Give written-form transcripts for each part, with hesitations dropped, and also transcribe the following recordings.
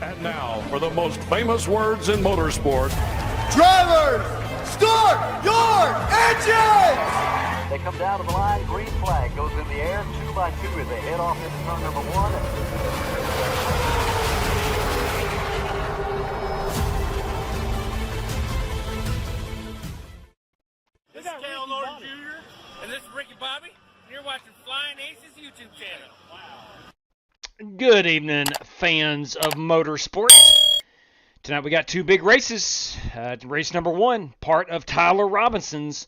And now for the most famous words in motorsport. Drivers, start your engines! They come down to the line, green flag goes in the air, 2 by 2 as they head off into turn number 1. This is Cal Norton Jr. and this is Ricky Bobby. And you're watching Flying Aces YouTube channel. Good evening, fans of motorsports. Tonight we got 2 big races. Race number 1, part of Tyler Robinson's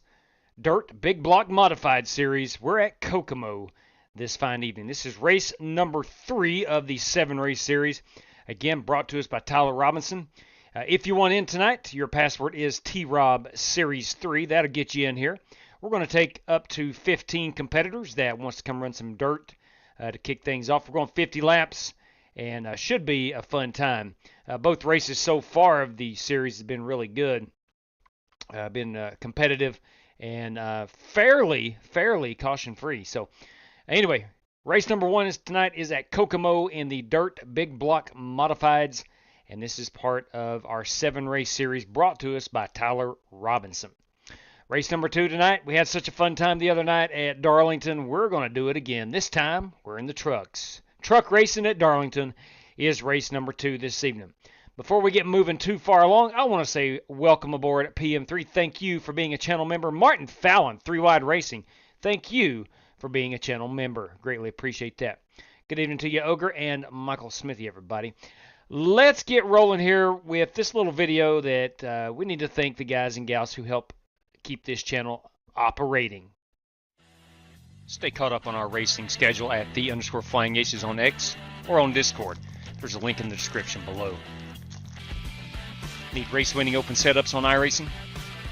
Dirt Big Block Modified Series. We're at Kokomo this fine evening. This is race number 3 of the 7-race series. Again, brought to us by Tyler Robinson. If you want in tonight, your password is TROB Series 3. That'll get you in here. We're going to take up to 15 competitors that wants to come run some dirt to kick things off. We're going 50 laps and should be a fun time. Both races so far of the series have been really good. Been competitive and fairly caution-free. So anyway, race number 1 tonight is at Kokomo in the Dirt Big Block Modifieds. And this is part of our 7-race series brought to us by Tyler Robinson. Race number 2 tonight. We had such a fun time the other night at Darlington. We're going to do it again. This time, we're in the trucks. Truck racing at Darlington is race number 2 this evening. Before we get moving too far along, I want to say welcome aboard at PM3. Thank you for being a channel member. Martin Fallon, 3 Wide Racing. Thank you for being a channel member. Greatly appreciate that. Good evening to you, Ogre and Michael Smithy, everybody. Let's get rolling here with this little video that we need to thank the guys and gals who help keep this channel operating. Stay caught up on our racing schedule at _FlyingAces on X or on Discord. There's a link in the description below. Need race-winning open setups on iRacing?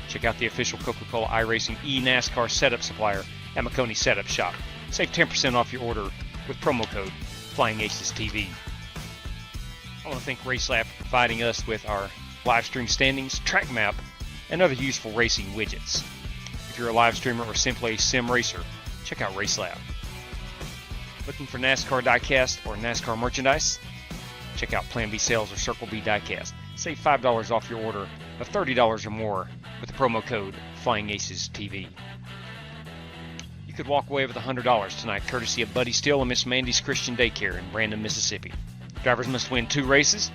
Check out the official Coca-Cola iRacing NASCAR setup supplier at McConey Setup Shop. Save 10% off your order with promo code FlyingAcesTV. I want to thank RaceLab for providing us with our live stream standings, track map, and other useful racing widgets. If you're a live streamer or simply a sim racer, check out RaceLab. Looking for NASCAR diecast or NASCAR merchandise? Check out Plan B Sales or Circle B Diecast. Save $5 off your order of $30 or more with the promo code FlyingAcesTV. You could walk away with $100 tonight courtesy of Buddy Steele and Miss Mandy's Christian Daycare in Brandon, Mississippi. Drivers must win 2 races,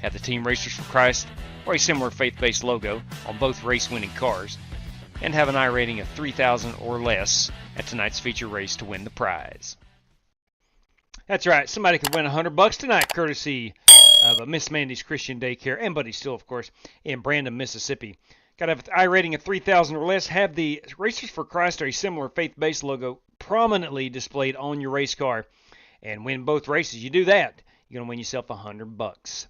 have the Team Racers for Christ or a similar faith-based logo on both race-winning cars, and have an I rating of 3,000 or less at tonight's feature race to win the prize. That's right, somebody could win $100 tonight, courtesy of Miss Mandy's Christian Daycare and Buddy Steele, of course, in Brandon, Mississippi. Got to have an I rating of 3,000 or less, have the Racers for Christ or a similar faith-based logo prominently displayed on your race car, and win both races. You do that, you're going to win yourself $100.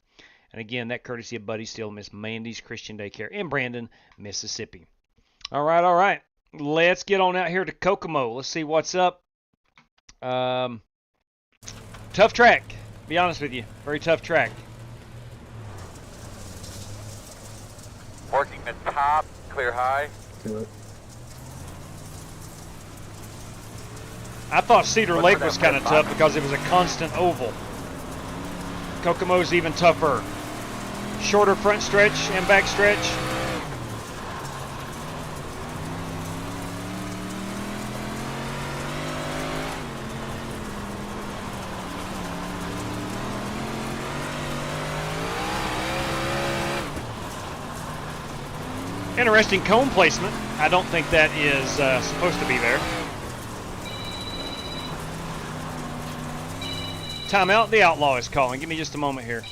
And again, that courtesy of Buddy Steele, Miss Mandy's Christian Daycare in Brandon, Mississippi. All right. Let's get on out here to Kokomo. Let's see what's up. Tough track, to be honest with you. Very tough track. Working the top, clear high. I thought Cedar Lake was kind of tough because it was a constant oval. Kokomo's even tougher. Shorter front stretch and back stretch. Interesting cone placement. I don't think that is supposed to be there. Timeout. The Outlaw is calling. Give me just a moment here.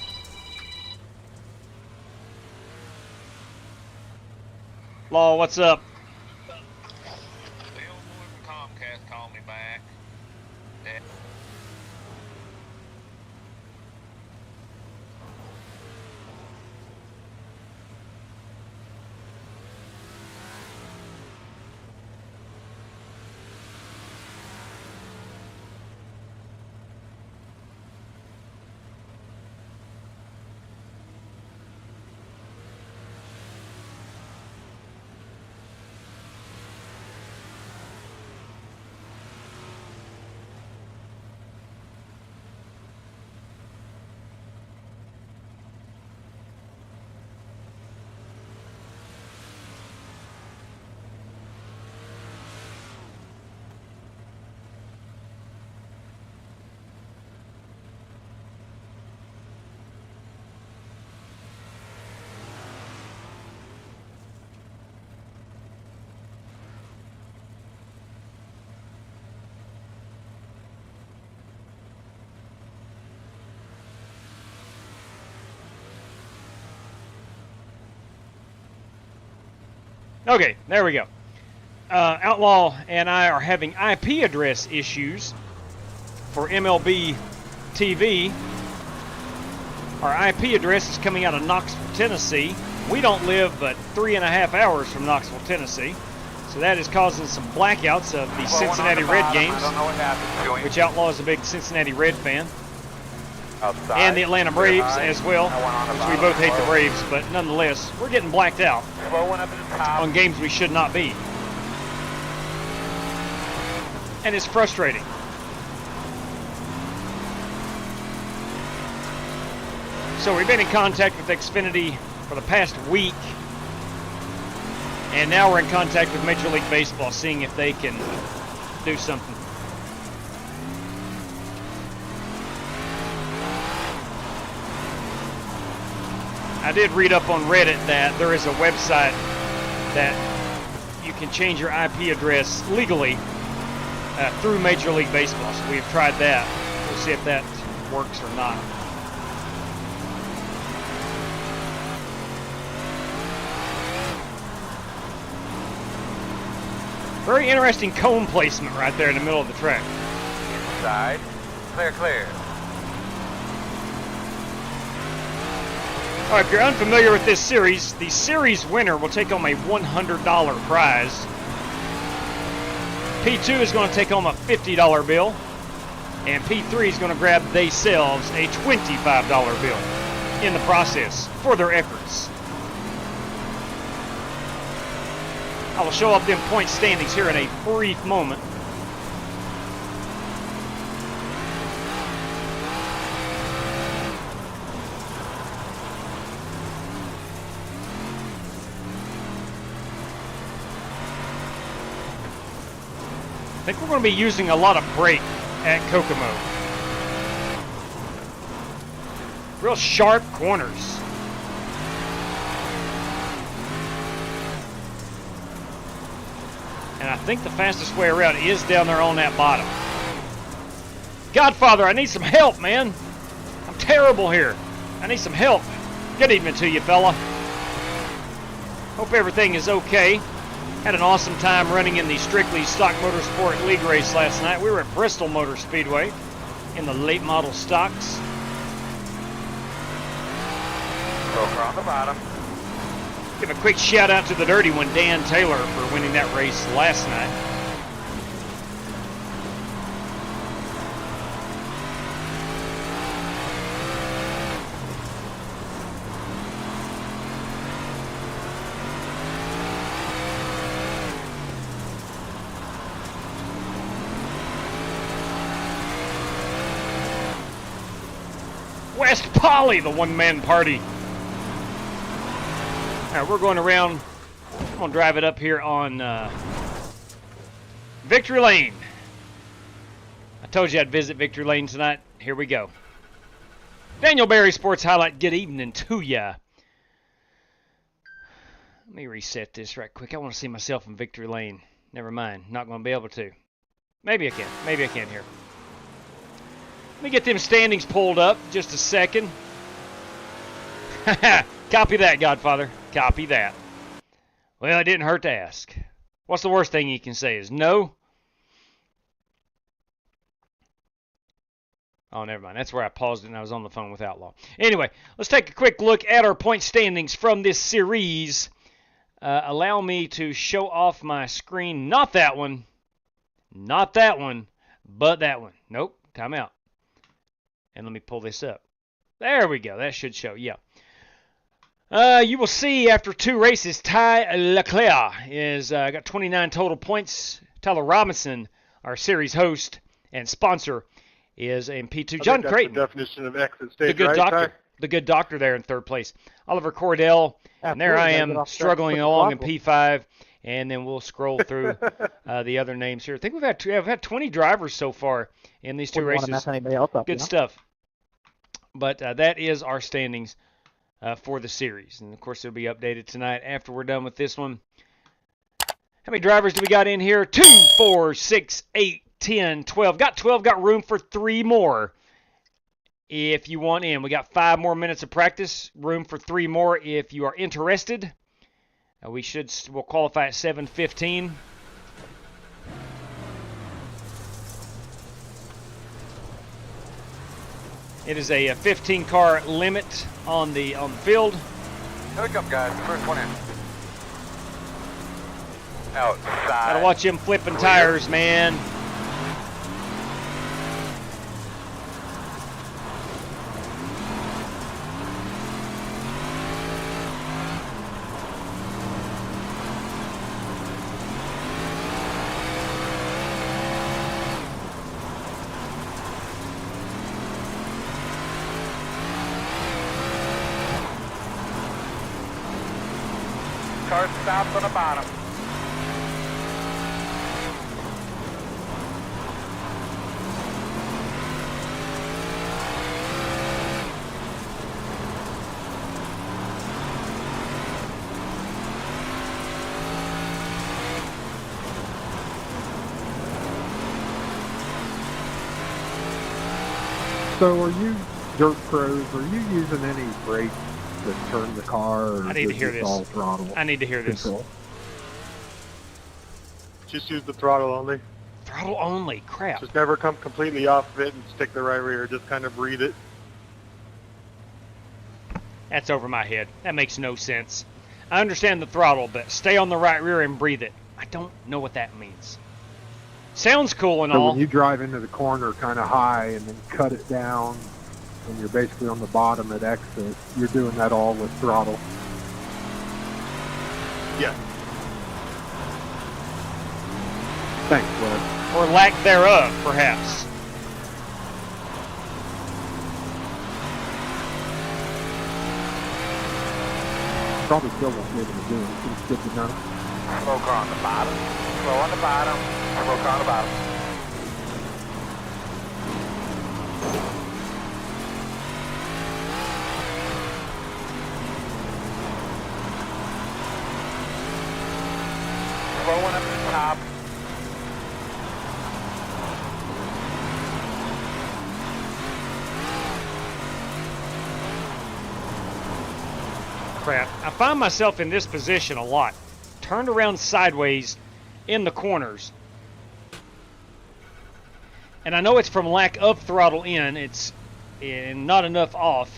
Law, what's up? The old boy from Comcast called me back. Okay, there we go. Outlaw and I are having IP address issues for MLB TV. Our IP address is coming out of Knoxville, Tennessee. We don't live but 3.5 hours from Knoxville, Tennessee. So that is causing some blackouts of the Cincinnati Red games, I don't know what happened. which Outlaw is a big Cincinnati Red fan. Outside. And the Atlanta Braves as well, I went on which about we both hate the slow. Braves, but nonetheless, we're getting blacked out Slow one up at the top. on games we should not be. And it's frustrating. So we've been in contact with Xfinity for the past week, and now we're in contact with Major League Baseball, seeing if they can do something. I did read up on Reddit that there is a website that you can change your IP address legally through Major League Baseball. So we've tried that. We'll see if that works or not. Very interesting cone placement right there in the middle of the track. Inside. Clear, clear. All right, if you're unfamiliar with this series, the series winner will take home a $100 prize. P2 is going to take home a $50 bill, and P3 is going to grab themselves a $25 bill in the process for their efforts. I will show up them point standings here in a brief moment. I think we're going to be using a lot of brake at Kokomo. Real sharp corners. And I think the fastest way around is down there on that bottom. Godfather, I need some help, man. I'm terrible here. I need some help. Good evening to you, fella. Hope everything is okay. Had an awesome time running in the Strictly Stock Motorsport League race last night. We were at Bristol Motor Speedway in the late model stocks. Broker on the bottom. Give a quick shout out to the dirty one, Dan Taylor, for winning that race last night. West Poly, the one-man party. All right, we're going around. I'm going to drive it up here on Victory Lane. I told you I'd visit Victory Lane tonight. Here we go. Daniel Berry Sports Highlight. Good evening to ya. Let me reset this right quick. I want to see myself in Victory Lane. Never mind. Not going to be able to. Maybe I can. Maybe I can here. Let me get them standings pulled up. Just a second. Copy that, Godfather. Copy that. Well, it didn't hurt to ask. What's the worst thing you can say is no? Oh, never mind. That's where I paused it and I was on the phone with Outlaw. Anyway, let's take a quick look at our point standings from this series. Allow me to show off my screen. Not that one. Not that one. But that one. Nope. Time out. And let me pull this up. There we go. That should show. Yeah. You will see after two races, Ty Leclerc is got 29 total points. Tyler Robinson, our series host and sponsor, is in P2. John Creighton, the definition of exit stage, the good right, doctor, Ty? the good doctor there in third place. Oliver Cordell, and there I am struggling along in P5, and then we'll scroll through the other names here. I think we've had 20 drivers so far in these two races. Mess anybody else up, Good stuff. But that is our standings for the series. And, of course, it'll be updated tonight after we're done with this one. How many drivers do we got in here? 2, 4, 6, 8, 10, 12. Got 12. Got room for 3 more if you want in. We got 5 more minutes of practice. Room for 3 more if you are interested. We'll qualify at 7:15. It is a 15-car limit on the field. Here we come, guys. First one in. Outside. Gotta watch him flipping tires, man. Car stopped on the bottom. So are you dirt pros? Are you using any brakes to turn the car? Or I need to hear is it this. all throttle I need to hear this. control? Just use the throttle only. Throttle only. Crap. Just never come completely off of it and stick the right rear. Just kind of breathe it. That's over my head. That makes no sense. I understand the throttle, but stay on the right rear and breathe it. I don't know what that means. Sounds cool and So all. when you drive into the corner kind of high and then cut it down, and you're basically on the bottom at exit, you're doing that all with throttle. Yeah. Thanks, Wes. Or lack thereof, perhaps. Probably still won't be able to do it. It's good to know. Slow car on the bottom. Slow on the bottom. Slow car on the bottom. Slow one up to the top. Crap. I find myself in this position a lot. Turned around sideways in the corners. And I know it's from lack of throttle in. It's not enough off.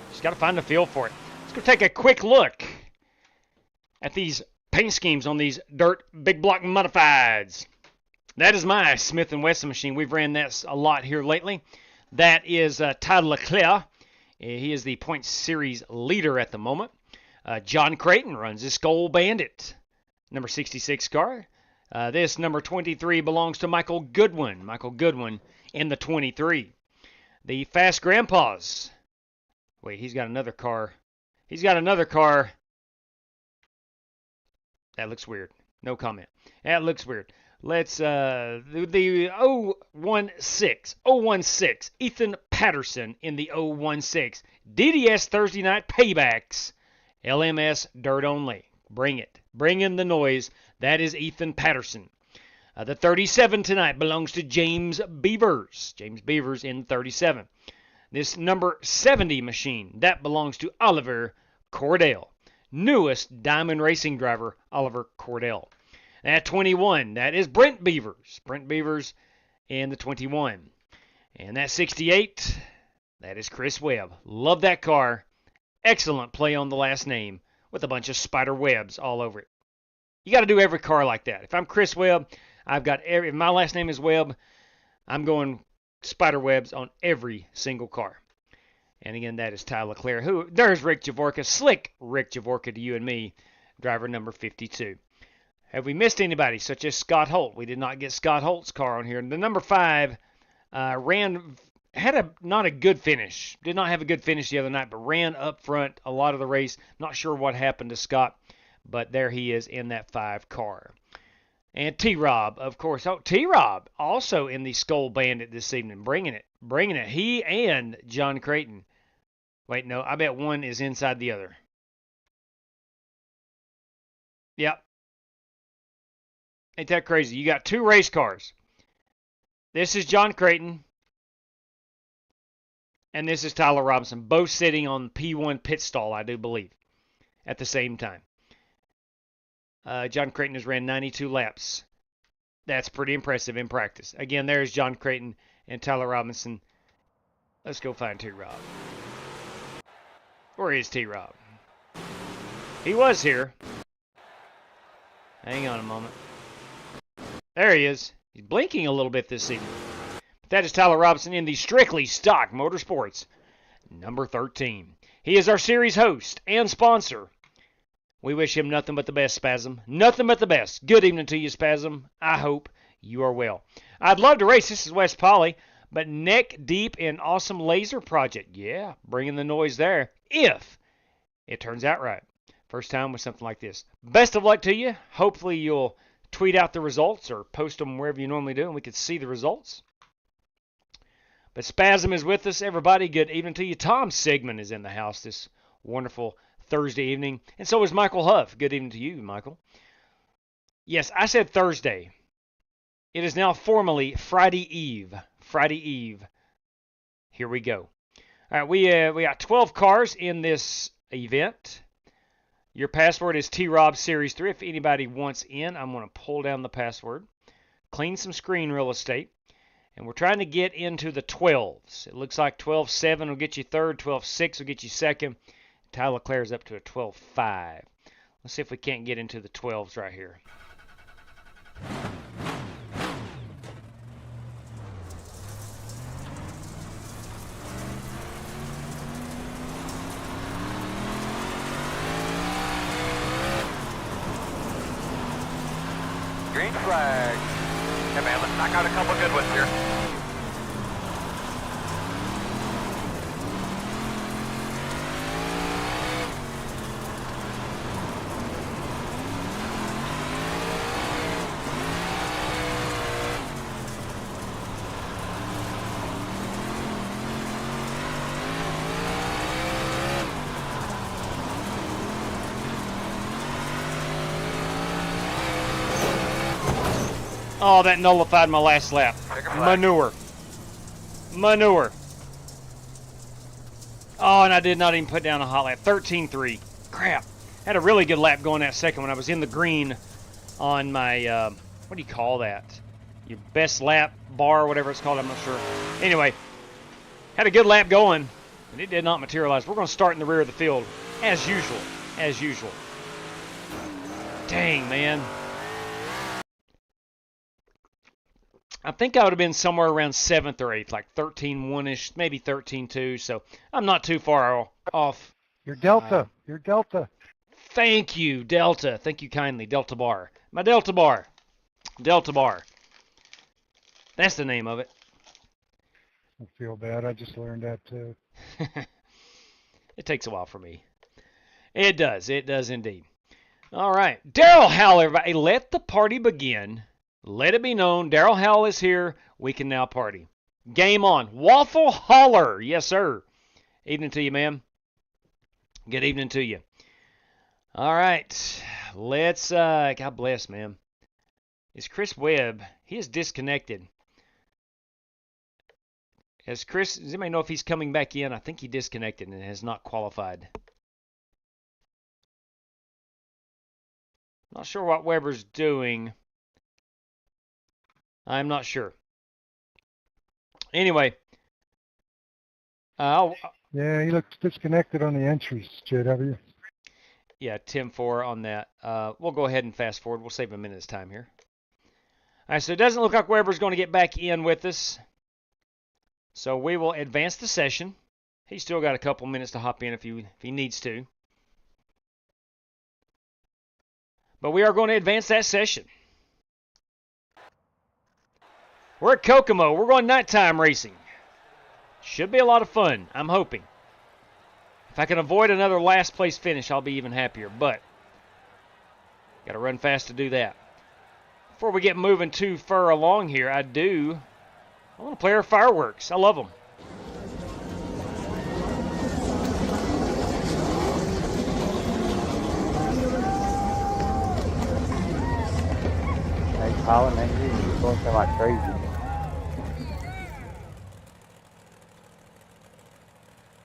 Just got to find a feel for it. Let's go take a quick look at these paint schemes on these dirt big block modifieds. That is my Smith & Wesson machine. We've ran that a lot here lately. That is Todd Leclerc. He is the point series leader at the moment. John Creighton runs his Skull Bandit, number 66 car. This number 23 belongs to Michael Goodwin. Michael Goodwin in the 23. The Fast Grandpas. Wait, he's got another car. He's got another car. That looks weird. No comment. That looks weird. Let's, the 016. Ethan Patterson in the 016. DDS Thursday Night Paybacks. LMS Dirt Only. Bring it. Bring in the noise. That is Ethan Patterson. The 37 tonight belongs to James Beavers. James Beavers in 37. This number 70 machine, that belongs to Oliver Cordell. Newest Diamond Racing driver, Oliver Cordell. At 21, that is Brent Beavers. Brent Beavers in the 21. And that 68, that is Chris Webb. Love that car. Excellent play on the last name with a bunch of spider webs all over it. You got to do every car like that. If I'm Chris Webb, if my last name is Webb, I'm going spider webs on every single car. And again, that is Ty Leclerc. There's Rick Javorka, slick Rick Javorka to you and me, driver number 52. Have we missed anybody, such as Scott Holt? We did not get Scott Holt's car on here. The number 5 had not a good finish. Did not have a good finish the other night, but ran up front a lot of the race. Not sure what happened to Scott, but there he is in that 5 car. And T-Rob, of course. Oh, T-Rob also in the Skull Bandit this evening, bringing it. He and John Creighton. Wait, no, I bet one is inside the other. Yep. Ain't that crazy? You got 2 race cars. This is John Creighton. And this is Tyler Robinson, both sitting on P1 pit stall, I do believe. at the same time. John Creighton has ran 92 laps. That's pretty impressive in practice. Again, there's John Creighton and Tyler Robinson. Let's go find T-Rob. Where is T-Rob? He was here. Hang on a moment. There he is. He's blinking a little bit this evening. That is Tyler Robinson in the Strictly Stock Motorsports number 13. He is our series host and sponsor. We wish him nothing but the best, Spasm. Nothing but the best. Good evening to you, Spasm. I hope you are well. I'd love to race. This is West Polly, but neck deep in awesome laser project. Yeah, bringing the noise there. If it turns out right. First time with something like this. Best of luck to you. Hopefully you'll tweet out the results or post them wherever you normally do and we can see the results. But Spasm is with us, everybody. Good evening to you. Tom Sigmund is in the house this wonderful Thursday evening. And so is Michael Huff. Good evening to you, Michael. Yes, I said Thursday. It is now formally Friday Eve. Friday Eve. Here we go. All right, we got 12 cars in this event. Your password is T-Rob Series 3. If anybody wants in, I'm going to pull down the password. Clean some screen real estate. And we're trying to get into the 12s. It looks like 12-7 will get you third, 12-6 will get you second. Tyler Leclerc's up to a 12-5. Let's see if we can't get into the 12s right here. Green flag. Hey man, let's knock out a couple good ones here. Oh, that nullified my last lap. Manure. Manure. Oh, and I did not even put down a hot lap. 13.3. Crap. Had a really good lap going that second when I was in the green on my, what do you call that? Your best lap bar, whatever it's called, I'm not sure. Anyway, had a good lap going, and it did not materialize. We're going to start in the rear of the field, as usual. As usual. Dang, man. I think I would have been somewhere around 7th or 8th, like 13-1-ish, maybe 13-2, so I'm not too far off. You're Delta. You're Delta. Thank you, Delta. Thank you kindly, Delta Bar. My Delta Bar. Delta Bar. That's the name of it. I feel bad. I just learned that, too. It takes a while for me. It does. It does indeed. All right. Daryl Howell, everybody. Let the party begin. Let it be known, Daryl Howell is here. We can now party. Game on. Waffle Holler. Yes, sir. Evening to you, ma'am. Good evening to you. All right. Let's, God bless, ma'am. Is Chris Webb, he is disconnected. Does anybody know if he's coming back in? I think he disconnected and has not qualified. Not sure what Webber's doing. I'm not sure. Anyway. Yeah, he looks disconnected on the entries, JW. Yeah, Tim 4 on that. We'll go ahead and fast forward. We'll save a minute's time here. All right, so it doesn't look like Weber's going to get back in with us. So we will advance the session. He's still got a couple minutes to hop in if he needs to. But we are going to advance that session. We're at Kokomo. We're going nighttime racing. Should be a lot of fun, I'm hoping. If I can avoid another last place finish, I'll be even happier. But got to run fast to do that. Before we get moving too far along here, I want to play our fireworks. I love them. Hey, Colin, you're going like crazy.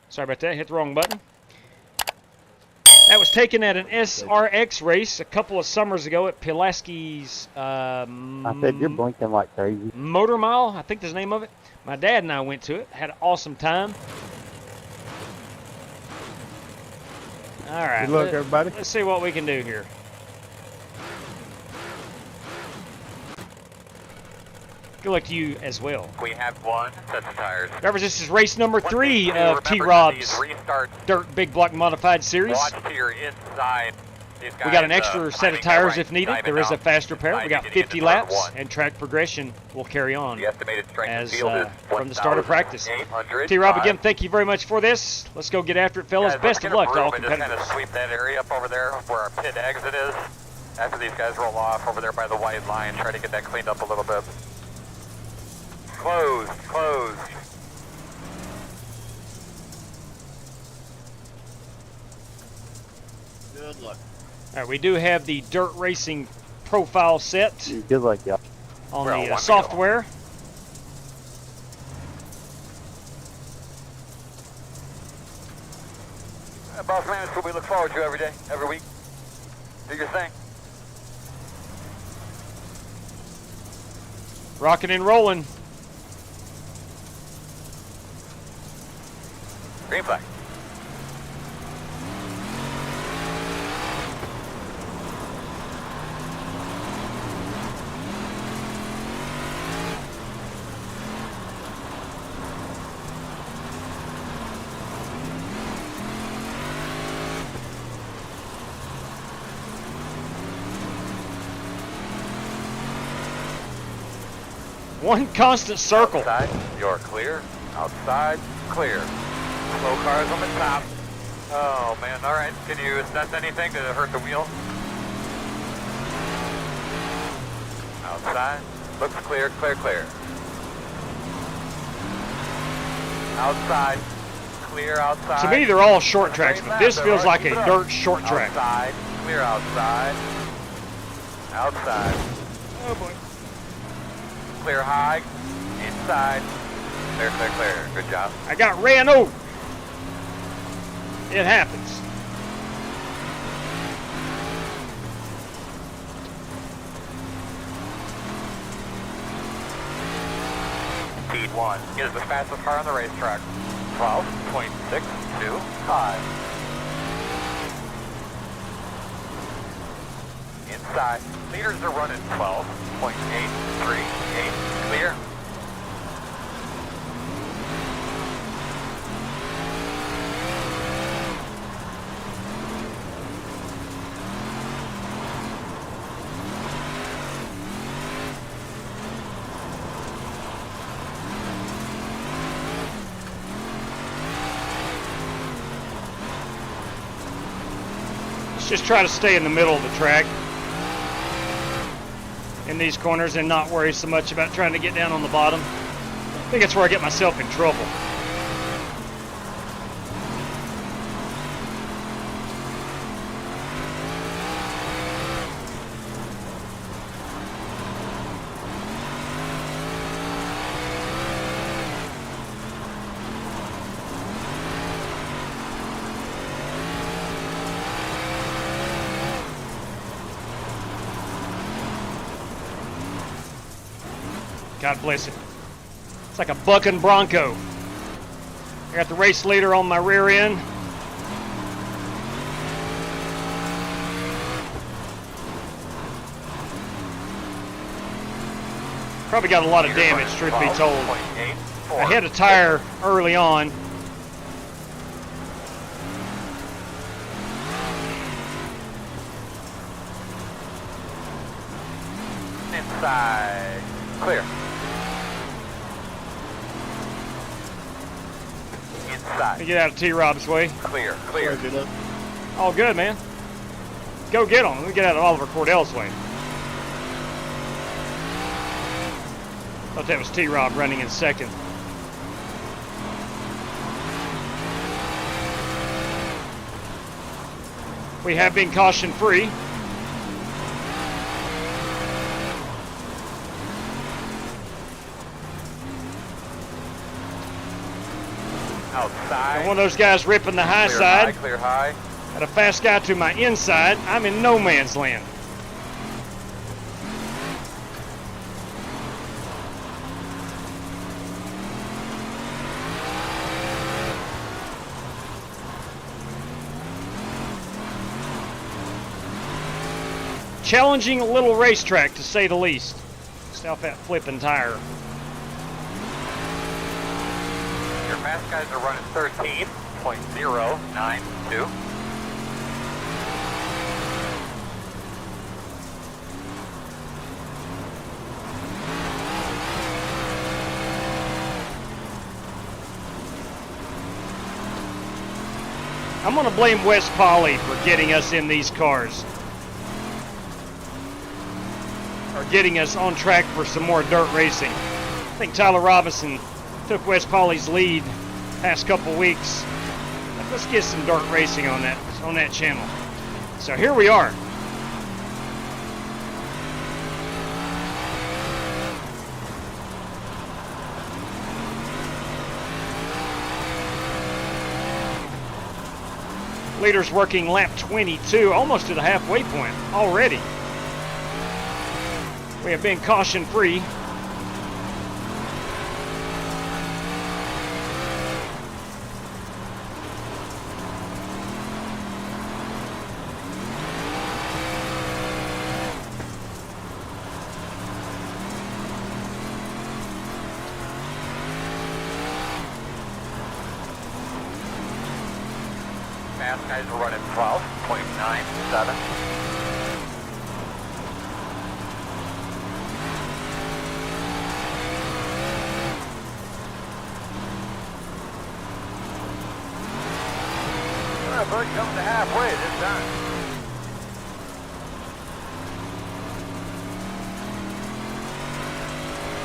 Sorry about that. Hit the wrong button. That was taken at an SRX race a couple of summers ago at Pulaski's I said you're blinking like crazy. Motor Mile, I think that's the name of it. My dad and I went to it. Had an awesome time. All right. Good luck, everybody. Let's see what we can do here. Good luck to you as well. We have one set of tires. Remember, this is race number One 3 thing to of remember T-Rob's these restarts, Dirt Big Block Modified Series. watch to your inside. These We got an guys, extra set timing of tires their if needed. right, There is a diving faster out, pair. We got getting 50 into turn laps, one. and track progression will carry on The estimated strength as of field is from the start of practice. 1,800. T-Rob, again, thank you very much for this. Let's go get after it, fellas. Guys, Best of we're luck to gonna all broom and just kind competitors. of sweep that area up over there where our pit exit is. After these guys roll off over there by the white line, try to get that cleaned up a little bit. Closed, closed. Good luck. All right, we do have the dirt racing profile set Good luck, y'all. on We're all the one to software. Boss man, it's what we look forward to every day, every week. Do your thing. Rocking and rolling. Green flag. One constant circle. Outside, you're clear. Outside, clear. Slow cars on the top. Oh man, alright. Can you assess anything to hurt the wheel? Outside. Looks clear, clear, clear. Outside. Clear outside. To me, they're all short tracks, but this feels like a dirt short track. Outside. Clear outside. Outside. Oh boy. Clear high. Inside. Clear, clear, clear. Good job. I got ran over. It happens. Speed 1 is the fastest car on the racetrack. 12.625. Inside. Leaders are running 12.838. Clear. Let's just try to stay in the middle of the track in these corners and not worry so much about trying to get down on the bottom. I think that's where I get myself in trouble. God bless it. It's like a bucking bronco. I got the race leader on my rear end. Probably got a lot of damage, truth be told. I hit a tire early on. Inside. Clear. Inside. Let me get out of T-Rob's way. Clear, clear. All good, man. Go get on. Let me get out of Oliver Cordell's way. Thought that was T-Rob running in second. We have been caution free. Outside. And one of those guys ripping the high Clear side. high, clear high. Got a fast guy to my inside. I'm in no man's land. Challenging little racetrack, to say the least. Stop that flipping tire. Your fast guys are running 13.092. I'm going to blame Wes Polly for getting us in these cars. Or getting us on track for some more dirt racing. I think Tyler Robinson took Wes Polly's lead past couple weeks. Let's get some dirt racing on that channel. So here we are. Leaders working lap 22, almost to the halfway point already. We have been caution free. Fast guys are running 12.97. Bud comes to halfway this time.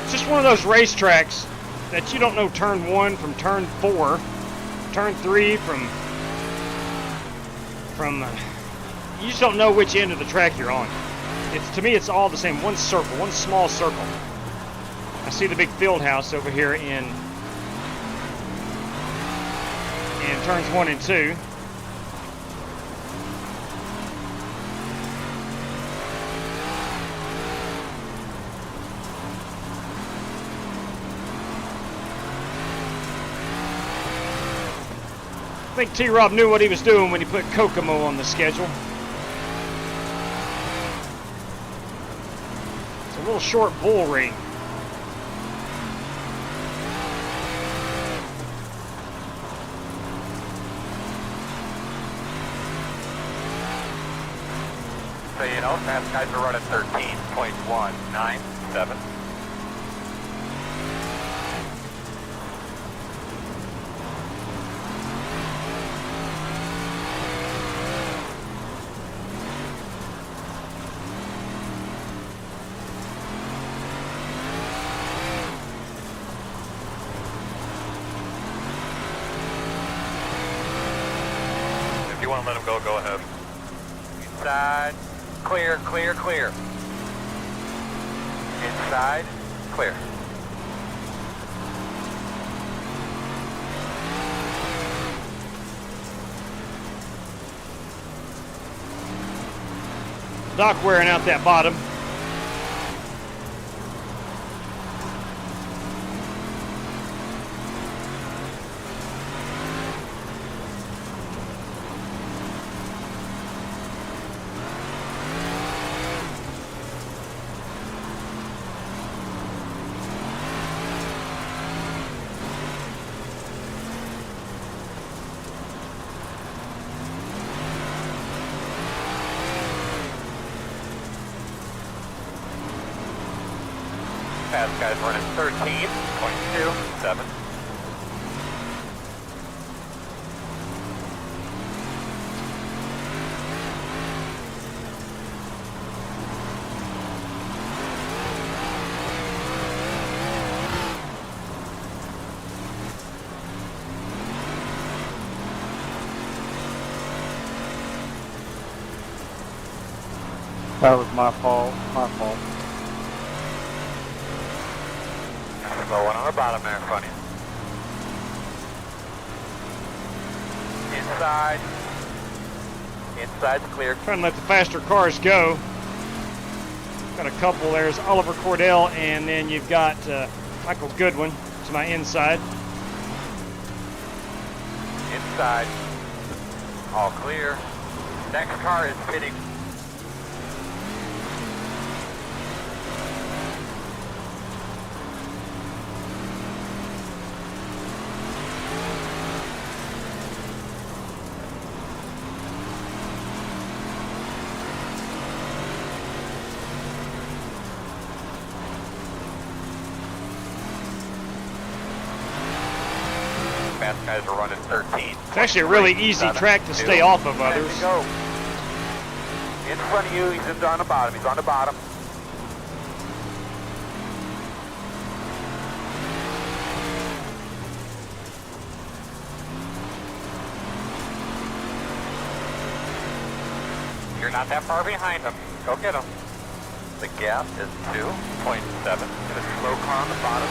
It's just one of those racetracks that you don't know turn 1 from turn 4, turn 3 from you just don't know which end of the track you're on. To me, it's all the same. One circle, one small circle. I see the big field house over here in turns 1 and 2. I think T-Rob knew what he was doing when he put Kokomo on the schedule. It's a little short bull ring. So you know, fast guys are running 13.197. If you want to let him go, go ahead. Inside, clear, clear, clear. Inside, clear. Doc wearing out that bottom. Fast guys running 13.27. That was my fault. My fault. Slow one on the bottom there in front of you. Inside, Inside's clear. Trying to let the faster cars go. Got a couple. There's Oliver Cordell, and then you've got Michael Goodwin to my inside. Inside. All clear. Next car is pitting. Fast guys are running 13. It's actually a really easy track to stay off of others. There you go. In front of you, he's on the bottom. He's on the bottom. You're not that far behind him. Go get him. The gap is 2.7. Get a slow car on the bottom.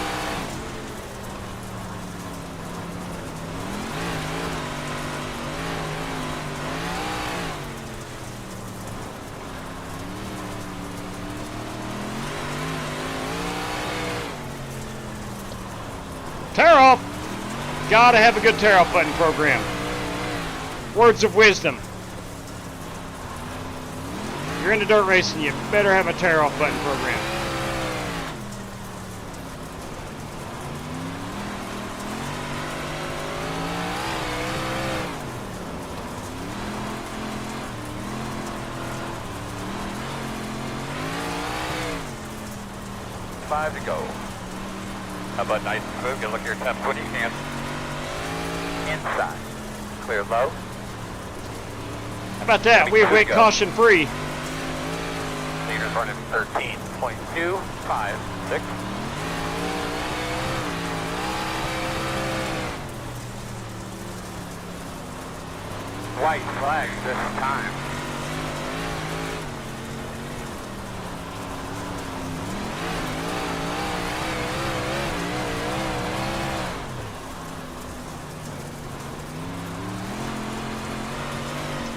Tear off! Gotta have a good tear off button program. Words of wisdom. If you're into dirt racing, you better have a tear off button program. Five to go. How about nice and smooth? Get look at your temps when you can. Inside. Clear low. How about that? We went caution free. Leaders running 13.256. White flag this time.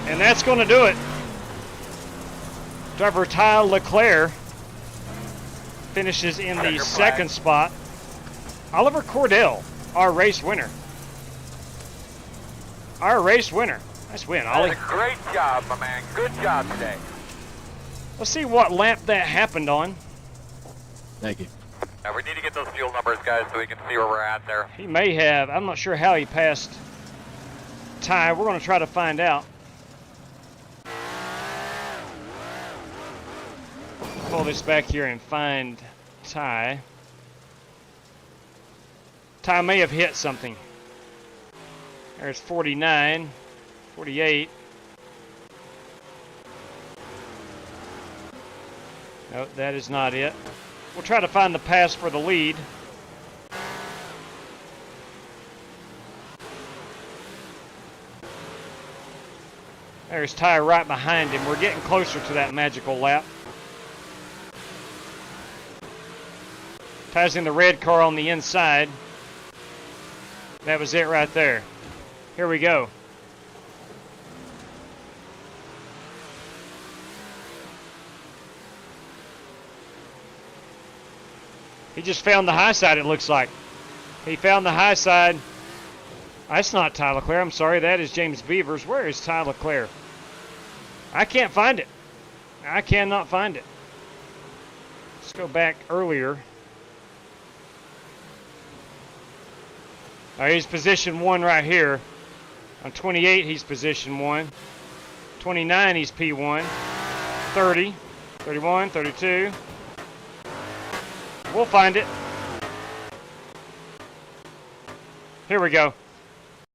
And that's going to do it. Driver Ty Leclerc finishes in the second spot. Oliver Cordell, our race winner. Our race winner. Nice win, Ollie. That's a great job, my man. Good job today. Let's see what lap that happened on. Thank you. Now we need to get those fuel numbers, guys, so we can see where we're at there. He may have. I'm not sure how he passed Ty. We're going to try to find out. Pull this back here and find Ty. Ty may have hit something. There's 49, 48. No, that is not it. We'll try to find the pass for the lead. There's Ty right behind him. We're getting closer to that magical lap. Ty's in the red car on the inside. That was it right there. Here we go. He just found the high side, it looks like. He found the high side. That's not Ty Leclerc. I'm sorry. That is James Beavers. Where is Ty Leclerc? I can't find it. I cannot find it. Let's go back earlier. He's position 1 right here. On 28, he's position 1. 29, he's P1. 30, 31, 32. We'll find it. Here we go. All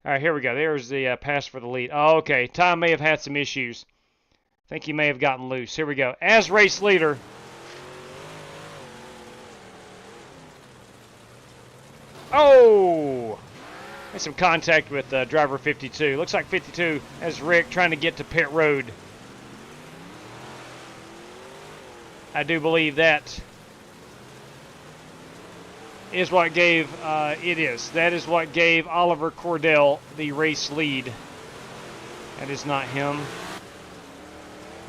right, here we go. There's the pass for the lead. Oh, okay. Ty may have had some issues. I think he may have gotten loose. Here we go. As race leader. Oh! Made some contact with driver 52. Looks like 52 has Rick trying to get to pit road. I do believe that is what gave, that is what gave Oliver Cordell the race lead. That is not him.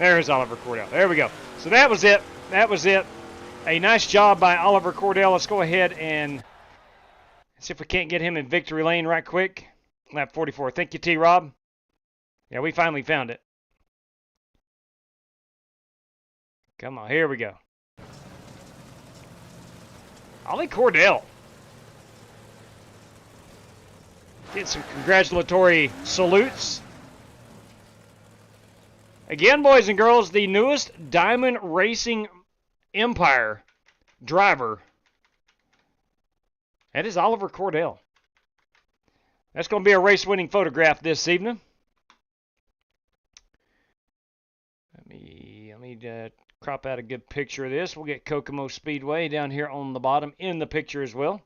There's Oliver Cordell. There we go. So that was it. That was it. A nice job by Oliver Cordell. Let's go ahead and see if we can't get him in victory lane right quick. Lap 44. Thank you, T-Rob. Yeah, we finally found it. Come on, here we go. Ollie Cordell. Get some congratulatory salutes. Again, boys and girls, the newest Diamond Racing Empire driver. That is Oliver Cordell. That's going to be a race-winning photograph this evening. Let me crop out a good picture of this. We'll get Kokomo Speedway down here on the bottom in the picture as well.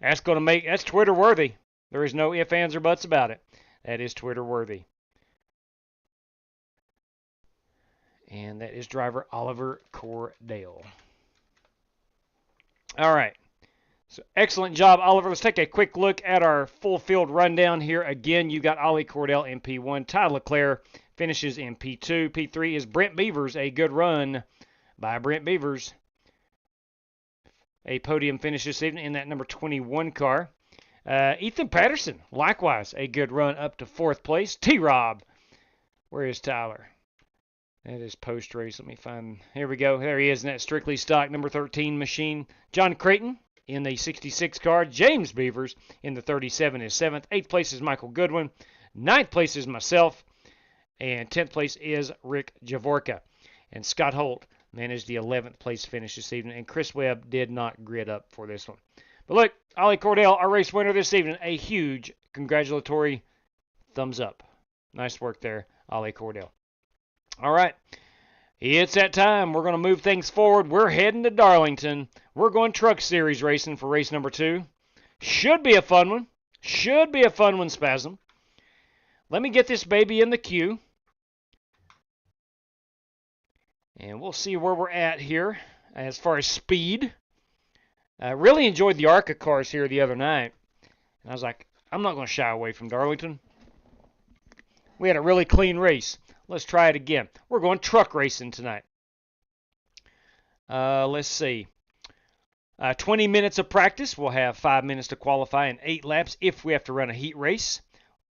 That's Twitter worthy. There is no ifs, ands, or buts about it. That is Twitter worthy. And that is driver Oliver Cordell. All right. So excellent job, Oliver. Let's take a quick look at our full field rundown here. Again, you got Ollie Cordell in P1. Ty Leclerc finishes in P2. P3 is Brent Beavers. A good run by Brent Beavers. A podium finish this evening in that number 21 car. Ethan Patterson, likewise, a good run up to 4th place. T-Rob, where is Tyler? That is post-race. Let me find. Here we go. There he is in that strictly stock number 13 machine. John Creighton in the 66 car. James Beavers in the 37 is 7th. 8th place is Michael Goodwin. 9th place is myself. And 10th place is Rick Javorka. And Scott Holt managed the 11th place finish this evening. And Chris Webb did not grid up for this one. But look, Ollie Cordell, our race winner this evening. A huge congratulatory thumbs up. Nice work there, Ollie Cordell. All right, it's that time. We're going to move things forward. We're heading to Darlington. We're going Truck Series racing for race number 2. Should be a fun one. Should be a fun one, Spasm. Let me get this baby in the queue. And we'll see where we're at here as far as speed. I really enjoyed the ARCA cars here the other night. And I was like, I'm not going to shy away from Darlington. We had a really clean race. Let's try it again. We're going truck racing tonight. Let's see. 20 minutes of practice. We'll have 5 minutes to qualify and 8 laps if we have to run a heat race.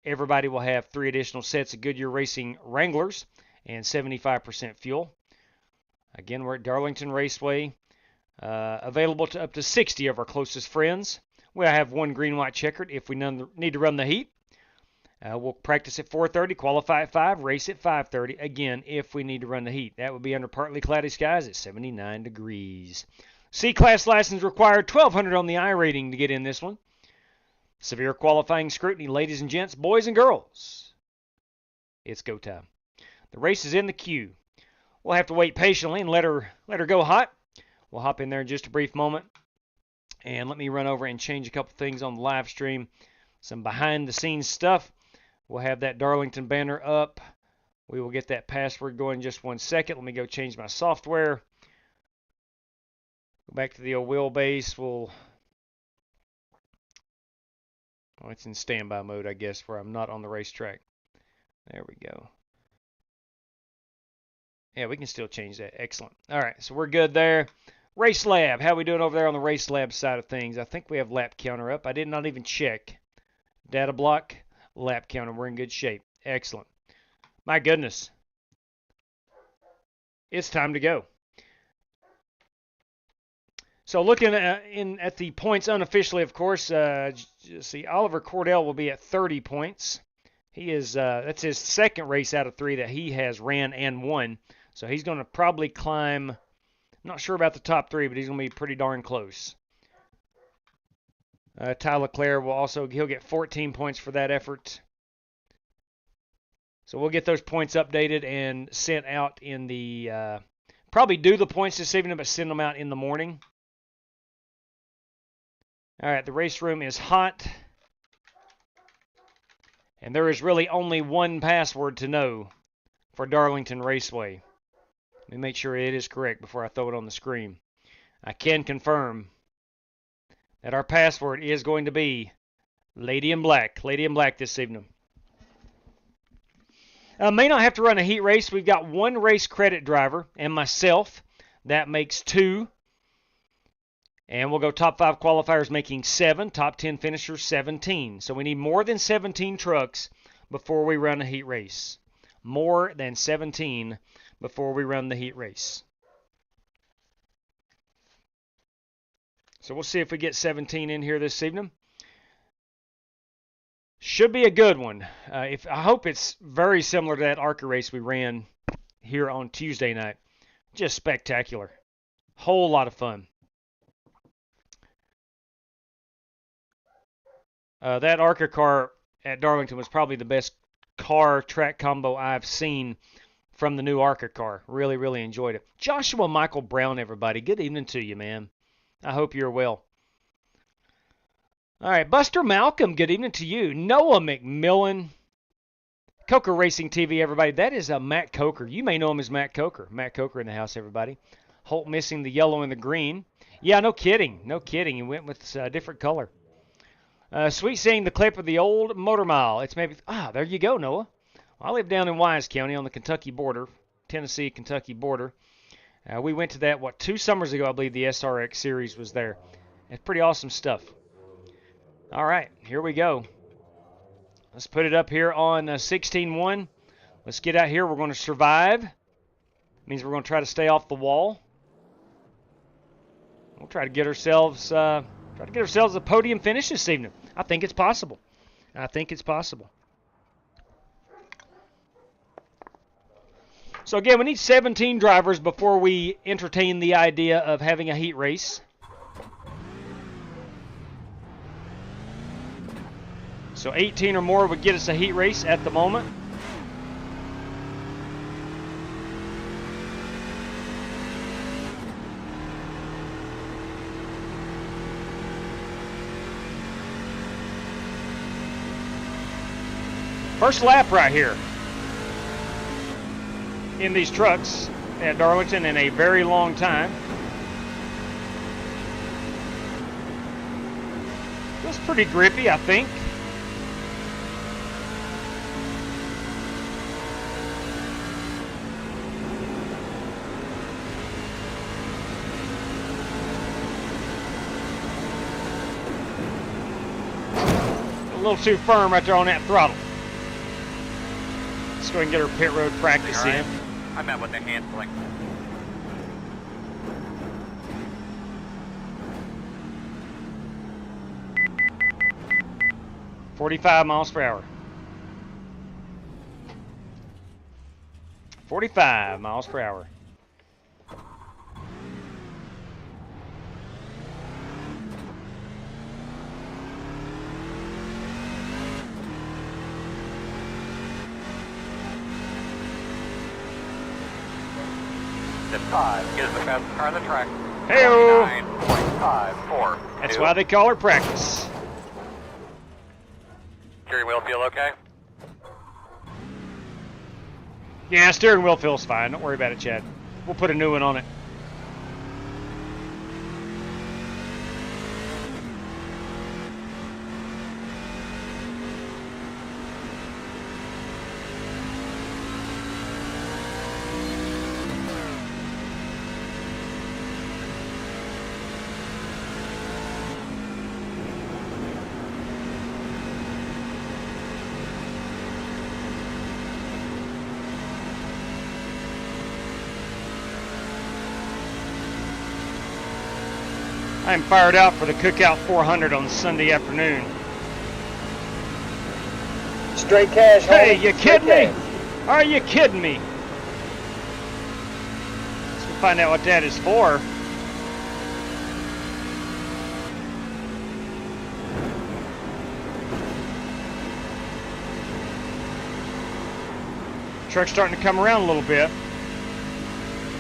Everybody will have 3 additional sets of Goodyear Racing Wranglers and 75% fuel. Again, we're at Darlington Raceway. Available to up to 60 of our closest friends. We'll have 1 green-white checkered if we need to run the heat. We'll practice at 4:30, qualify at 5, race at 5:30, again, if we need to run the heat. That would be under partly cloudy skies at 79 degrees. C-Class license required, 1,200 on the I rating to get in this one. Severe qualifying scrutiny, ladies and gents, boys and girls. It's go time. The race is in the queue. We'll have to wait patiently and let her go hot. We'll hop in there in just a brief moment. And let me run over and change a couple things on the live stream. Some behind-the-scenes stuff. We'll have that Darlington banner up. We will get that password going in just 1 second. Let me go change my software. Go back to the old wheelbase. It's in standby mode, I guess, where I'm not on the racetrack. There we go. Yeah, we can still change that. Excellent. All right, so we're good there. RaceLab, how are we doing over there on the RaceLab side of things? I think we have lap counter up. I did not even check. Data block, lap counter. We're in good shape. Excellent. My goodness. It's time to go. So looking at the points unofficially, of course, see, Oliver Cordell will be at 30 points. He is that's his second race out of 3 that he has ran and won. So he's going to probably climb, I'm not sure about the top 3, but he's going to be pretty darn close. Ty Leclerc he'll get 14 points for that effort. So we'll get those points updated and sent out in the, probably do the points this evening, but send them out in the morning. All right, the race room is hot. And there is really only one password to know for Darlington Raceway. Let me make sure it is correct before I throw it on the screen. I can confirm that our password is going to be Lady in Black. Lady in Black this evening. May not have to run a heat race. We've got 1 race credit driver and myself. That makes 2. And we'll go top 5 qualifiers making 7, top 10 finishers 17. So we need more than 17 trucks before we run a heat race. More than 17 before we run the heat race. So we'll see if we get 17 in here this evening. Should be a good one. I hope it's very similar to that ARCA race we ran here on Tuesday night. Just spectacular. Whole lot of fun. That ARCA car at Darlington was probably the best car track combo I've seen from the new ARCA car. Really, really enjoyed it. Joshua Michael Brown, everybody. Good evening to you, man. I hope you're well. All right, Buster Malcolm, good evening to you. Noah McMillan. Coker Racing TV, everybody. That is Matt Coker. You may know him as Matt Coker. Matt Coker in the house, everybody. Holt missing the yellow and the green. Yeah, no kidding. No kidding. He went with a different color. Sweet seeing the clip of the old motor mile. It's maybe, there you go, Noah. I live down in Wise County on the Kentucky border, Tennessee-Kentucky border. We went to that, 2 summers ago, I believe the SRX series was there. It's pretty awesome stuff. All right, here we go. Let's put it up here on 16-1. Let's get out here. We're going to survive. Means we're going to try to stay off the wall. We'll try to get ourselves a podium finish this evening. I think it's possible. I think it's possible. So again, we need 17 drivers before we entertain the idea of having a heat race. So 18 or more would get us a heat race at the moment. First lap right here in these trucks at Darlington in a very long time. Feels pretty grippy, I think. A little too firm right there on that throttle. Let's go ahead and get our pit road practice in. I meant with the handling. $45 miles per hour. 45 miles per hour. Step 5, get us the fastest car on the track. Hey-o! 29.54. That's why they call her practice. Steering wheel feel okay? Yeah, steering wheel feels fine. Don't worry about it, Chad. We'll put a new one on it. I'm fired out for the Cookout 400 on Sunday afternoon. Straight cash. Hey, homie. you kidding me? Are you kidding me? Let's go find out what that is for. Truck's starting to come around a little bit.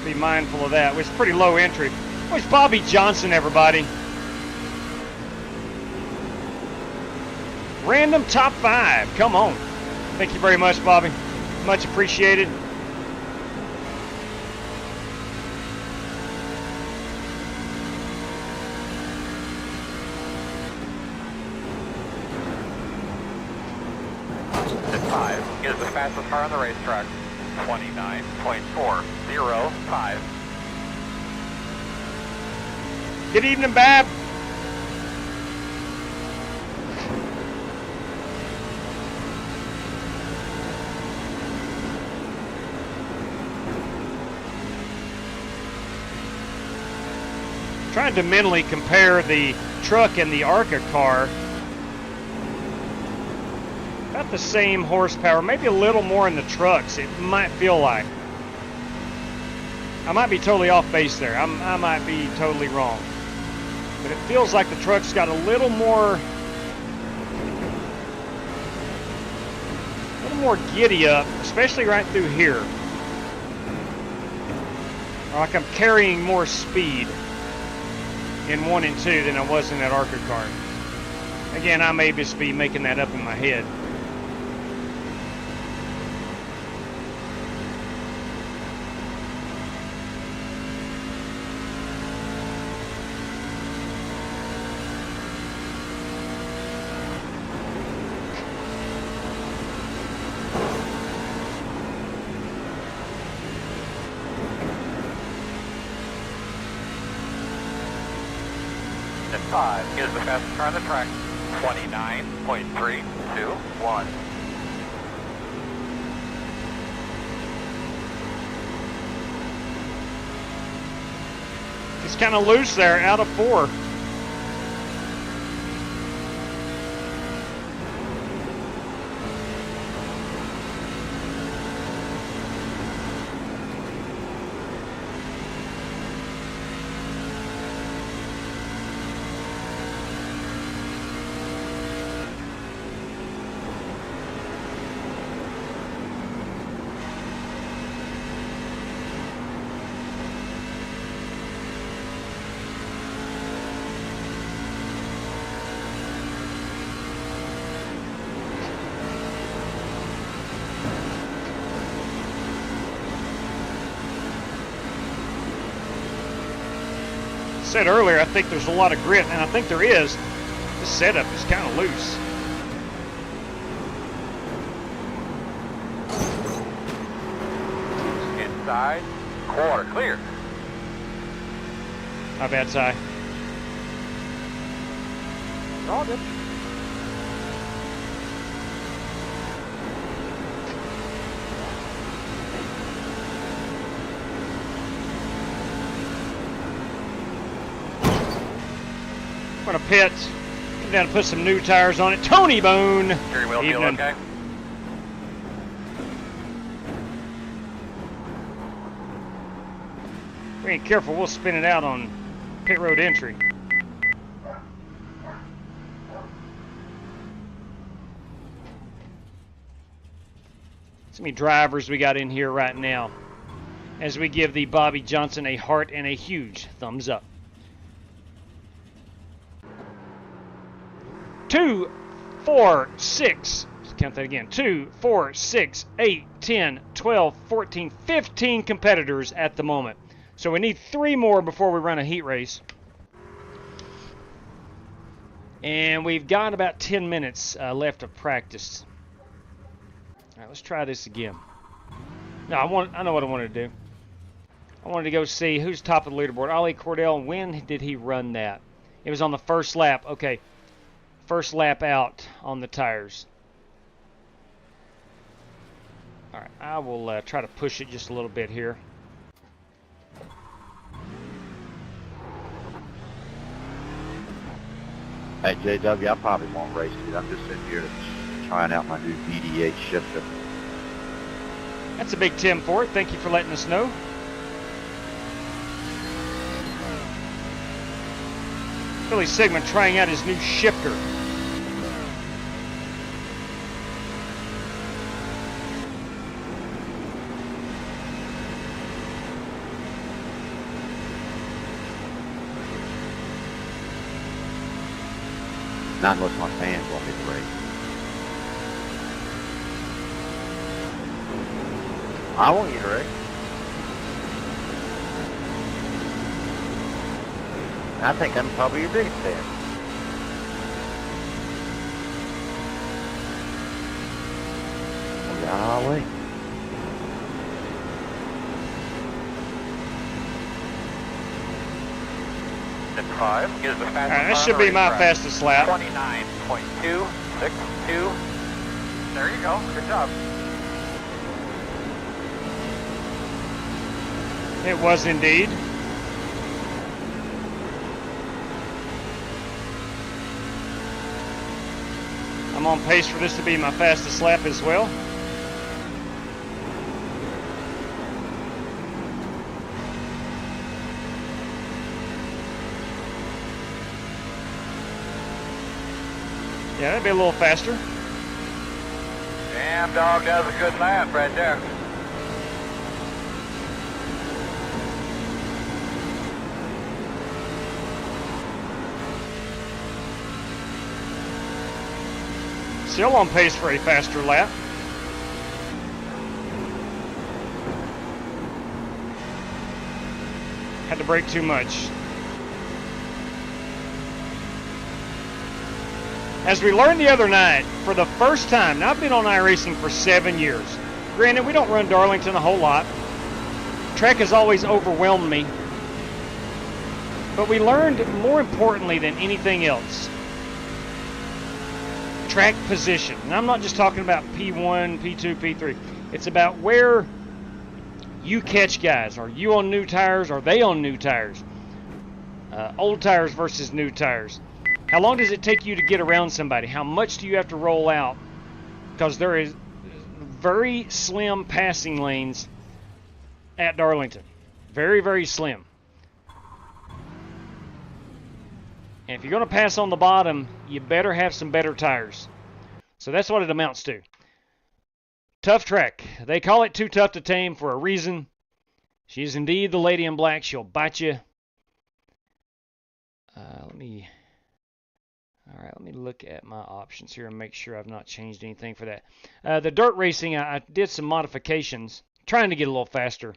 Be mindful of that. It's pretty low entry. Where's Bobby Johnson, everybody? Random top 5. Come on. Thank you very much, Bobby. Much appreciated. 5 is the fastest car on the racetrack. 29.405. Good evening, Bab. Trying to mentally compare the truck and the ARCA car. About the same horsepower, maybe a little more in the trucks, it might feel like. I might be totally off base there. I might be totally wrong. But it feels like the truck's got a little more giddy up, especially right through here. Like I'm carrying more speed in 1 and 2 than I was in that ARCA car. Again, I may just be making that up in my head. And 5 is the fastest car on the track. 29.321. It's kind of loose there, out of 4. Said earlier, I think there's a lot of grit, and I think there is. This setup is kind of loose. Inside, quarter clear. My bad, Ty. All good. I'm gonna pit. Come down and put some new tires on it. Tony Bone. Steering wheel feel Evening. okay? If we ain't careful, we'll spin it out on pit road entry. How many drivers we got in here right now as we give the Bobby Johnson a heart and a huge thumbs up. 2, 4, 6, let's count that again. 2, 4, 6, 8, 10, 12, 14, 15 competitors at the moment. So we need 3 more before we run a heat race. And we've got about 10 minutes left of practice. All right, let's try this again. No, I know what I wanted to do. I wanted to go see who's top of the leaderboard. Ollie Cordell, when did he run that? It was on the first lap. Okay. First lap out on the tires. All right, I will try to push it just a little bit here. Hey, JW, I probably won't race it. I'm just sitting here trying out my new VD8 shifter. That's a big Tim for it. Thank you for letting us know. Billy Sigmund trying out his new shifter. Not unless my fans want me to race. I want you to race. I think I'm probably your biggest fan. Golly. At 5 is the fastest. All right, this should be my fastest lap. 29.262. There you go. Good job. It was indeed. I'm on pace for this to be my fastest lap as well. Yeah, that'd be a little faster. Damn dog, that was a good lap right there. Still on pace for a faster lap. Had to brake too much. As we learned the other night, for the first time, now I've been on iRacing for 7 years. Granted, we don't run Darlington a whole lot. Track has always overwhelmed me. But we learned, more importantly than anything else, track position. And I'm not just talking about P1, P2, P3. It's about where you catch guys. Are you on new tires? Are they on new tires? Old tires versus new tires. How long does it take you to get around somebody? How much do you have to roll out? Because there is very slim passing lanes at Darlington. Very, very slim. And if you're going to pass on the bottom, you better have some better tires. So that's what it amounts to. Tough track. They call it Too Tough to Tame for a reason. She is indeed the lady in black. She'll bite you. Let me look at my options here and make sure I've not changed anything for that. The dirt racing, I did some modifications, trying to get a little faster.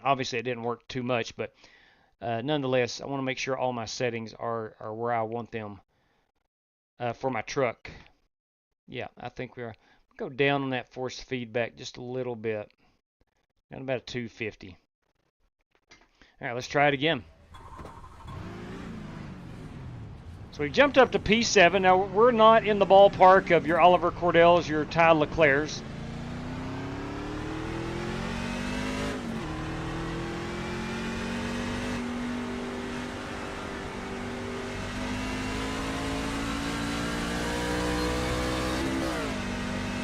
Obviously, it didn't work too much, but nonetheless, I want to make sure all my settings are where I want them for my truck. Yeah, I think we're go down on that force feedback just a little bit. Down about a 250. All right, let's try it again. So we jumped up to P7. Now, we're not in the ballpark of your Oliver Cordells, your Ty Leclercs.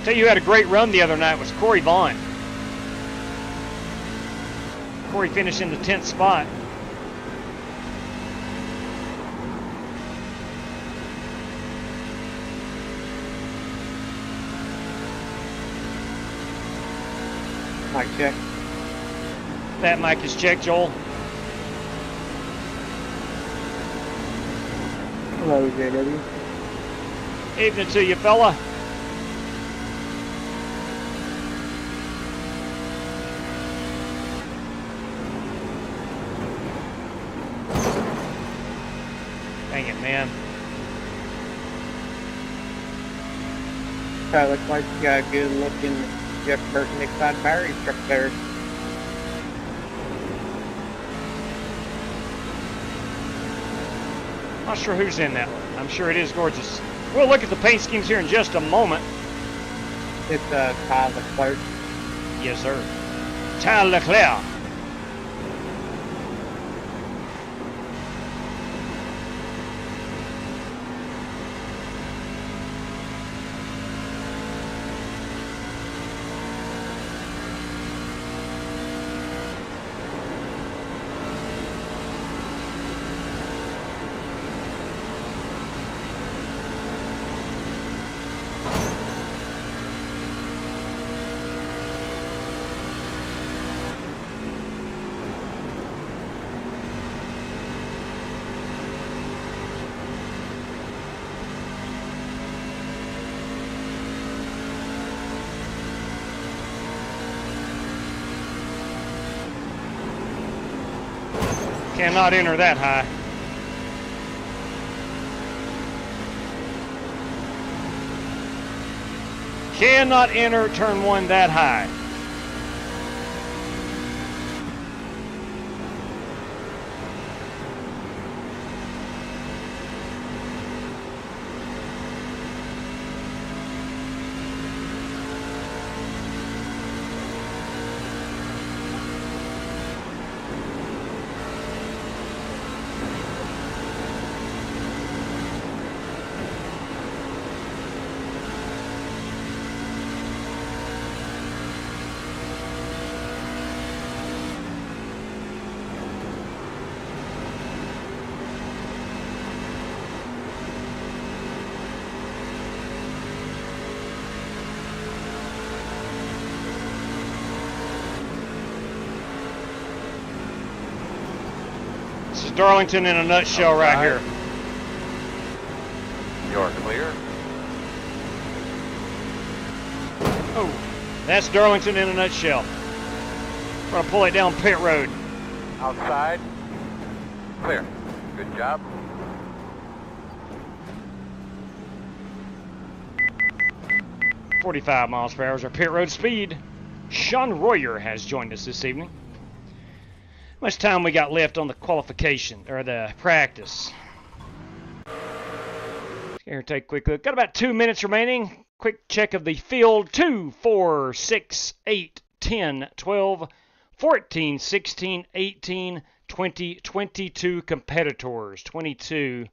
Tell you who had a great run the other night was Corey Vaughn. Corey finished in the 10th spot. Mic check. That mic is checked, Joel. Hello, JW. Evening to you, fella. Dang it, man. Looks like you got a good looking Jeff Burton excited battery truck there. Not sure who's in that one. I'm sure it is gorgeous. We'll look at the paint schemes here in just a moment. It's Ty Leclerc. Yes, sir. Ty Leclerc. Cannot enter that high. Cannot enter turn 1 that high. This is Darlington in a nutshell right here. You're clear. Oh, that's Darlington in a nutshell. We're going to pull it down pit road. Outside. Clear. Good job. .45 miles per hour is our pit road speed. Sean Royer has joined us this evening. How much time we got left on the qualification, or the practice? Here, take a quick look. Got about 2 minutes remaining. Quick check of the field. 2, 4, 6, 8, 10, 12, 14, 16, 18, 20, 22 competitors. 22.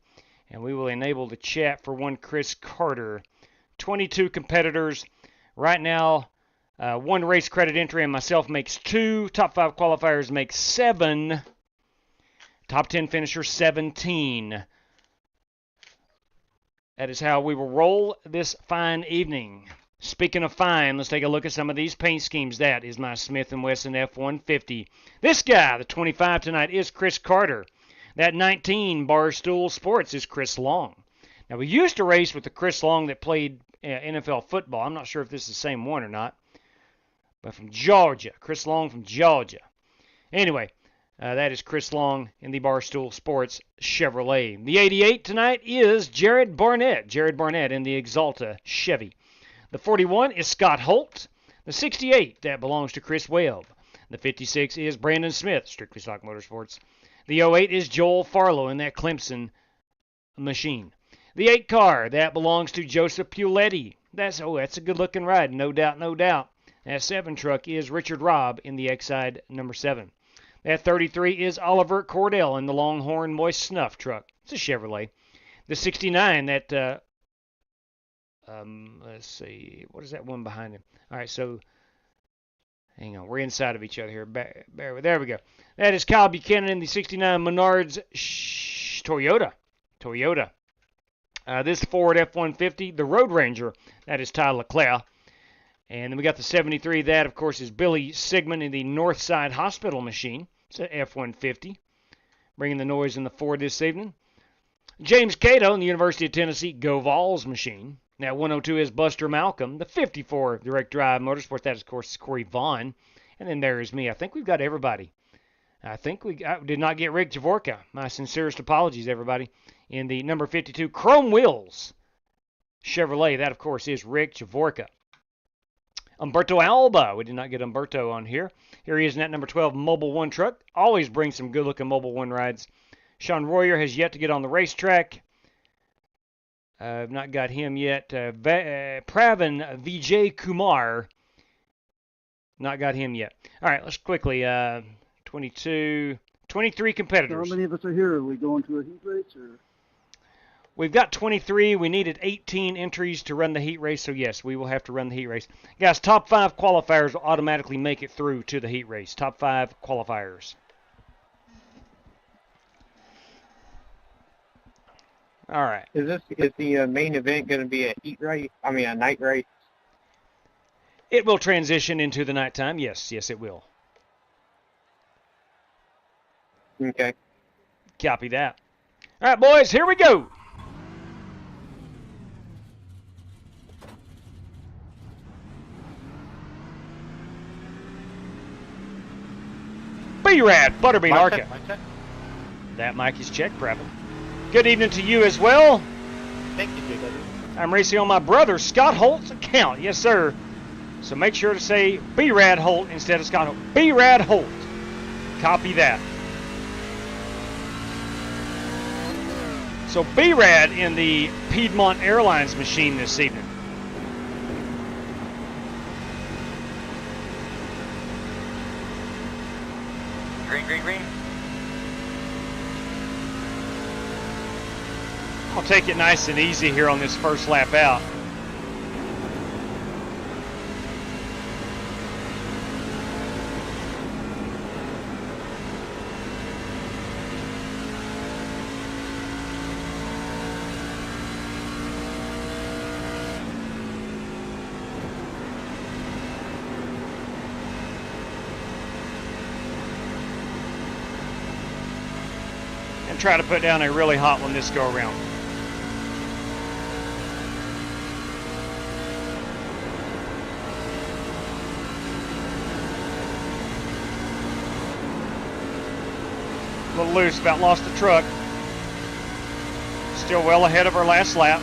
And we will enable the chat for one Chris Carter. 22 competitors. Right now, 1 race credit entry and myself makes 2. Top 5 qualifiers make 7. Top 10 finisher 17. That is how we will roll this fine evening. Speaking of fine, let's take a look at some of these paint schemes. That is my Smith & Wesson F-150. This guy, the 25 tonight, is Chris Carter. That 19 Barstool Sports is Chris Long. Now, we used to race with the Chris Long that played NFL football. I'm not sure if this is the same one or not. But from Georgia. Chris Long from Georgia. Anyway, that is Chris Long in the Barstool Sports Chevrolet. The 88 tonight is Jared Barnett. Jared Barnett in the Exalta Chevy. The 41 is Scott Holt. The 68, that belongs to Chris Webb. The 56 is Brandon Smith, Strictly Stock Motorsports. The 08 is Joel Farlow in that Clemson machine. The 8 car, that belongs to Joseph Puletti. That's a good-looking ride, no doubt, no doubt. That 7 truck is Richard Robb in the Exide number 7. That 33 is Oliver Cordell in the Longhorn Moist Snuff truck. It's a Chevrolet. The 69, that, let's see, what is that one behind him? All right, so, hang on, we're inside of each other here. There we go. That is Kyle Buchanan in the 69 Menards Toyota. This Ford F-150, the Road Ranger, that is Ty Leclerc. And then we got the 73. That, of course, is Billy Sigmund in the Northside Hospital machine. It's an F-150. Bringing the noise in the Ford this evening. James Cato in the University of Tennessee Go Vols machine. Now, 102 is Buster Malcolm. The 54 Direct Drive Motorsports. That, of course, is Corey Vaughn. And then there is me. I think we've got everybody. I did not get Rick Javorka. My sincerest apologies, everybody. In the number 52 Chrome Wheels Chevrolet. That, of course, is Rick Javorka. Umberto Alba. We did not get Umberto on here. Here he is in that number 12 Mobile One truck. Always brings some good-looking Mobile One rides. Sean Royer has yet to get on the racetrack. I've not got him yet. Pravin Vijay Kumar. Not got him yet. All right, let's quickly. 23 competitors. So how many of us are here? Are we going to a heat race? Or? We've got 23. We needed 18 entries to run the heat race, so yes, we will have to run the heat race. Guys, top 5 qualifiers will automatically make it through to the heat race. Top 5 qualifiers. All right. Is the main event going to be a heat race? I mean, a night race? It will transition into the nighttime. Yes, it will. Okay. Copy that. All right, boys, here we go. B-Rad, Butterbean Arca. That mic is checked, Pravin. Good evening to you as well. Thank you, JW. I'm racing on my brother Scott Holt's account. Yes, sir. So make sure to say B-Rad Holt instead of Scott Holt. B-Rad Holt. Copy that. So B-Rad in the Piedmont Airlines machine this evening. Green, green, green. I'll take it nice and easy here on this first lap out. And try to put down a really hot one this go around. A little loose, about lost the truck. Still well ahead of our last lap.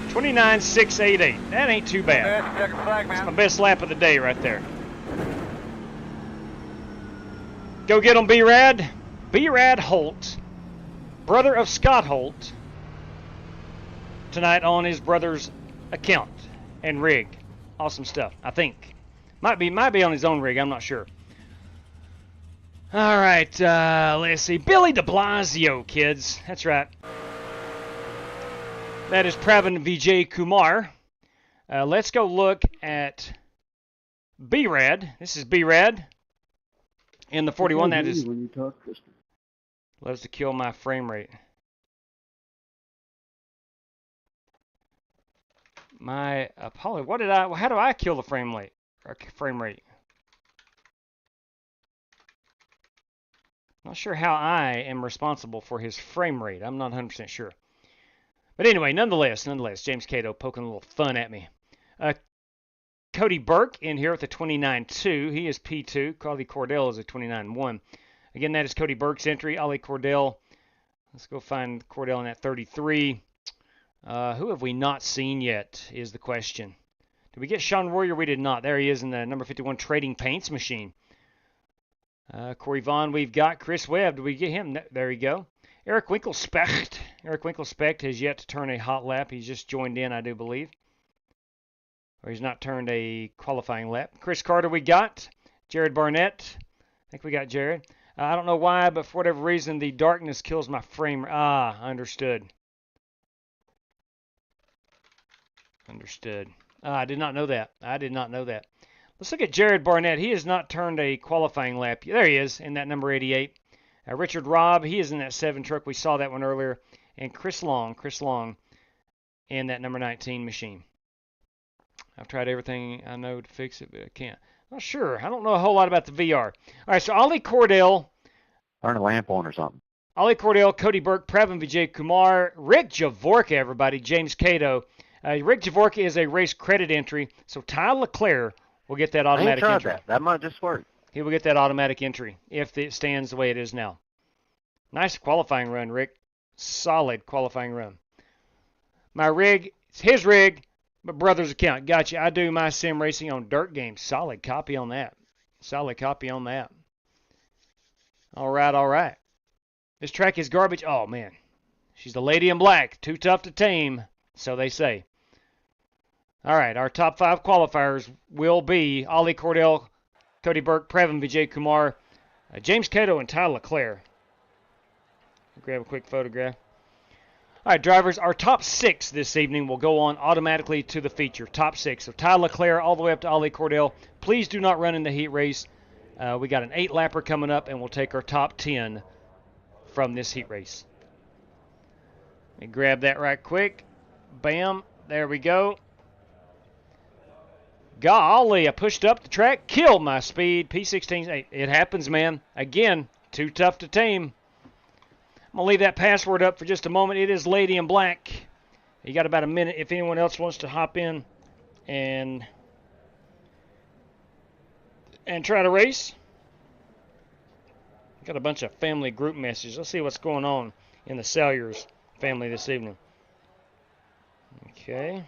.29.688. That ain't too bad. That's my best lap of the day right there. Go get him, B-Rad. B-Rad Holt, brother of Scott Holt, tonight on his brother's account and rig. Awesome stuff, I think. Might be on his own rig, I'm not sure. All right, let's see. Billy de Blasio, kids. That's right. That is Pravin Vijay Kumar. Let's go look at B-Rad. This is B-Rad in the 41. That is... When you talk, Kristen. Loves to kill my frame rate. My Apollo. How do I kill the frame rate? Not sure how I am responsible for his frame rate. I'm not 100% sure. But anyway, nonetheless, James Cato poking a little fun at me. Cody Burke in here with a 29.2. He is P2. Carly Cordell is a 29.1. Again, that is Cody Burke's entry. Ollie Cordell. Let's go find Cordell in that 33. Who have we not seen yet is the question. Did we get Sean Warrior? We did not. There he is in the number 51 Trading Paints machine. Corey Vaughn, we've got Chris Webb. Did we get him? There we go. Eric Winkelspecht. Eric Winkelspecht has yet to turn a hot lap. He's just joined in, I do believe. Or he's not turned a qualifying lap. Chris Carter we got. Jared Barnett. I think we got Jared. I don't know why, but for whatever reason, the darkness kills my frame. Understood. Understood. I did not know that. Let's look at Jared Barnett. He has not turned a qualifying lap. There he is in that number 88. Richard Robb, he is in that 7 truck. We saw that one earlier. And Chris Long in that number 19 machine. I've tried everything I know to fix it, but I can't. Not sure. I don't know a whole lot about the VR. All right, so Ollie Cordell. Turn a lamp on or something. Ollie Cordell, Cody Burke, Pravin Vijay Kumar, Rick Javorka, everybody, James Cato. Rick Javorka is a race credit entry, so Ty Leclerc will get that automatic entry. That might just work. He will get that automatic entry if it stands the way it is now. Nice qualifying run, Rick. Solid qualifying run. My rig, it's his rig, but brother's account. Gotcha. I do my sim racing on dirt games. Solid copy on that. All right. This track is garbage. Oh, man. She's the lady in black. Too tough to tame, so they say. All right, our top 5 qualifiers will be Ollie Cordell, Cody Burke, Pravin Vijay Kumar, James Cato, and Ty Leclerc. Grab a quick photograph. All right, drivers, our top 6 this evening will go on automatically to the feature. Top 6. So Ty Leclerc all the way up to Ollie Cordell. Please do not run in the heat race. We got an 8-lapper coming up, and we'll take our top 10 from this heat race. Let me grab that right quick. Bam. There we go. Golly, I pushed up the track, killed my speed. P16, it happens, man. Again, too tough to tame. I'm going to leave that password up for just a moment. It is Lady in Black. You got about a minute if anyone else wants to hop in and try to race. Got a bunch of family group messages. Let's see what's going on in the Salyers family this evening. Okay.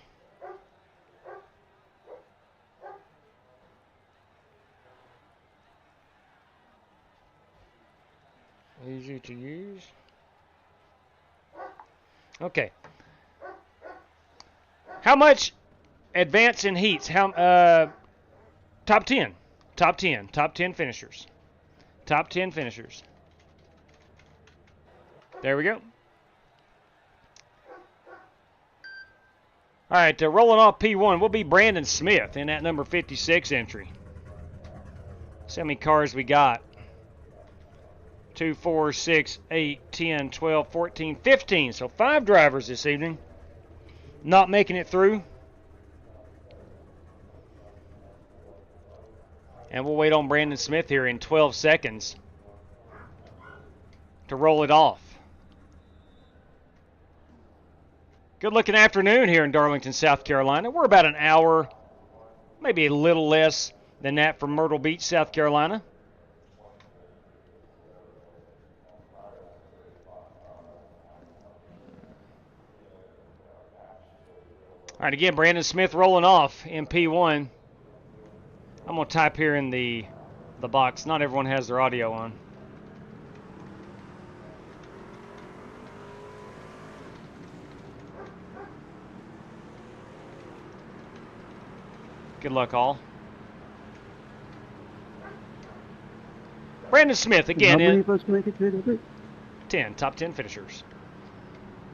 Easy to use. Okay. How much advance in heats? How top 10. Top 10 finishers. Top 10 finishers. There we go. All right, rolling off P1 will be Brandon Smith in that number 56 entry. See how many cars we got. 2, 4, 6, 8, 10, 12, 14, 15. So 5 drivers this evening not making it through. And we'll wait on Brandon Smith here in 12 seconds to roll it off. Good looking afternoon here in Darlington, South Carolina. We're about an hour, maybe a little less than that from Myrtle Beach, South Carolina. All right, again, Brandon Smith rolling off in P1. I'm going to type here in the box. Not everyone has their audio on. Good luck, all. Brandon Smith again How many of us make it to 10, top 10 finishers.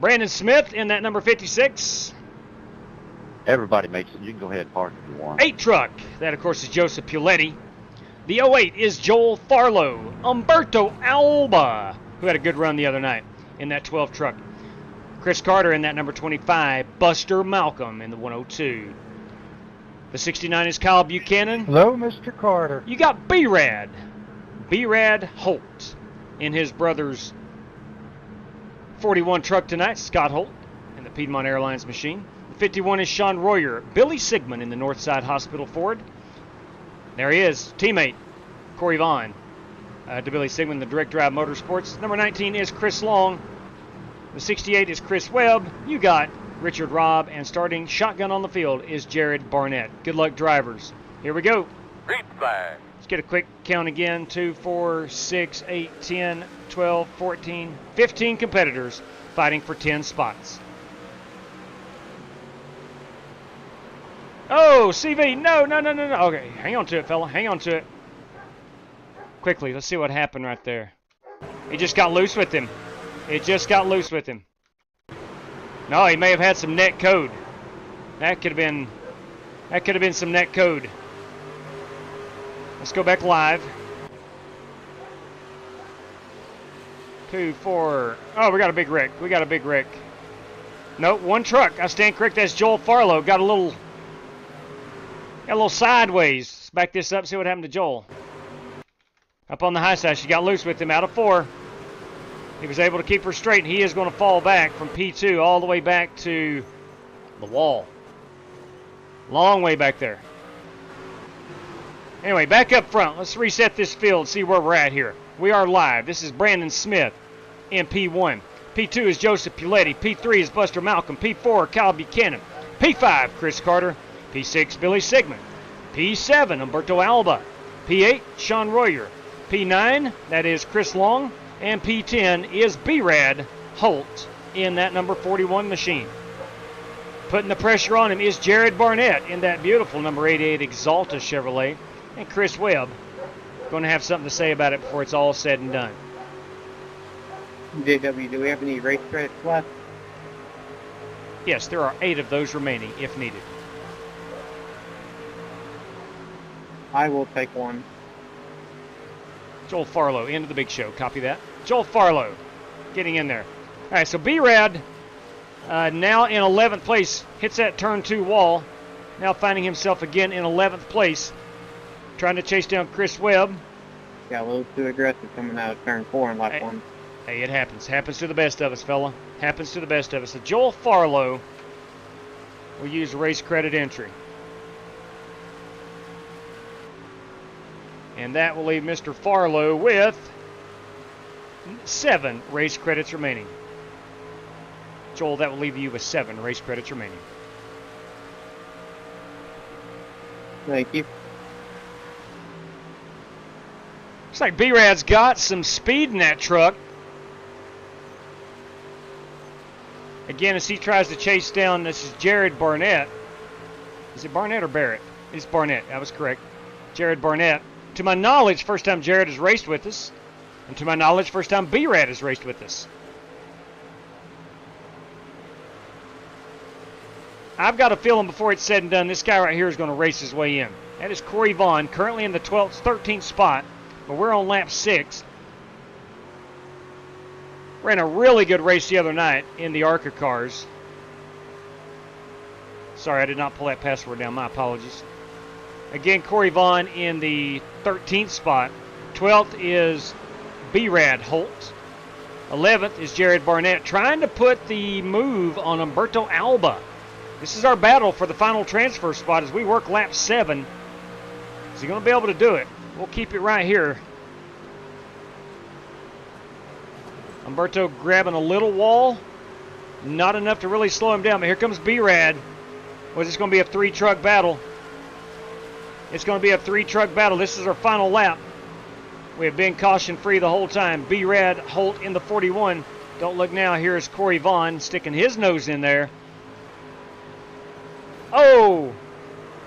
Brandon Smith in that number 56. Everybody makes it. You can go ahead and park if you want. 8 truck. That, of course, is Joseph Puletti. The 08 is Joel Farlow. Umberto Alba, who had a good run the other night in that 12 truck. Chris Carter in that number 25. Buster Malcolm in the 102. The 69 is Kyle Buchanan. Hello, Mr. Carter. You got B-Rad. B-Rad Holt in his brother's 41 truck tonight. Scott Holt in the Piedmont Airlines machine. 51 is Sean Royer. Billy Sigmund in the Northside Hospital Ford. There he is, teammate Corey Vaughn to Billy Sigmund, the Direct Drive Motorsports. Number 19 is Chris Long. The 68 is Chris Webb. You got Richard Robb, and starting shotgun on the field is Jared Barnett. Good luck, drivers. Here we go. Green flag. Let's get a quick count again. 2, 4, 6, 8, 10, 12, 14, 15 competitors fighting for 10 spots. Oh, CV, no. Okay, hang on to it, fella. Hang on to it. Quickly, let's see what happened right there. He just got loose with him. It just got loose with him. No, he may have had some net code. That could have been some net code. Let's go back live. 2, 4. Oh, we got a big wreck. Nope, 1 truck. I stand correct. That's Joel Farlow. Got a little sideways. Let's back this up, see what happened to Joel. Up on the high side, she got loose with him out of 4. He was able to keep her straight. He is going to fall back from P2 all the way back to the wall. Long way back there. Anyway, back up front. Let's reset this field, see where we're at here. We are live. This is Brandon Smith in P1. P2 is Joseph Puletti. P3 is Buster Malcolm. P4, Kyle Buchanan. P5, Chris Carter. P6, Billy Sigmund. P7, Umberto Alba. P8, Sean Royer. P9, that is Chris Long. And P10 is B-Rad Holt in that number 41 machine. Putting the pressure on him is Jared Barnett in that beautiful number 88 Exalta Chevrolet. And Chris Webb going to have something to say about it before it's all said and done. JW, do we have any race credits left? Yes, there are 8 of those remaining if needed. I will take one. Joel Farlow into the big show. Copy that. Joel Farlow getting in there. All right, so B-Rad now in 11th place. Hits that turn 2 wall. Now finding himself again in 11th place. Trying to chase down Chris Webb. Got a little too aggressive coming out of turn 4 in lap 1. Hey, it happens. Happens to the best of us, fella. Happens to the best of us. So Joel Farlow will use race credit entry. And that will leave Mr. Farlow with 7 race credits remaining. Joel, that will leave you with 7 race credits remaining. Thank you. Looks like B-Rad's got some speed in that truck. Again, as he tries to chase down, this is Jared Barnett. Is it Barnett or Barrett? It's Barnett. I was correct. Jared Barnett. To my knowledge, first time Jared has raced with us. And to my knowledge, first time B-Rad has raced with us. I've got a feeling before it's said and done, this guy right here is going to race his way in. That is Corey Vaughn, currently in the 13th spot, but we're on lap 6. Ran a really good race the other night in the ARCA cars. Sorry, I did not pull that password down. My apologies. Again, Corey Vaughn in the 13th spot. 12th is B-Rad Holt. 11th is Jared Barnett, trying to put the move on Humberto Alba. This is our battle for the final transfer spot as we work lap 7. Is he going to be able to do it? We'll keep it right here. Humberto grabbing a little wall. Not enough to really slow him down, but here comes B-Rad. Was this going to be a 3-truck battle? It's going to be a 3-truck battle. This is our final lap. We have been caution-free the whole time. B-Rad Holt in the 41. Don't look now. Here is Corey Vaughn sticking his nose in there. Oh!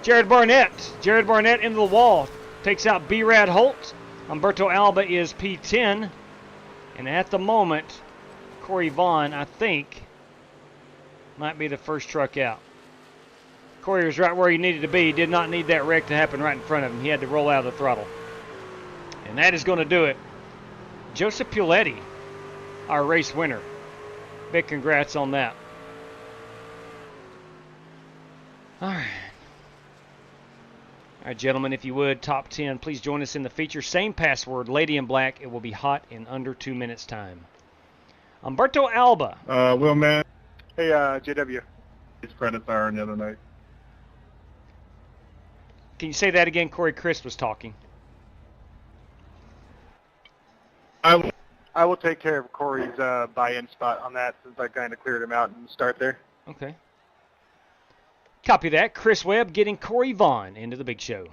Jared Barnett. Jared Barnett into the wall. Takes out B-Rad Holt. Humberto Alba is P10. And at the moment, Corey Vaughn, I think, might be the first truck out. Corey was right where he needed to be. He did not need that wreck to happen right in front of him. He had to roll out of the throttle. And that is going to do it. Joseph Puletti, our race winner. Big congrats on that. All right. All right, gentlemen, if you would, top 10, please join us in the feature. Same password, Lady in Black. It will be hot in under 2 minutes' time. Humberto Alba. Will, man. Hey, JW. His credits are the other night. Can you say that again? Corey Chris was talking. I will take care of Corey's buy-in spot on that since I kind of cleared him out and start there. Okay. Copy that. Chris Webb getting Corey Vaughn into the big show.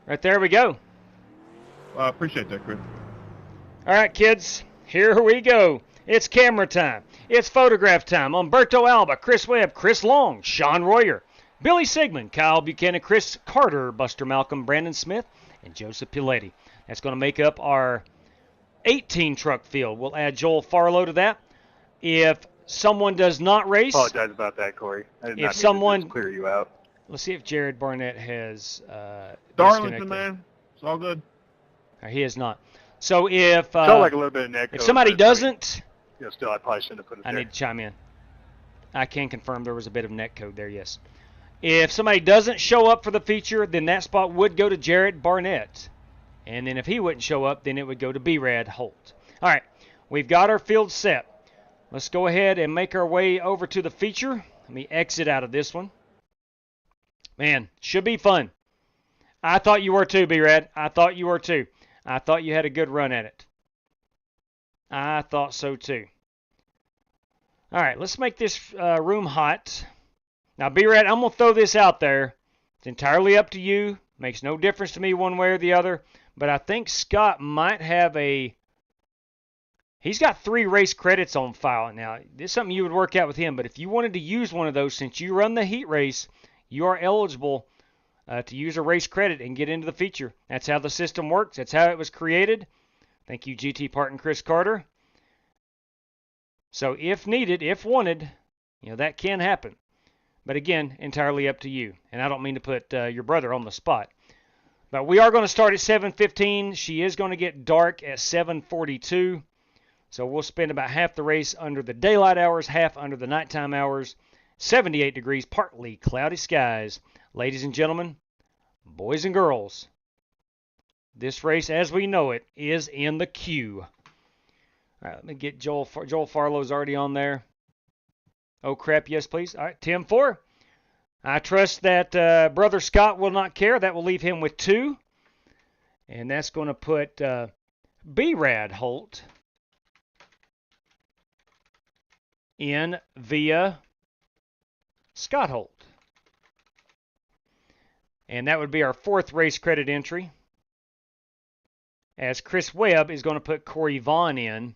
Right there we go. I appreciate that, Chris. All right, kids. Here we go. It's camera time. It's photograph time. Humberto Alba, Chris Webb, Chris Long, Sean Royer, Billy Sigmund, Kyle Buchanan, Chris Carter, Buster Malcolm, Brandon Smith, and Joseph Piletti. That's going to make up our 18-truck field. We'll add Joel Farlow to that. If someone does not race... Apologize about that, Corey. I did not someone need to just clear you out. Let's see if Jared Barnett has Darlington, man. It's all good. He is not. So if... Felt like a little bit of net code, if somebody doesn't... still, I probably shouldn't have put it there. I need to chime in. I can confirm there was a bit of net code there, yes. If somebody doesn't show up for the feature, then that spot would go to Jared Barnett. And then if he wouldn't show up, then it would go to B-Rad Holt. All right, we've got our field set. Let's go ahead and make our way over to the feature. Let me exit out of this one. Man, should be fun. I thought you were too, B-Rad. I thought you were too. I thought you had a good run at it. I thought so too. All right, let's make this room hot. Now, B-Rad, I'm going to throw this out there. It's entirely up to you. Makes no difference to me one way or the other. But I think Scott might have a... He's got 3 race credits on file. Now, this is something you would work out with him. But if you wanted to use one of those, since you run the heat race, you are eligible to use a race credit and get into the feature. That's how the system works. That's how it was created. Thank you, GT Part and Chris Carter. So if needed, if wanted, that can happen. But again, entirely up to you. And I don't mean to put your brother on the spot. But we are going to start at 7:15. She is going to get dark at 7:42. So we'll spend about half the race under the daylight hours, half under the nighttime hours. 78 degrees, partly cloudy skies. Ladies and gentlemen, boys and girls, this race as we know it is in the queue. All right, let me get Joel Farlow's already on there. Oh, crap, yes, please. All right, Tim 4. I trust that Brother Scott will not care. That will leave him with 2. And that's going to put B-Rad Holt in via Scott Holt. And that would be our 4th race credit entry. As Chris Webb is going to put Corey Vaughn in.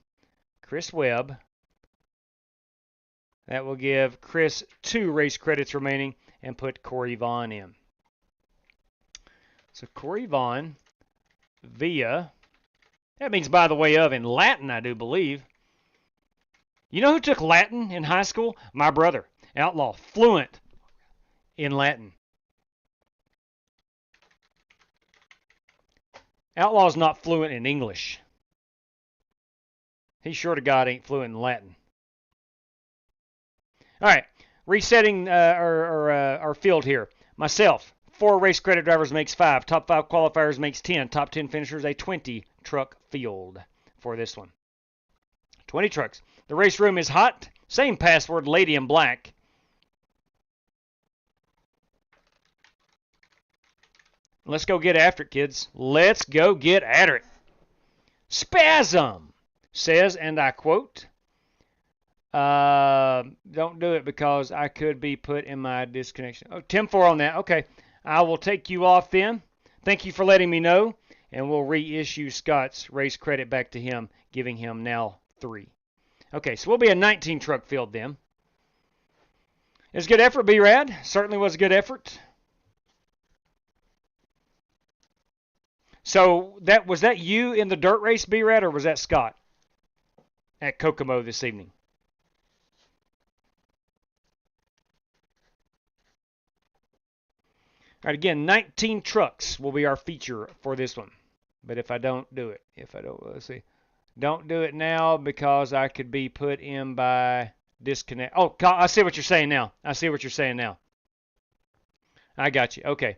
Chris Webb. That will give Chris 2 race credits remaining and put Corey Vaughn in. So Corey Vaughn via, that means by the way of in Latin, I do believe. You know who took Latin in high school? My brother, Outlaw, fluent in Latin. Outlaw's not fluent in English. He sure to God ain't fluent in Latin. All right, resetting our field here. Myself, 4 race credit drivers makes 5. Top 5 qualifiers makes 10. Top 10 finishers, a 20 truck field for this one. 20 trucks. The race room is hot. Same password, Lady in Black. Let's go get after it, kids. Let's go get at it. Spasm says, and I quote, don't do it because I could be put in my disconnection. Oh, 10-4 on that. Okay. I will take you off then. Thank you for letting me know. And we'll reissue Scott's race credit back to him, giving him now 3. Okay, so we'll be a 19 truck field then. It was a good effort, B-Rad. Certainly was a good effort. So was that you in the dirt race, B-Rad, or was that Scott at Kokomo this evening? All right, again, 19 trucks will be our feature for this one. But if I don't do it, let's see. Don't do it now because I could be put in by disconnect. Oh, I see what you're saying now. I got you. Okay.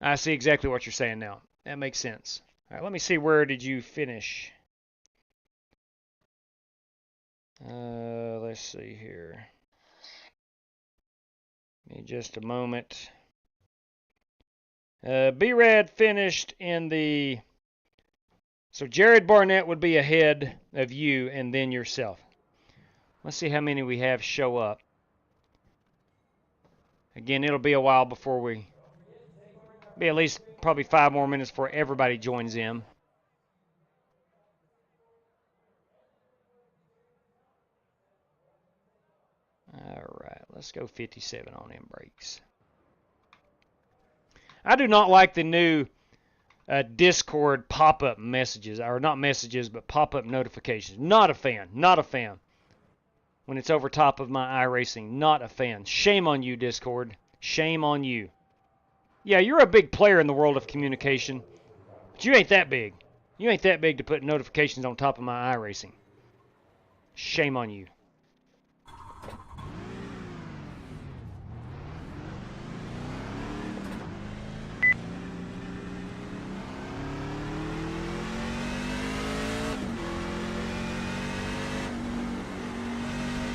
I see exactly what you're saying now. That makes sense. All right, let me see. Where did you finish? Let's see here. Give me just a moment. B-Rad finished in the... So Jared Barnett would be ahead of you and then yourself. Let's see how many we have show up. Again, it'll be a while before we... Be at least probably 5 more minutes before everybody joins in. All right, let's go 57 on them brakes. I do not like the new Discord pop-up messages, or not messages, but pop-up notifications. Not a fan. When it's over top of my iRacing, not a fan. Shame on you, Discord. Shame on you. Yeah, you're a big player in the world of communication, but you ain't that big. You ain't that big to put notifications on top of my iRacing. Shame on you.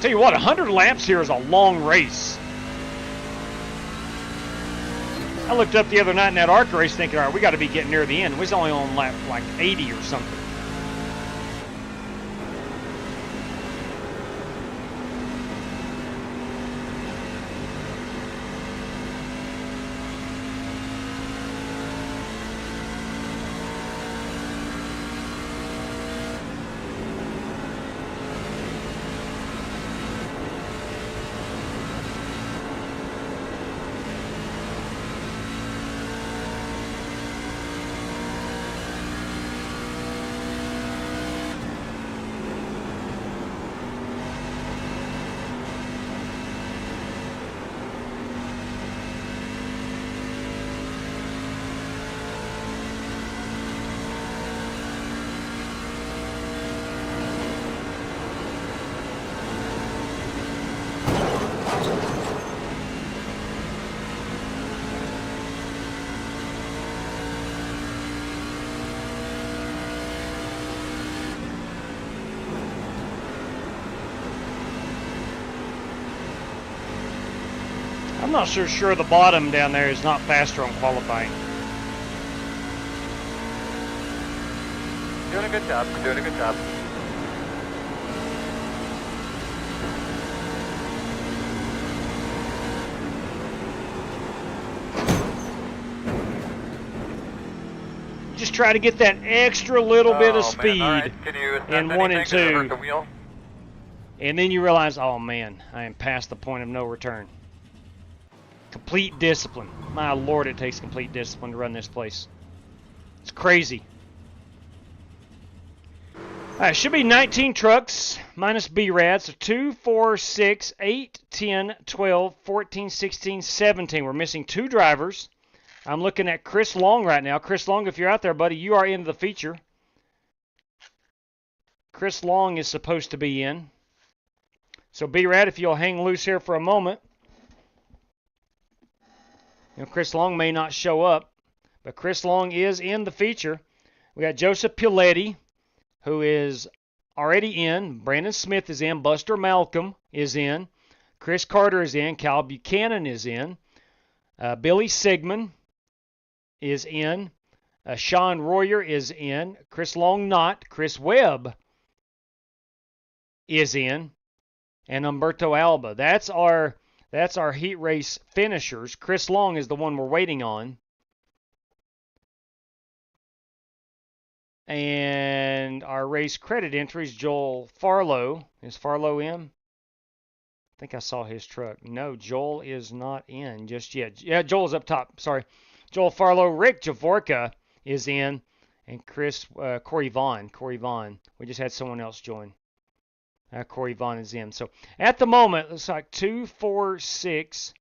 Tell you what, 100 laps here is a long race. I looked up the other night in that ARC race thinking, all right, we got to be getting near the end. We was only on lap like 80 or something. I'm not so sure the bottom down there is not faster on qualifying. Doing a good job. Doing a good job. Just try to get that extra little bit of speed Right. Can you in 1 and 2. The wheel? And then you realize, oh man, I am past the point of no return. Complete discipline. My lord, it takes complete discipline to run this place. It's crazy. Alright, should be 19 trucks minus B-Rad. So 2, 4, 6, 8, 10, 12, 14, 16, 17. We're missing 2 drivers. I'm looking at Chris Long right now. Chris Long, if you're out there, buddy, you are into the feature. Chris Long is supposed to be in. So B-Rad, if you'll hang loose here for a moment. You know, Chris Long may not show up, but Chris Long is in the feature. We got Joseph Piletti, who is already in. Brandon Smith is in. Buster Malcolm is in. Chris Carter is in. Cal Buchanan is in. Billy Sigmund is in. Sean Royer is in. Chris Long not. Chris Webb is in. And Umberto Alba. That's our heat race finishers. Chris Long is the one we're waiting on. And our race credit entries, Joel Farlow. Is Farlow in? I think I saw his truck. No, Joel is not in just yet. Yeah, Joel's up top. Sorry. Joel Farlow. Rick Javorka is in. And Corey Vaughn. We just had someone else join. Corey Vaughn is in. So at the moment, it looks like 2, 4, 6,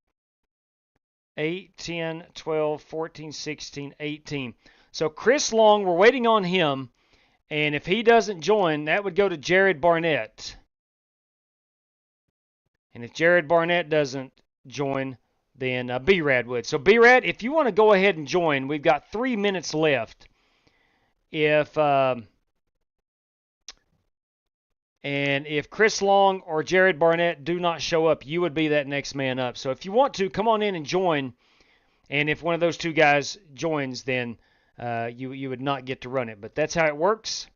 8, 10, 12, 14, 16, 18. So Chris Long, we're waiting on him. And if he doesn't join, that would go to Jared Barnett. And if Jared Barnett doesn't join, then B-Rad would. So B-Rad, if you want to go ahead and join, we've got 3 minutes left. And if Chris Long or Jared Barnett do not show up, you would be that next man up. So if you want to, come on in and join. And if one of those 2 guys joins, then you would not get to run it. But that's how it works.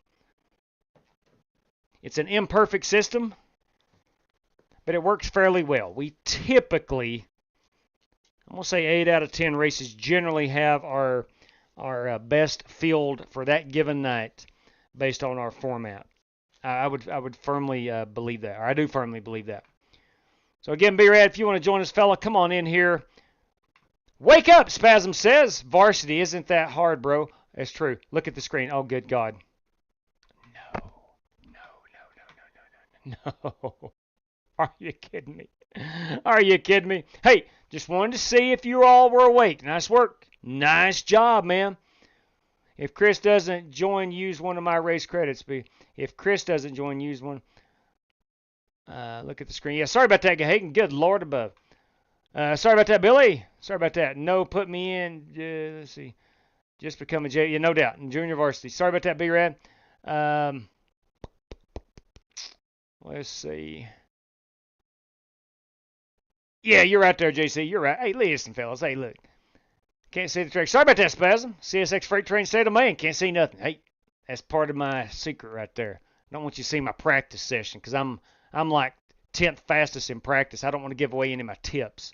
It's an imperfect system, but it works fairly well. We typically, I'm going to say 8 out of 10 races generally have our best field for that given night based on our format. I would firmly believe that, or I do firmly believe that. So again, B-Rad, if you want to join us, fella, come on in here. Wake up, Spasm says. Varsity, isn't that hard, bro? That's true. Look at the screen. Oh, good God. No. Are you kidding me? Are you kidding me? Hey, just wanted to see if you all were awake. Nice work. Nice job, man. If Chris doesn't join, use one of my race credits. If Chris doesn't join, use one. Look at the screen. Yeah, sorry about that, Gahagan. Good Lord above. Sorry about that, Billy. Sorry about that. No, put me in. Let's see. Just become a J. Yeah, no doubt. In junior varsity. Sorry about that, B-Rad. Let's see. Yeah, you're right there, JC. You're right. Hey, listen, fellas. Hey, look. Can't see the track. Sorry about that, Spasm. CSX Freight Train State of Maine. Can't see nothing. Hey, that's part of my secret right there. I don't want you to see my practice session because I'm like 10th fastest in practice. I don't want to give away any of my tips.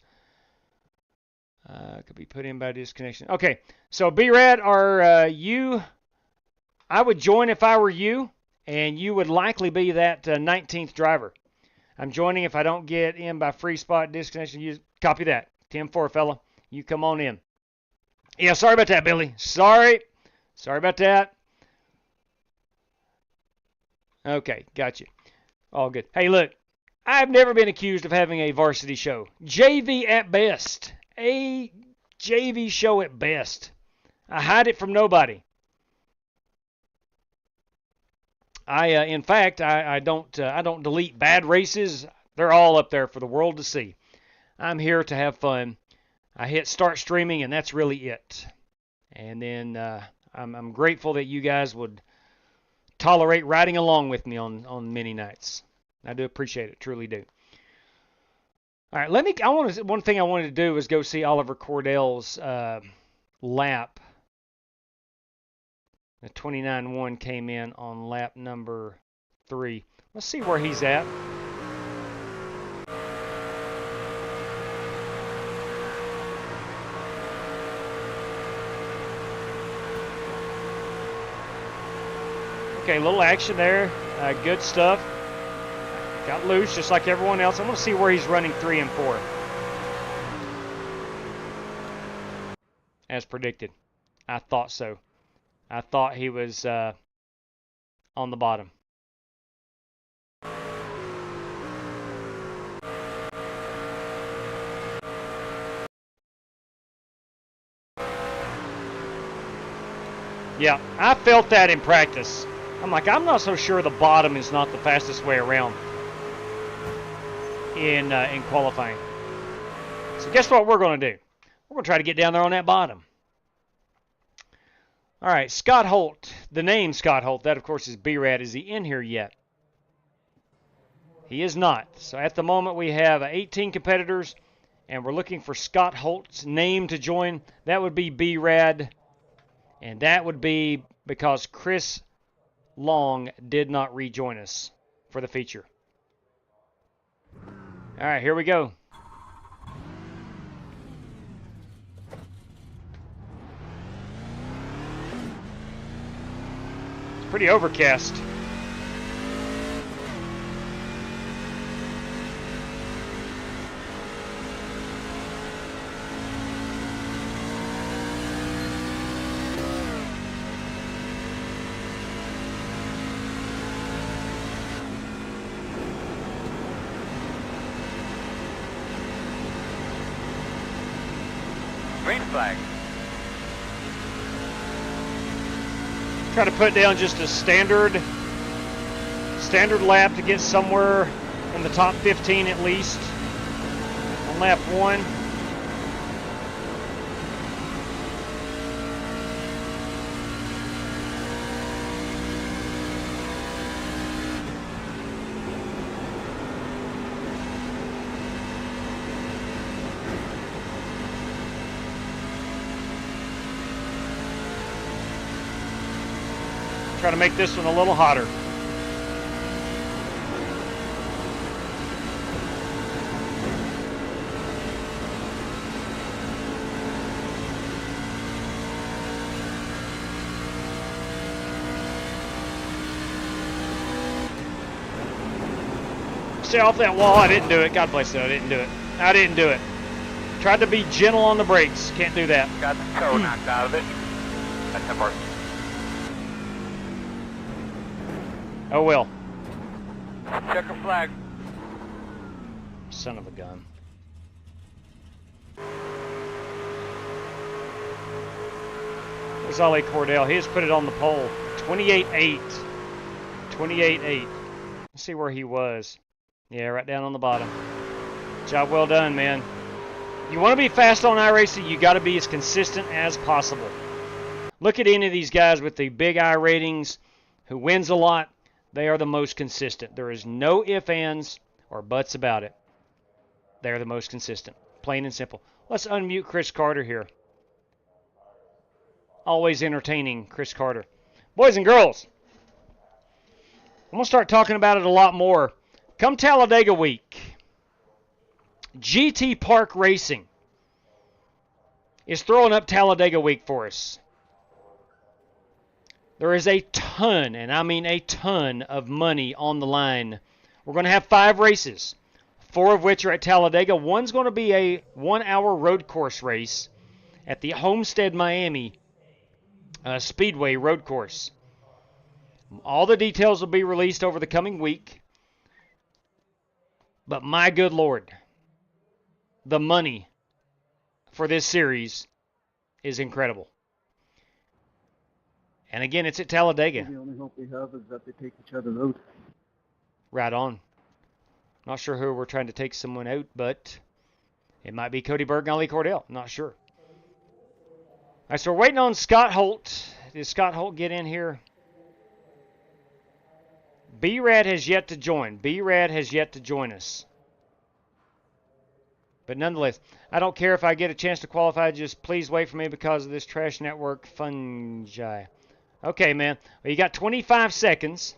Could be put in by disconnection. Okay, so B-Rad, are you? I would join if I were you, and you would likely be that 19th driver. I'm joining if I don't get in by free spot disconnection. You copy that. 10-4, fella. You come on in. Yeah, sorry about that, Billy. Sorry about that. Okay, got you. All good. Hey, look, I've never been accused of having a varsity show. JV at best. A JV show at best. I hide it from nobody. In fact, I don't delete bad races. They're all up there for the world to see. I'm here to have fun. I hit start streaming, and that's really it. And then I'm grateful that you guys would tolerate riding along with me on many nights. I do appreciate it, truly do. All right, one thing I wanted to do was go see Oliver Cordell's lap. The 29.1 came in on lap number 3. Let's see where he's at. Okay, a little action there. Good stuff. Got loose just like everyone else. I want to see where he's running 3 and 4. As predicted. I thought so. I thought he was on the bottom. Yeah, I felt that in practice. I'm like, I'm not so sure the bottom is not the fastest way around in qualifying. So guess what we're going to do? We're going to try to get down there on that bottom. All right, Scott Holt. The name Scott Holt, that of course is B-Rad. Is he in here yet? He is not. So at the moment we have 18 competitors, and we're looking for Scott Holt's name to join. That would be B-Rad, and that would be because Chris Long did not rejoin us for the feature. All right, here we go. It's pretty overcast. Green flag. Try to put down just a standard lap to get somewhere in the top 15 at least on lap 1. Try to make this one a little hotter. Stay off that wall. I didn't do it. God bless you. I didn't do it. I didn't do it. Tried to be gentle on the brakes. Can't do that. Got the toe knocked out of it. That's the part. Oh well. Checker flag. Son of a gun. There's Ollie Cordell. He has put it on the pole. 28.8. 28.8. Let's see where he was. Yeah, right down on the bottom. Job well done, man. You want to be fast on iRacing, you got to be as consistent as possible. Look at any of these guys with the big I ratings who wins a lot. They are the most consistent. There is no ifs, ands, or buts about it. They're the most consistent. Plain and simple. Let's unmute Chris Carter here. Always entertaining, Chris Carter. Boys and girls, I'm going to start talking about it a lot more. Come Talladega week, GT Park Racing is throwing up Talladega week for us. There is a ton, and I mean a ton, of money on the line. We're going to have 5 races, 4 of which are at Talladega. One's going to be a 1-hour road course race at the Homestead, Miami Speedway road course. All the details will be released over the coming week. But my good Lord, the money for this series is incredible. And again, it's at Talladega. The only hope we have is that they take each other out. Right on. Not sure who we're trying to take someone out, but it might be Cody Berg and Ollie Cordell. Not sure. All right, so we're waiting on Scott Holt. Did Scott Holt get in here? B-Rad has yet to join. B-Rad has yet to join us. But nonetheless, I don't care if I get a chance to qualify. Just please wait for me because of this trash network fungi. Okay, man. Well, you got 25 seconds.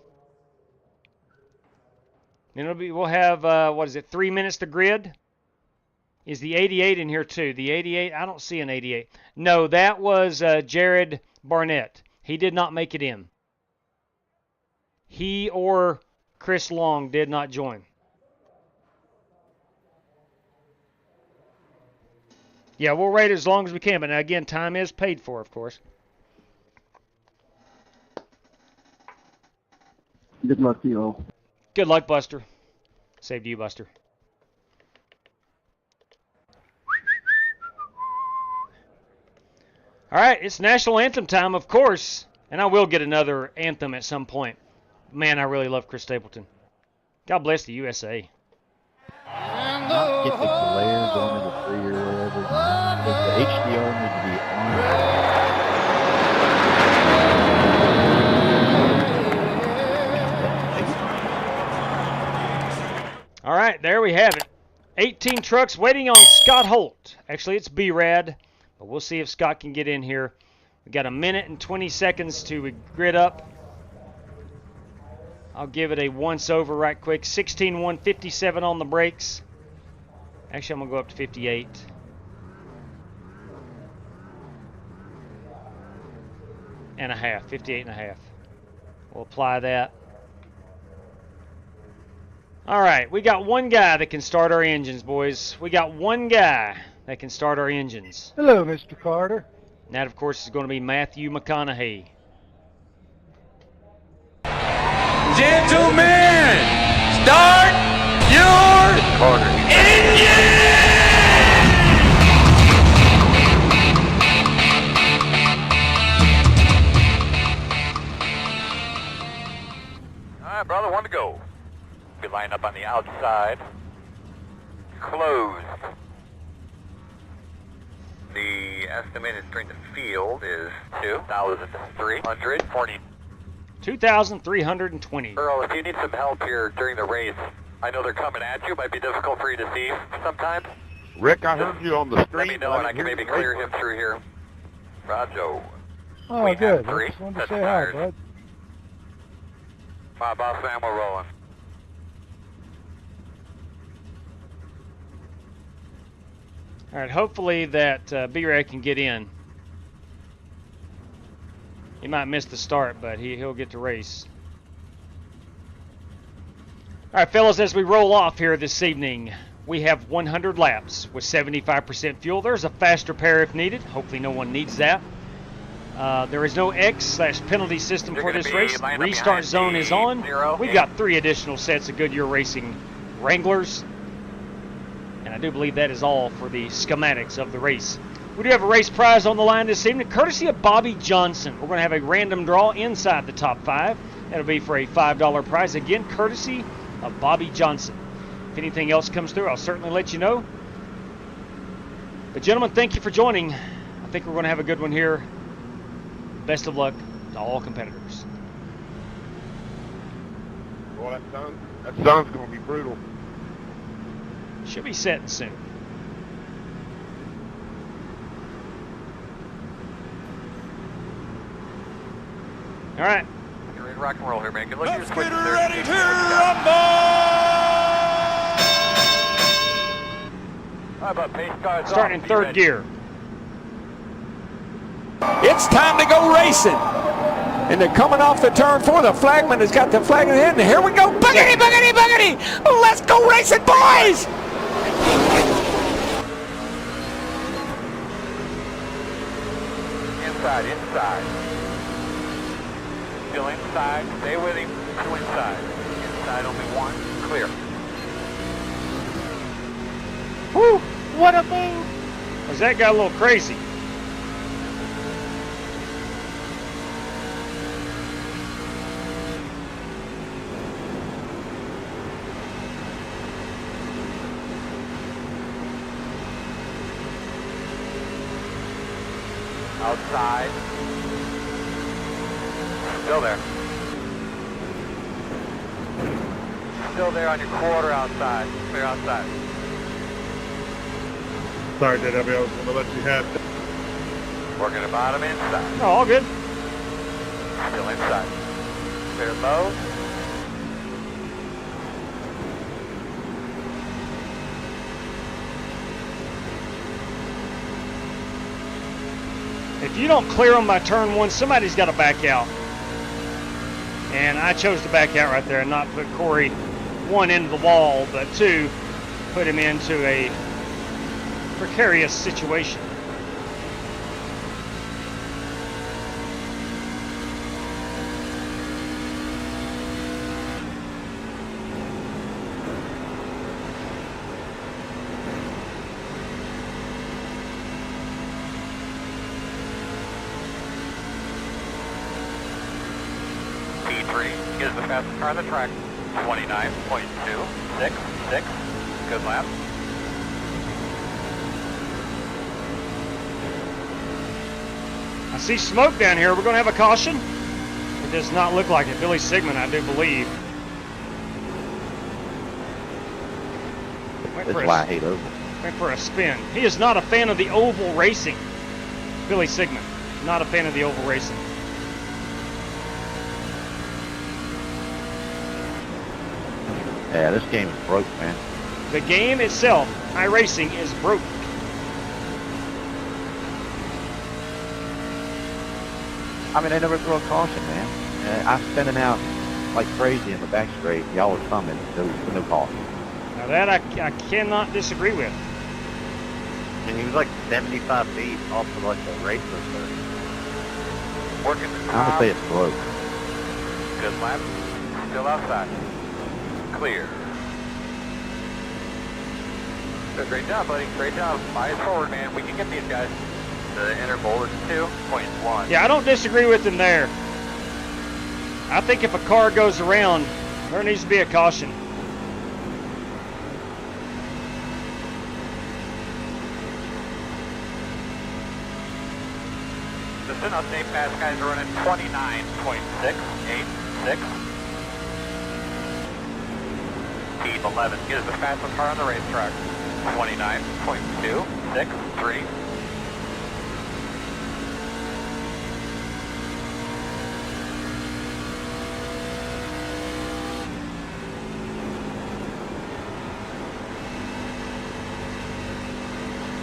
And we'll have, what is it, 3 minutes to grid? Is the 88 in here too? The 88, I don't see an 88. No, that was Jared Barnett. He did not make it in. He or Chris Long did not join. Yeah, we'll rate it as long as we can, but now again, time is paid for, of course. Good luck to you all. Good luck, Buster. Saved you, Buster. All right, it's national anthem time, of course, and I will get another anthem at some point. Man, I really love Chris Stapleton. God bless the USA. Not get the glares on it or 3 or whatever. But the HDR needs to be on. All right, there we have it. 18 trucks waiting on Scott Holt. Actually, it's B-Rad, but we'll see if Scott can get in here. We got 1 minute and 20 seconds to grid up. I'll give it a once-over right quick. 16.1, 57 on the brakes. Actually, I'm going to go up to 58. And a half, 58 and a half. We'll apply that. All right, we got one guy that can start our engines, boys. We got one guy that can start our engines. Hello, Mr. Carter. And that, of course, is going to be Matthew McConaughey. Gentlemen, start your engine! All right, brother, one to go. Good line up on the outside. Closed. The estimated strength of field is 2,340. 2,320. Earl, if you need some help here during the race, I know they're coming at you. It might be difficult for you to see sometimes. Rick, I heard you on the stream. Let me know and I can maybe clear him through here. Roger. Oh, We good. have three. I just wanted to That's say hi, tired. bud. My boss man, we're rolling. All right, hopefully that B-Rad can get in. He might miss the start, but he'll get to race. All right, fellas, as we roll off here this evening, we have 100 laps with 75% fuel. There's a faster pair if needed. Hopefully no one needs that. There is no X/penalty system for this race. Restart zone is on. We've got 3 additional sets of Goodyear Racing Wranglers. And I do believe that is all for the schematics of the race. We do have a race prize on the line this evening, courtesy of Bobby Johnson. We're going to have a random draw inside the top 5. That'll be for a $5 prize, again, courtesy of Bobby Johnson. If anything else comes through, I'll certainly let you know. But gentlemen, thank you for joining. I think we're going to have a good one here. Best of luck to all competitors. Well, that sun's going to be brutal. Should be setting soon. All right. You're ready to rock and roll here, man. Good luck. Let's get ready to rumble! How about pace cars Starting in 3rd gear. It's time to go racing. And they're coming off the turn 4. The flagman has got the flag in the head. And here we go. Boogity, boogity, boogity. Let's go racing, boys. Inside. Still inside. Stay with him. 2 inside. Inside only 1. Clear. Woo! What a move! Was that guy a little crazy? Outside. Still there. Still there on your quarter outside. Clear outside. Sorry, JW, I was going to let you have it. Working the bottom inside. No, all good. Still inside. Clear low. If you don't clear on my turn one, somebody's got to back out. And I chose to back out right there and not put Corey, one, into the wall, but two, put him into a precarious situation. P3 is the fastest car on the track. 29.266. Good lap. I see smoke down here. We're going to have a caution. It does not look like it. Billy Sigmund, I do believe. That's why I hate oval. Went for a spin. He is not a fan of the oval racing. Billy Sigmund, not a fan of the oval racing. Yeah, this game is broke, man. The game itself, iRacing, is broke. I mean, they never throw a caution, man. I'm spinning out like crazy in the back straight. Y'all were coming. There was no caution. Now that I cannot disagree with. And he was like 75 feet off of like the race or Working the I'm top. gonna say it's broke. Good lap. Still outside. Clear. Great job, buddy. Great job. Bias forward, man. We can get these guys. The interval is 2.1. Yeah, I don't disagree with him there. I think if a car goes around, there needs to be a caution. The Sun State Pass guys are running 29.686. Heat 11 is the fastest car on the racetrack. 29.263.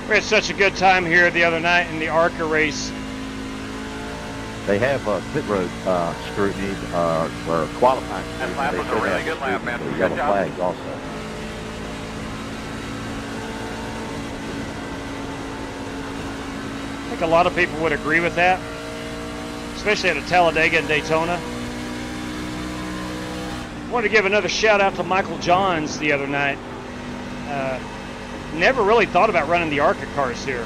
We had such a good time here the other night in the ARCA race. They have pit road scrutiny or qualifying. That lap was a really good lap, man. They Good yellow job. flags also. I think a lot of people would agree with that, especially at a Talladega and Daytona. I wanted to give another shout out to Michael Johns the other night. Never really thought about running the ARCA cars here,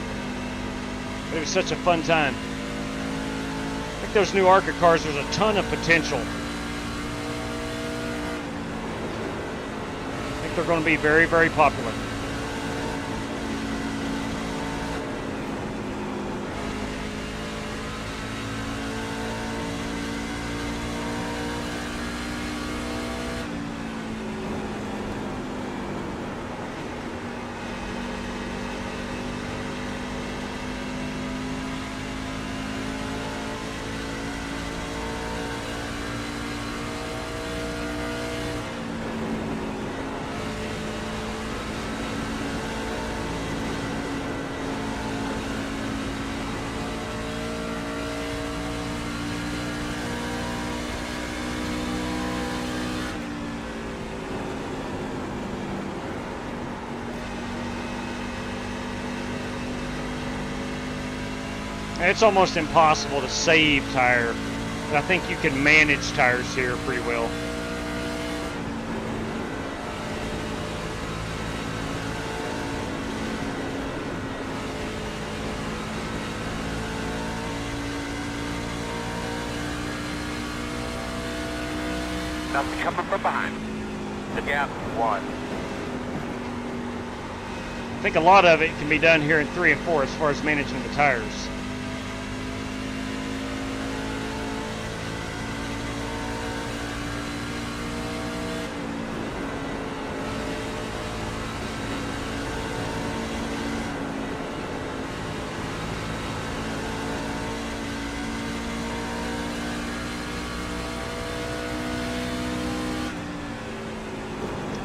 but it was such a fun time. I think those new ARCA cars, there's a ton of potential. I think they're going to be very, very popular. It's almost impossible to save tire, but I think you can manage tires here pretty well. Nothing coming from behind. The gap, 1. I think a lot of it can be done here in 3 and 4 as far as managing the tires.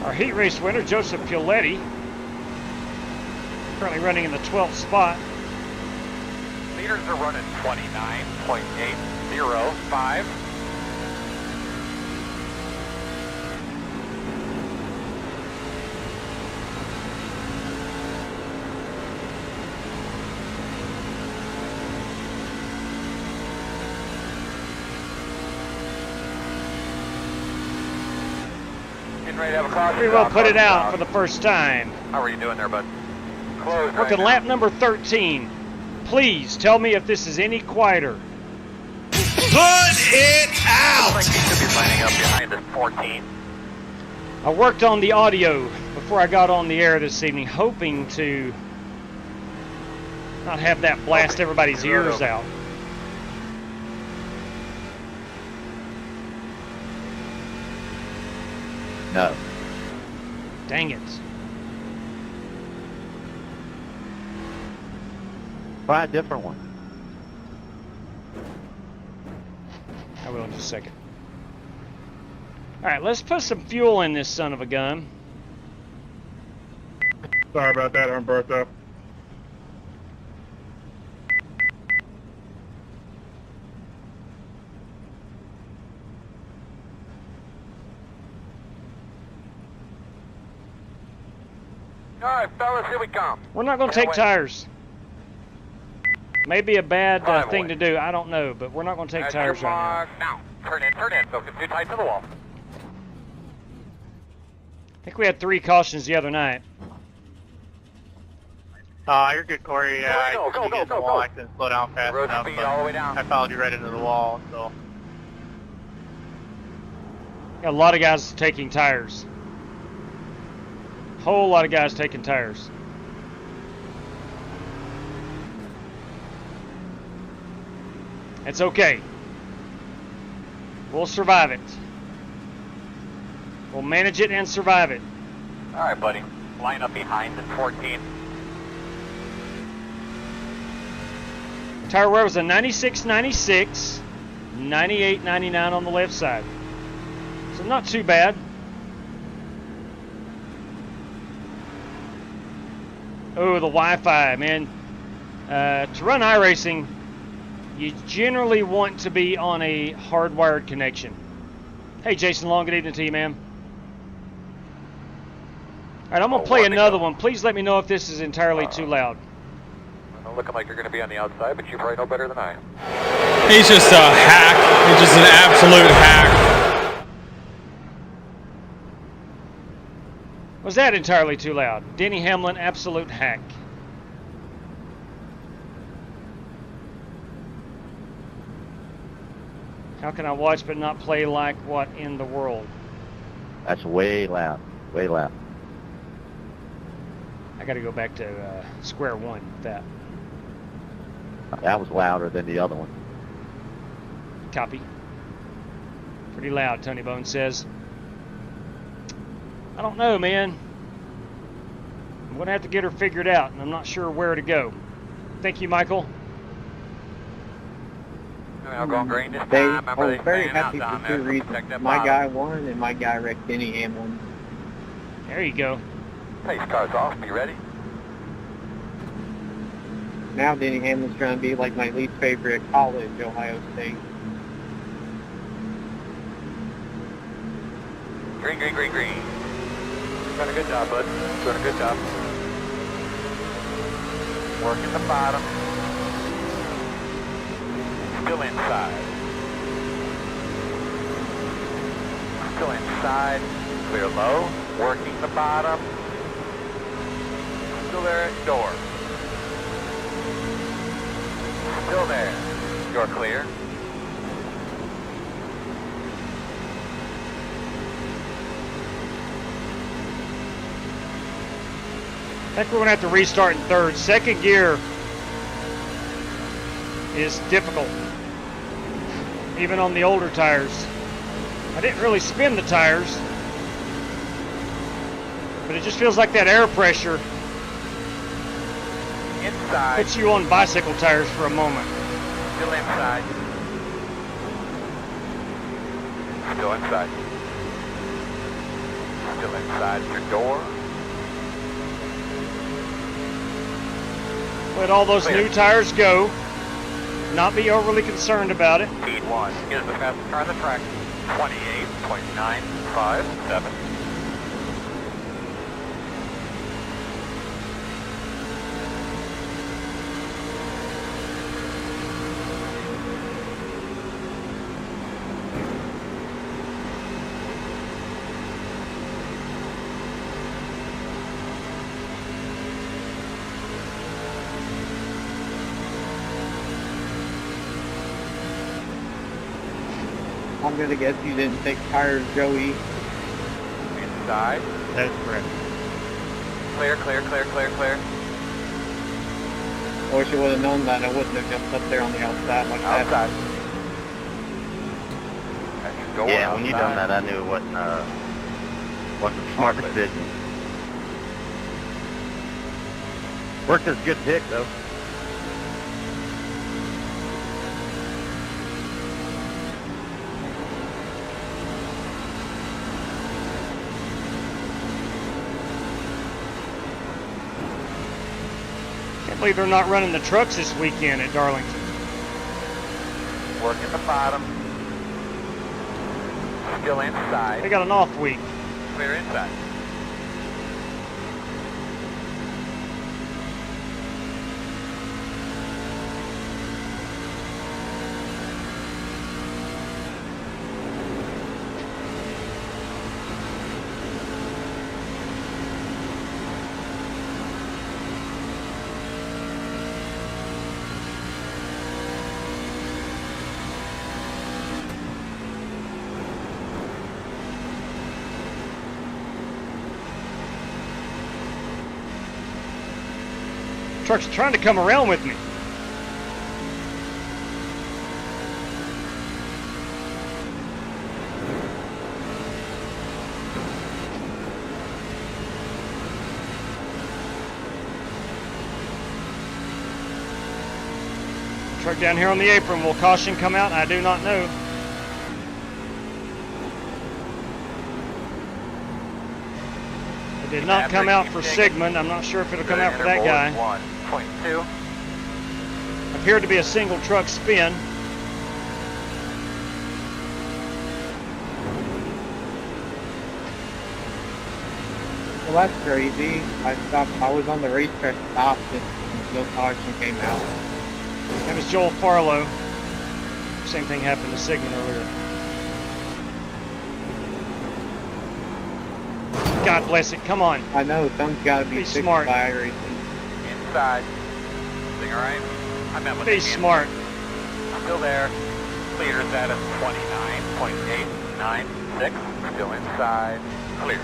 Our heat race winner, Joseph Piletti, currently running in the 12th spot. Meters are running 29.805. Ready to have a caution. Pretty well put it out for the first time. How are you doing there, bud? Close Working right lap number 13. Please tell me if this is any quieter. Put it out! Looks like you should be lining up behind this 14. I worked on the audio before I got on the air this evening, hoping to not have that blast everybody's ears out. No. Dang it. Try a different one. I will in just a second. Alright, let's put some fuel in this son of a gun. Sorry about that, Humberto. All right, fellas, here we come. We're not going to take tires. Maybe a bad thing to do. I don't know, but we're not going to take tires right now. Turn in. Don't get too tight to the wall. I think we had 3 cautions the other night. You're good, Corey. Yeah, I couldn't slow down fast enough. Speed all the way down. I followed you right into the wall, so. Got a lot of guys taking tires. Whole lot of guys taking tires. It's okay. We'll survive it. We'll manage it and survive it. All right, buddy. Line up behind the 14. Tire wear was a 96.96, 98.99 on the left side. So not too bad. Oh, the Wi-Fi, man. To run iRacing, you generally want to be on a hardwired connection. Hey, Jason Long, good evening to you, man. All right, I'm going to play another one. Please let me know if this is entirely too loud. Looking like you're going to be on the outside, but you probably know better than I am. He's just a hack. He's just an absolute hack. Was that entirely too loud? Denny Hamlin, absolute hack. How can I watch but not play like what in the world? That's way loud. Way loud. I got to go back to square one with that. That was louder than the other one. Copy. Pretty loud, Tony Bone says. I don't know, man. I'm going to have to get her figured out, and I'm not sure where to go. Thank you, Michael. I'll go green this They time. are very happy for two reasons. My guy won, and my guy wrecked Denny Hamlin. There you go. Pace car's off. Be ready. Now Denny Hamlin's trying to be like my least favorite college, Ohio State. Green. Doing a good job, bud. Doing a good job. Working the bottom. Still inside. Still inside. Clear low. Working the bottom. Still there at door. Still there. You're clear. I think we're going to have to restart in third. Second gear is difficult, even on the older tires. I didn't really spin the tires, but it just feels like that air pressure Inside. puts you on bicycle tires for a moment. Still inside. Still inside. Still inside your door. Let all those new tires go. Not be overly concerned about it. Heat 1 is the fastest car on the track. 28.957. I'm gonna guess you didn't take tires, Joey. Inside. That's correct. Clear, clear, clear, clear, clear. I wish I would have known that. I wouldn't have jumped up there on the outside like that. Outside. That's your door. Yeah, when you done outside. that, I knew it wasn't a smart decision. Worked as a good pick, though. Can't believe they're not running the trucks this weekend at Darlington. Working the bottom. Still inside. They got an off week. Clear inside. Truck's trying to come around with me. Truck down here on the apron. Will caution come out? I do not know. It did not come out for Sigmund. I'm not sure if it'll come out for that guy. 1.2. Appeared to be a single truck spin. Well, that's crazy. I was on the racetrack, stopped, and no caution came out. That was Joel Farlow. Same thing happened to Sigmund earlier. God bless it. Come on. I know, something's got to be fixed smart. by iRacing. Inside. Everything all right? I met with Be Amy. smart. Still there. Leader's at a 29.896. Still inside. Clear.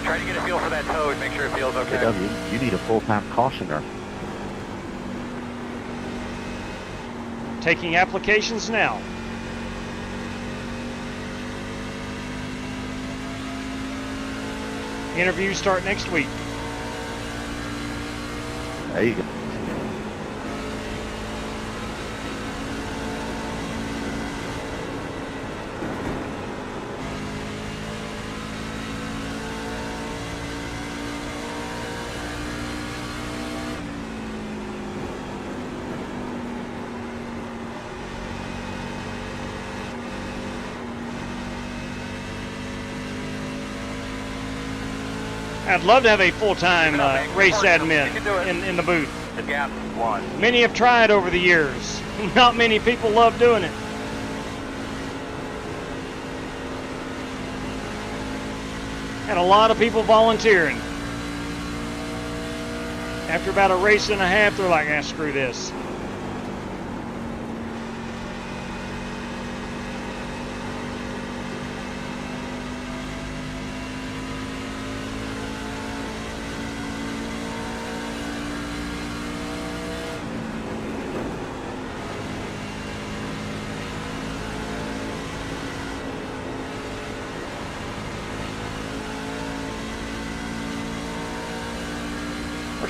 Try to get a feel for that toad. Make sure it feels okay. You need a full-time cautioner. Taking applications now. Interviews start next week. There you go. I'd love to have a full-time race admin in the booth. The gap is 1. Many have tried over the years. Not many people love doing it. And a lot of people volunteering. After about a race and a half, they're like, ah, screw this.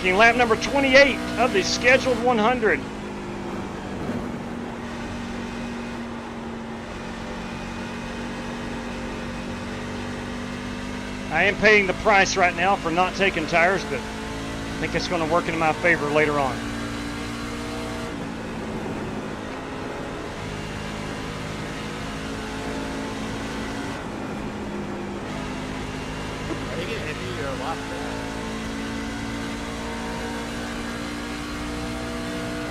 Making lap number 28 of the scheduled 100. I am paying the price right now for not taking tires, but I think it's going to work in my favor later on.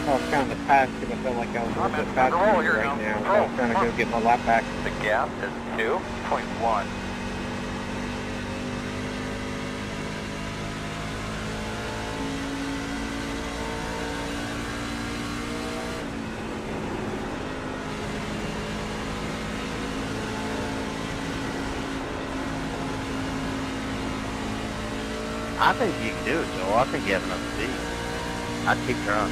I was trying to pass because I felt like I was a little bit faster right now. So I was trying to go get my lap back. The gap is 2.1. I think you can do it, Joel. I think you have enough speed. I'd keep trying.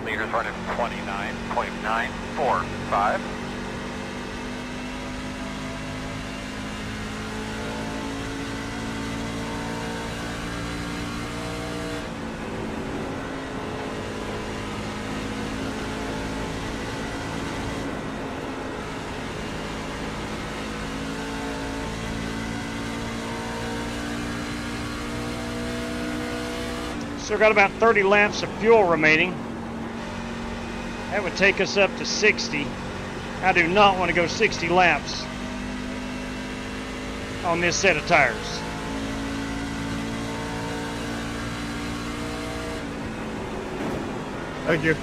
Leaders running 29.945. Still got about 30 laps of fuel remaining. That would take us up to 60. I do not want to go 60 laps on this set of tires. Thank you.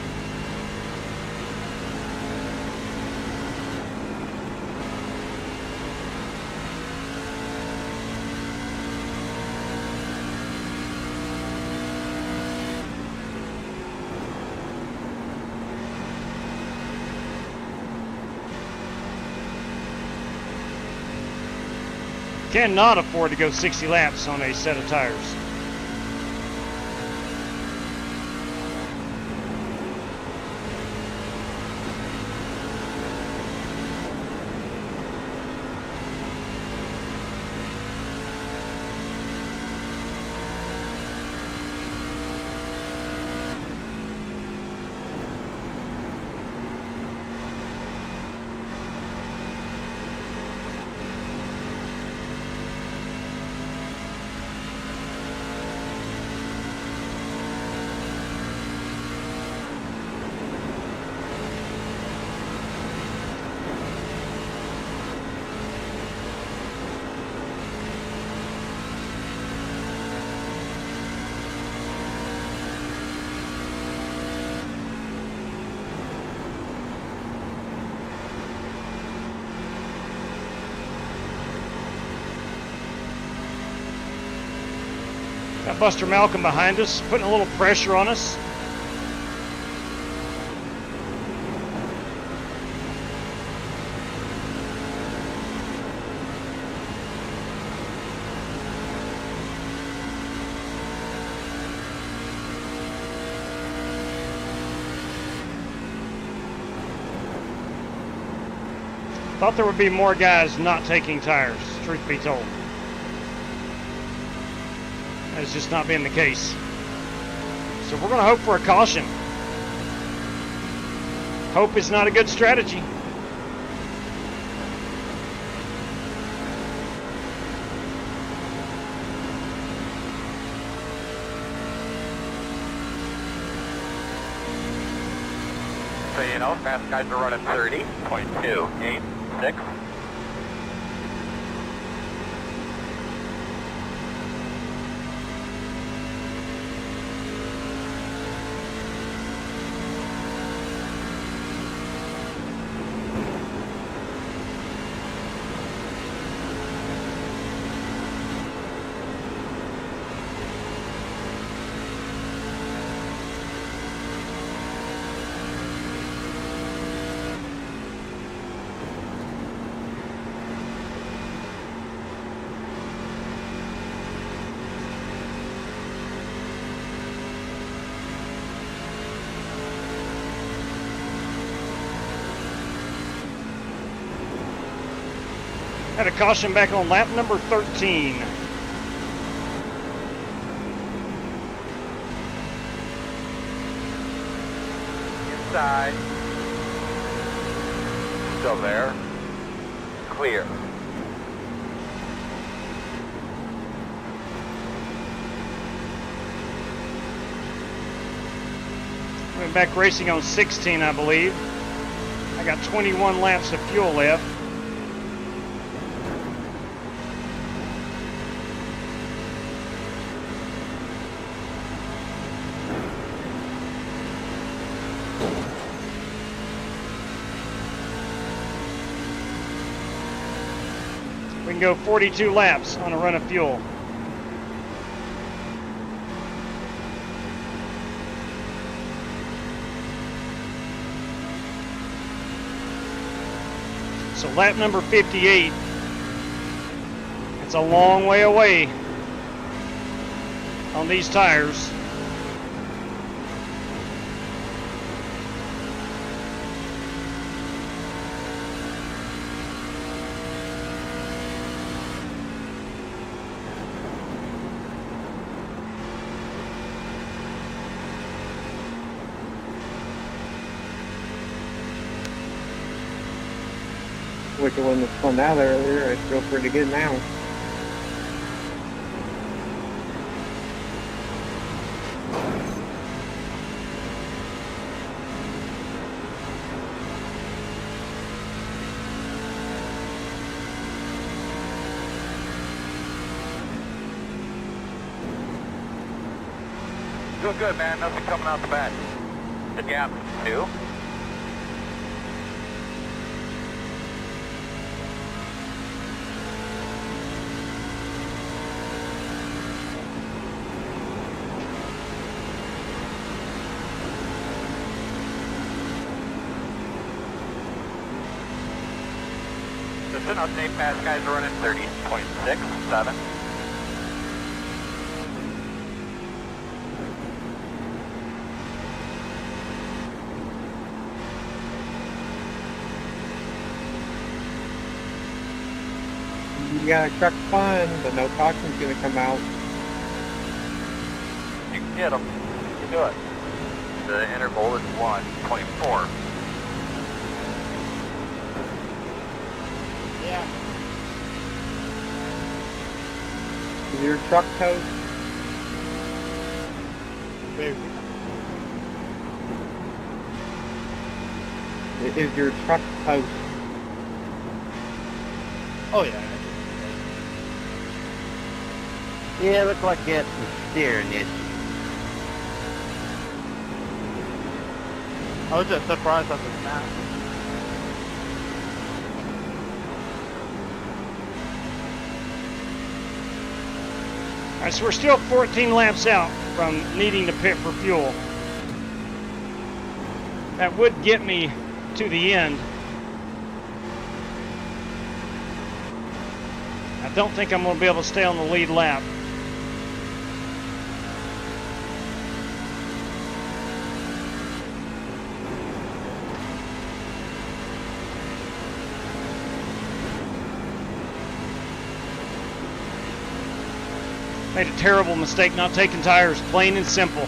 Cannot afford to go 60 laps on a set of tires. Got Buster Malcolm behind us, putting a little pressure on us. Thought there would be more guys not taking tires, truth be told. That's just not been the case. So we're going to hope for a caution. Hope is not a good strategy. So you know, fast guys are running 30.286. Had a caution back on lap number 13. Inside. Still there. Clear. Went back racing on 16, I believe. I got 21 laps of fuel left. We can go 42 laps on a run of fuel. So lap number 58, it's a long way away on these tires. Wish it wasn't spun out earlier. I feel pretty good now. Doing good, man. Nothing coming out the back. The gap, two. Just an update, fast guys are running 30.67. You got a truck fun, but no caution's gonna come out. You can get them. You can do it. The interval is 1.4. Yeah. Is your truck toast? Baby. Is your truck toast? Oh yeah. Yeah, it looks like it's a steering issue. I was just surprised at the snap. All right, so we're still 14 laps out from needing to pit for fuel. That would get me to the end. I don't think I'm going to be able to stay on the lead lap. Made a terrible mistake not taking tires, plain and simple.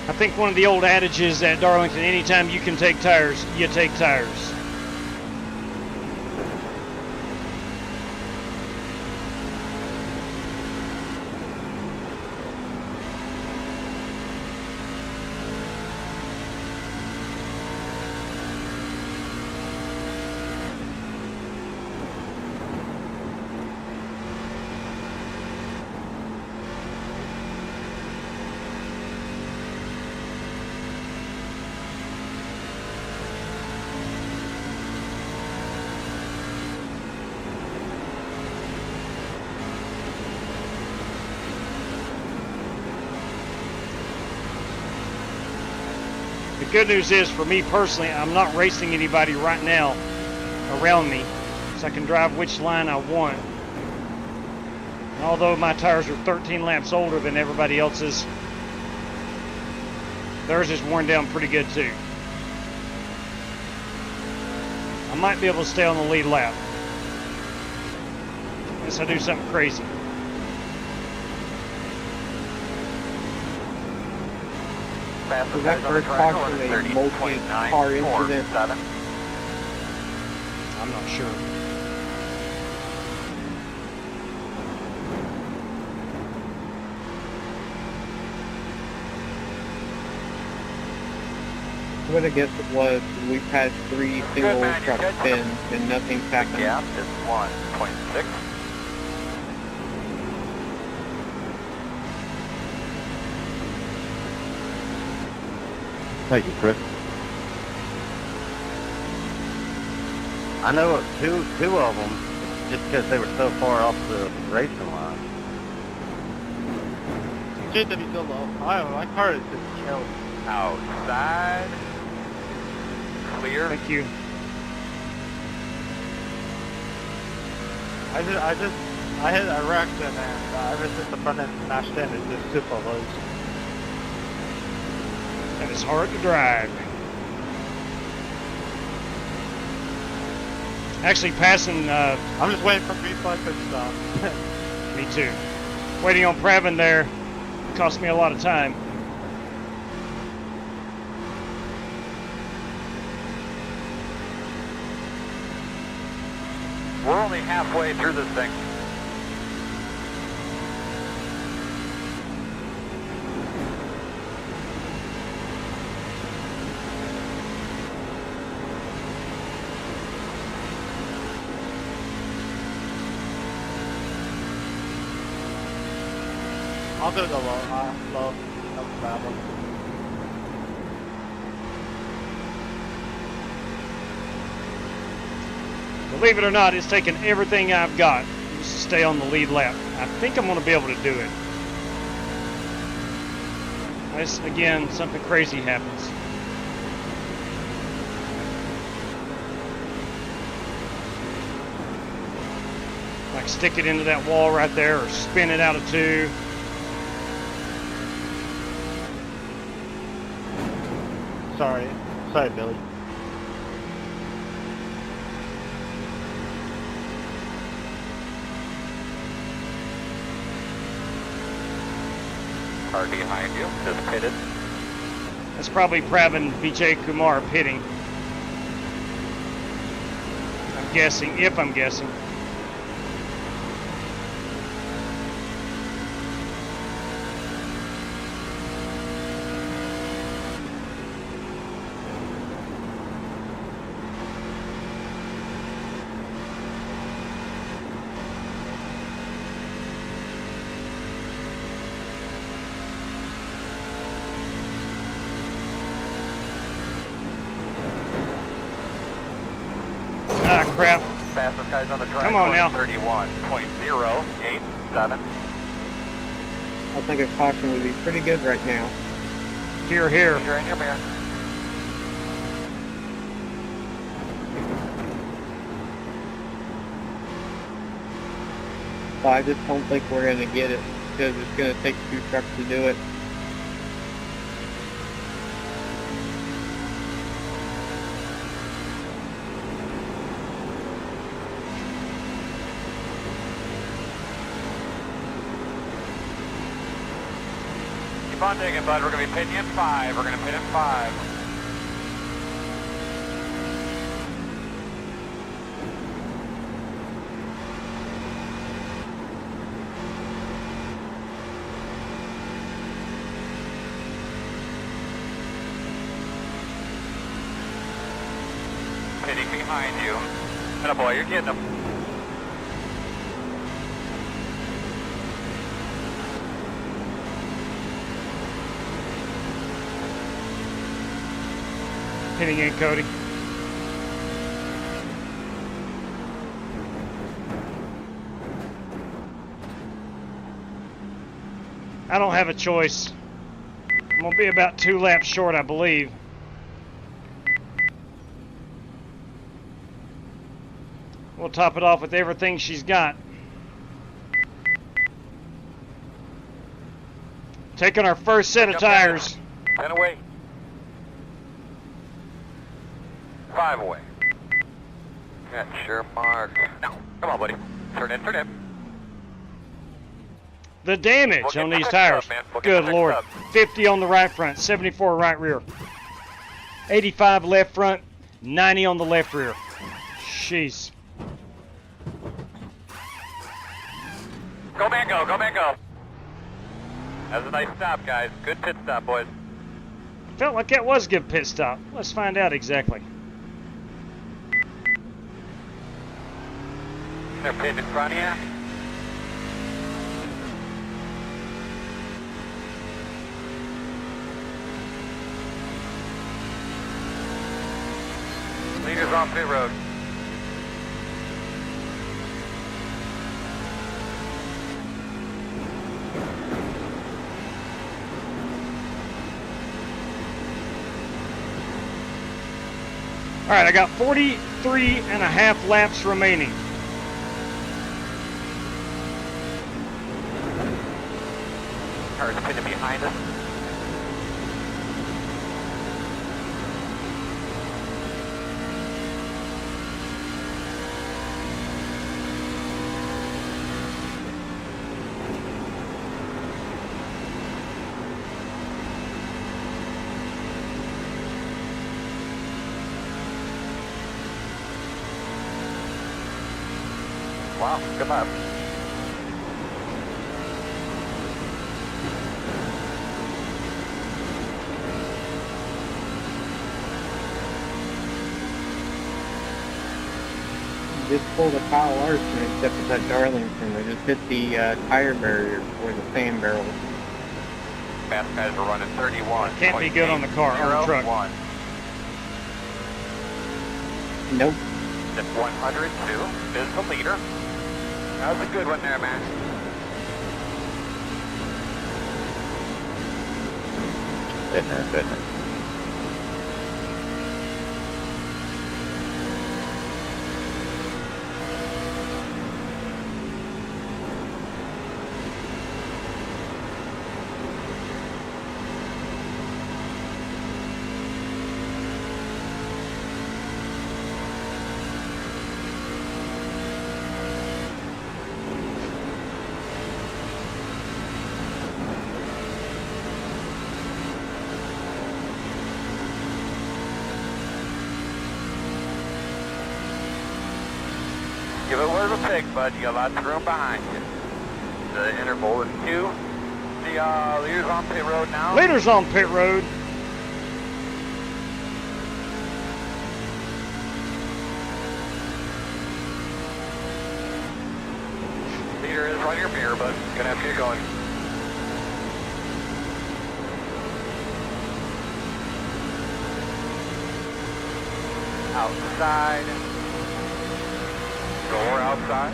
I think one of the old adages at Darlington, anytime you can take tires, you take tires. The good news is, for me personally, I'm not racing anybody right now around me, so I can drive which line I want. And although my tires are 13 laps older than everybody else's, theirs is worn down pretty good too. I might be able to stay on the lead lap unless I do something crazy. Was that first caution a multi-car incident? I'm not sure. What I guess it was, we've had 3 single truck spins and nothing's happened. Gap is 1.6. Thank you, Chris. I know two of them, just because they were so far off the racing line. JW still low. I don't know, my car is just killed. Outside. Clear. Thank you. I wrecked it, and ever since the front end smashed in, it's just super low. And it's hard to drive. Actually passing, I'm just waiting for green flag to stop. me too. Waiting on Pravin there cost me a lot of time. We're only halfway through this thing. I'm gonna go low, no problem. Believe it or not, it's taken everything I've got just to stay on the lead lap. I think I'm going to be able to do it. Unless, again, something crazy happens. Like stick it into that wall right there or spin it out of 2. Sorry, Billy. Car behind you, just pitted. That's probably Pravin Vijay Kumar pitting. I'm guessing, if I'm guessing. Ah, crap. Fastest guys on the track. Come on now. 31.087. I think a caution would be pretty good right now. Here, here. You're in your mirror. But I just don't think we're going to get it because it's going to take 2 trucks to do it. Keep on digging, bud. We're going to be pitting in 5. We're going to pit in 5. Pitting behind you. And boy, you're getting them. Hitting in, Cody. I don't have a choice. I'm going to be about 2 laps short, I believe. We'll top it off with everything she's got. Taking our first set of tires. 10 away. 5 away. Got your mark. No, come on, buddy. Turn in, turn in. The damage on these tires. Good Lord. 50 on the right front, 74 right rear. 85 left front, 90 on the left rear. Jeez. Go, man, go. Go, man, go. That was a nice stop, guys. Good pit stop, boys. Felt like that was a good pit stop. Let's find out exactly. They're pitting in front of you. Leaders on pit road. All right, I got 43 and a half laps remaining. Cars pitting behind us. Wow, good lap. Just pulled a Kyle Larson, except it's at Darlington. I just hit the tire barrier or the sand barrel. Fast guys are running 31. Can't be good on the car, on the truck. 1. Nope. Zip 102 is the leader. That was a good one there, man. Goodness. Give it word of a pig, bud. You got lots of room behind you. The interval is 2. The leader's on pit road now. Leader's on pit road. Leader is right your mirror, bud. Gonna have to get going. Outside. Door outside.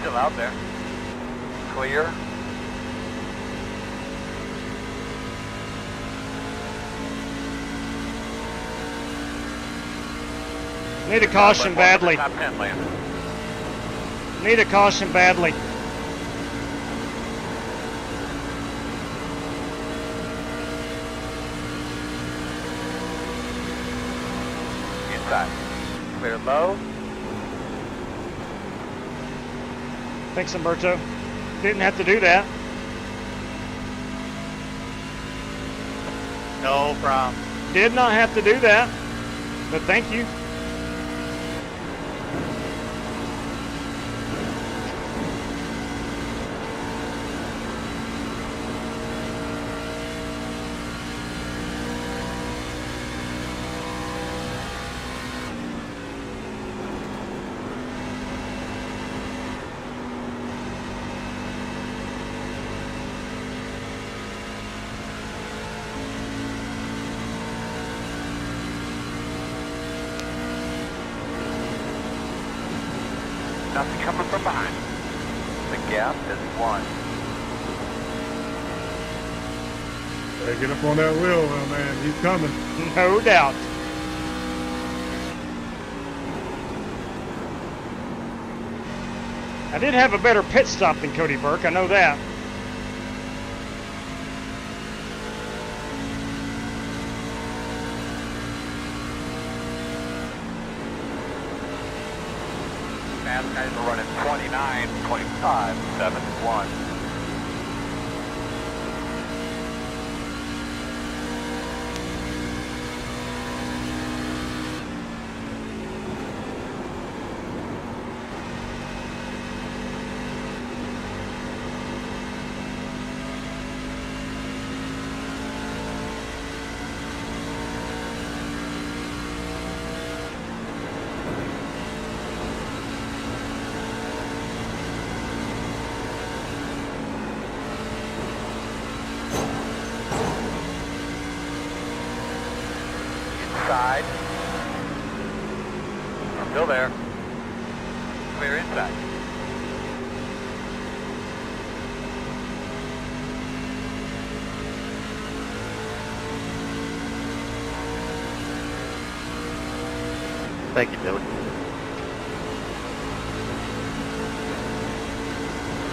Still out there. Clear. Need a caution badly. Top 10 lane. Need a caution badly. Inside. Clear low. Thanks, Umberto. Didn't have to do that. No problem. Did not have to do that, but thank you. Nothing coming from behind. The gap is 1. Hey, get up on that wheel, well, man. He's coming. No doubt. I did have a better pit stop than Cody Burke, I know that. Fast guys are running 29.571. Inside. Still there. Clear inside. Thank you, Billy.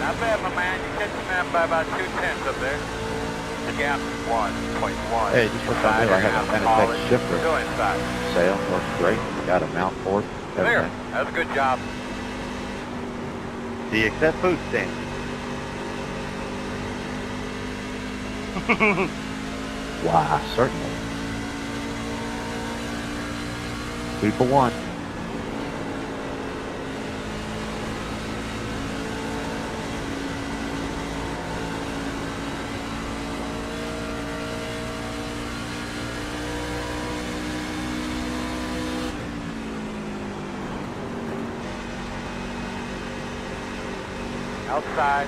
Not bad, my man. You catch them by about 2/10 up there. The gap is 1.1. Hey, just for fun, I have a Fanatec shifter. Go inside. Sail works great. Got a mount for it. There. Everything. That was a good job. Do you accept food stamps? Why, certainly. 2 for 1. Outside.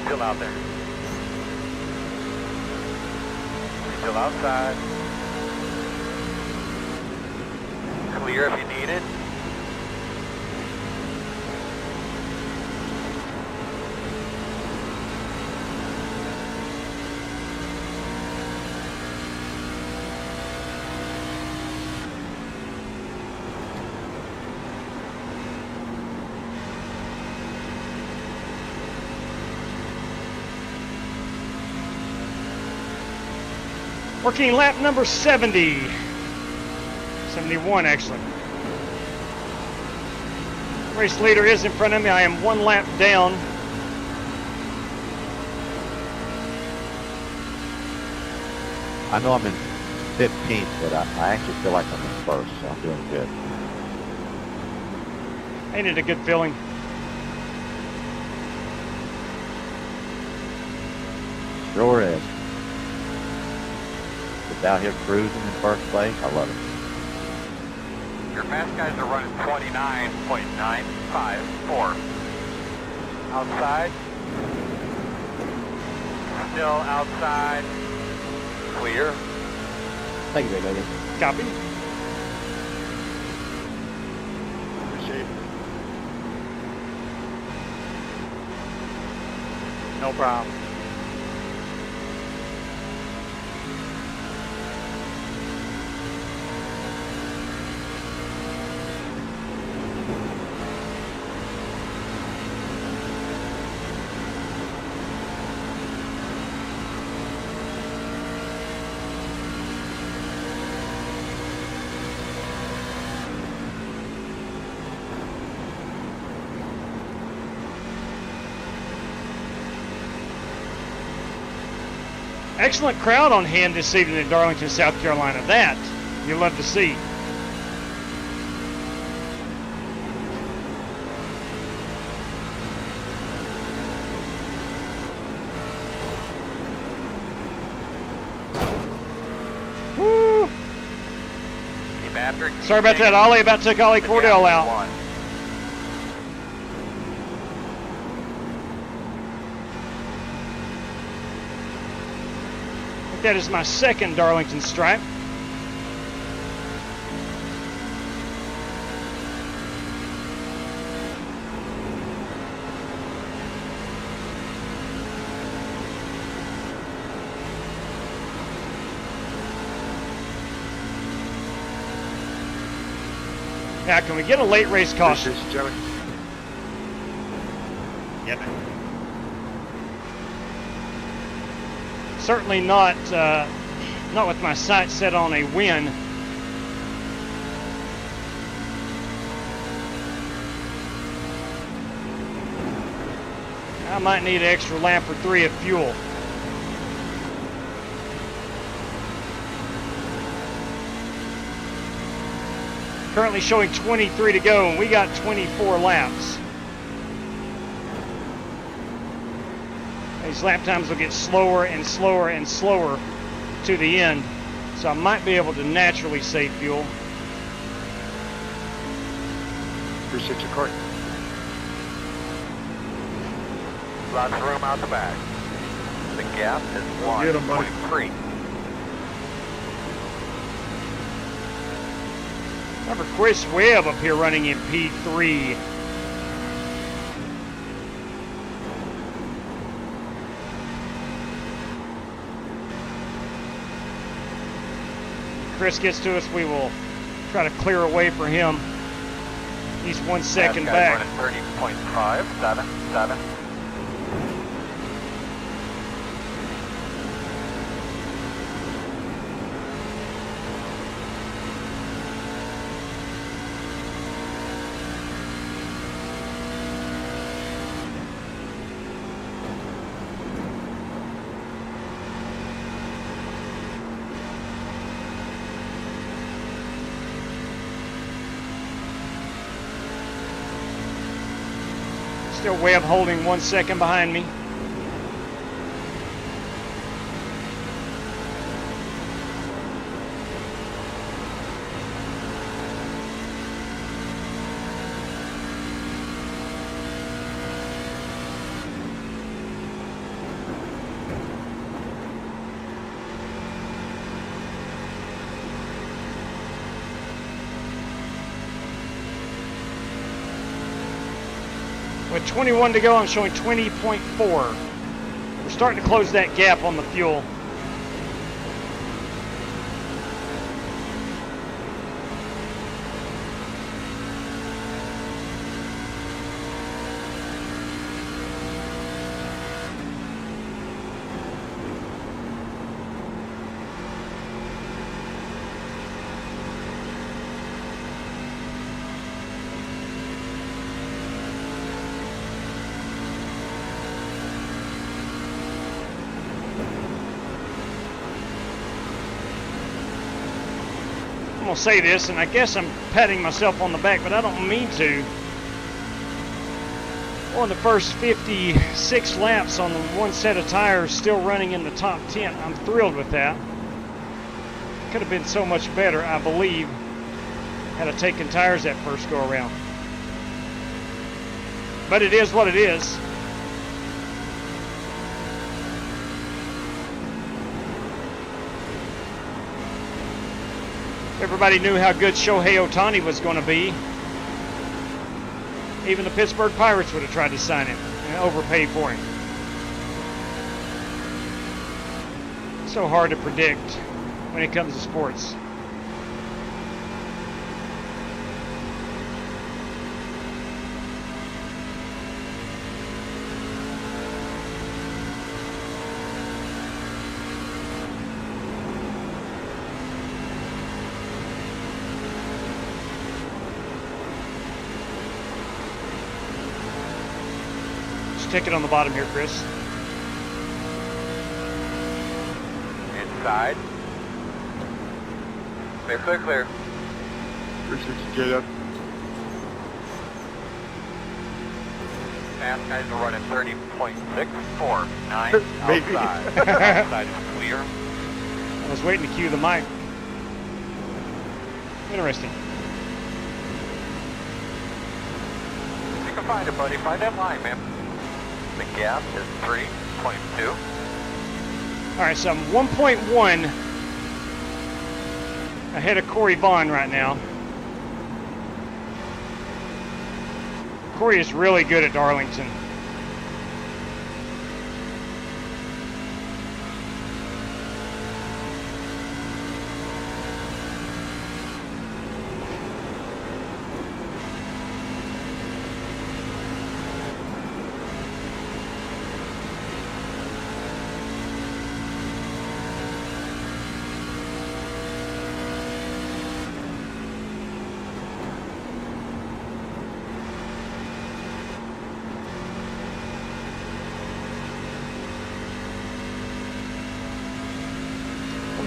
Still out there. Still outside. Clear if you need it. Working lap number 70. 71, actually. Race leader is in front of me. I am 1 lap down. I know I'm in 15th, but I actually feel like I'm in first, so I'm doing good. Ain't it a good feeling? Sure is. Just out here cruising in first place. I love it. Your fast guys are running 29.954. Outside. Still outside. Clear. Thank you, baby. Copy. Appreciate it. No problem. Excellent crowd on hand this evening in Darlington, South Carolina. That you love to see. Woo! Keep after it. Sorry about that, Ollie. About took Ollie Cordell out. One. That is my second Darlington stripe. Now, can we get a late race caution? Appreciate you, Joey. Yep. Certainly not with my sights set on a win. I might need an extra lap or 3 of fuel. Currently showing 23 to go, and we got 24 laps. These lap times will get slower and slower and slower to the end, so I might be able to naturally save fuel. Appreciate you, Court. Lots of room out the back. The gap is Get 'em, buddy. 1.3. Remember Chris Webb up here running in P3. Chris gets to us, we will try to clear a way for him. He's 1 second back. Running 30.5, 7. Still Webb holding 1 second behind me. With 21 to go, I'm showing 20.4. We're starting to close that gap on the fuel. I'm gonna say this, and I guess I'm patting myself on the back, but I don't mean to. On the first 56 laps on the one set of tires, still running in the top 10. I'm thrilled with that. Could have been so much better, I believe, had I taken tires that first go around. But it is what it is. Everybody knew how good Shohei Ohtani was going to be. Even the Pittsburgh Pirates would have tried to sign him and overpay for him. So hard to predict when it comes to sports. Ticket on the bottom here, Chris. Inside. Clear, clear, clear. Appreciate you, J-Dub. Fast guys are running 30.649 Maybe. outside. Outside is clear. I was waiting to cue the mic. Interesting. You can find it, buddy. Find that line, man. The gap is 3.2. All right, so I'm 1.1 ahead of Corey Vaughn right now. Corey is really good at Darlington.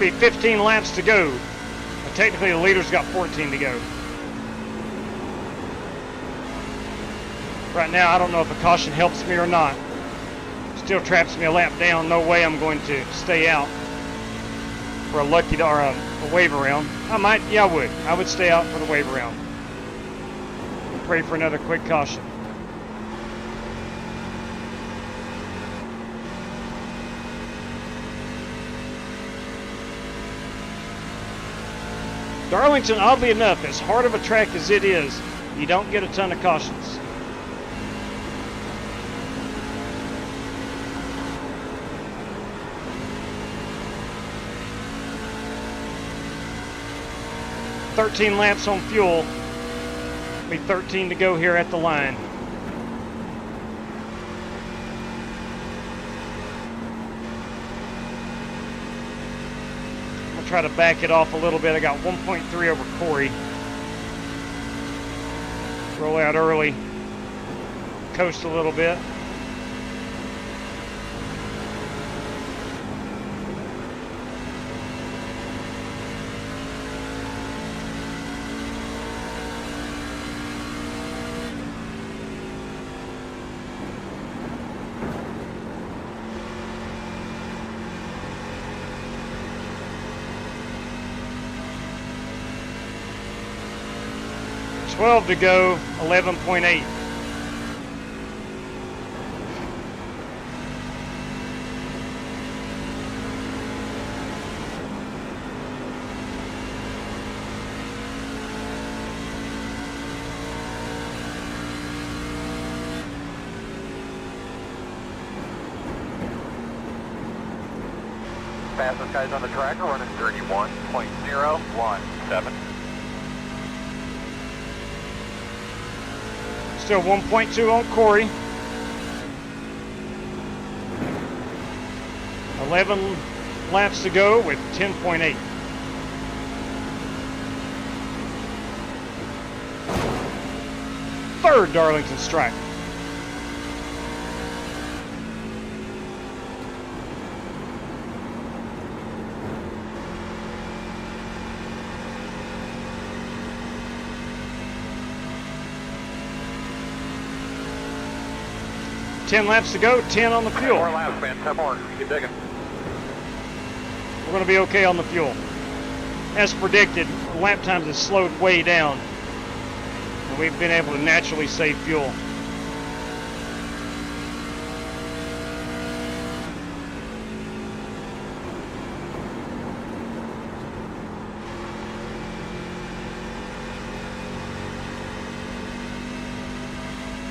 be 15 laps to go. But technically, the leader's got 14 to go. Right now, I don't know if a caution helps me or not. Still traps me a lap down. No way I'm going to stay out for a lucky or a wave around. I might, yeah, I would. I would stay out for the wave around. Pray for another quick caution. Darlington, oddly enough, as hard of a track as it is, you don't get a ton of cautions. "13 laps on fuel. Be 13 to go here at the line." I'm gonna try to back it off a little bit. I got 1.3 over Corey. Roll out early. Coast a little bit. "12 to go, 11.8. Fastest guys on the track are running 31.017. Still 1.2 on Corey. 11 laps to go with 10.8. Third Darlington strike. "10 laps to go, 10 on the fuel." 10 more laps, man. 10 more. Keep digging. We're going to be okay on the fuel. As predicted, lap times have slowed way down, and we've been able to naturally save fuel.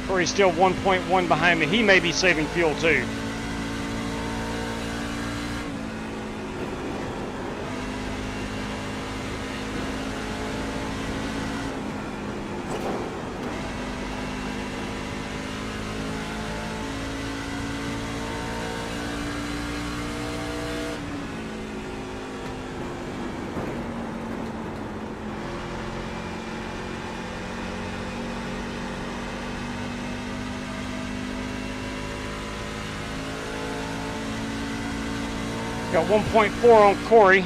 Corey's still 1.1 behind me. He may be saving fuel too. Got 1.4 on Corey.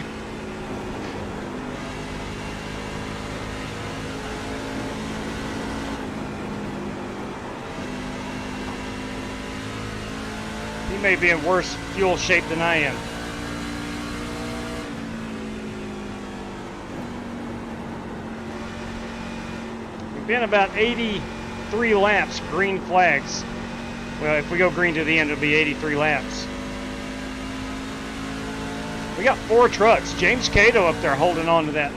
He may be in worse fuel shape than I am. We've been about 83 laps, green flags. Well, if we go green to the end, it'll be 83 laps. We got 4 trucks. James Cato up there holding on to that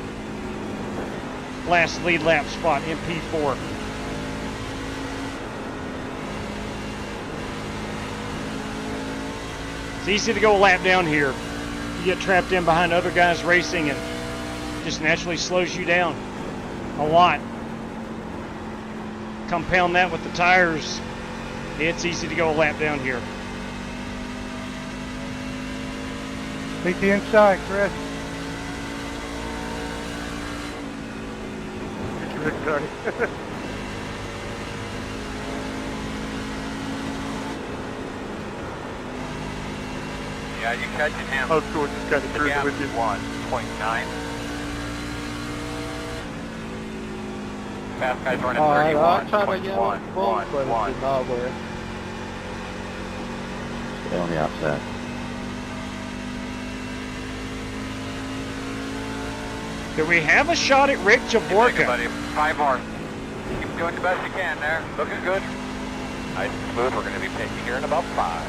last lead lap spot, MP4. It's easy to go a lap down here. You get trapped in behind other guys racing and it just naturally slows you down a lot. Compound that with the tires, it's easy to go a lap down here. Take the inside, Chris. Yeah, you catching him. Oh, cool. Just kind of The cruising gap with you. 1.9. Fast guy's running I 31. tried to get on the phone, but it did not work. Stay on the outside. Do we have a shot at Rick Jaborka? Buddy. 5 more. Keep doing the best you can there. Looking good. Nice and smooth. We're going to be taking here in about 5.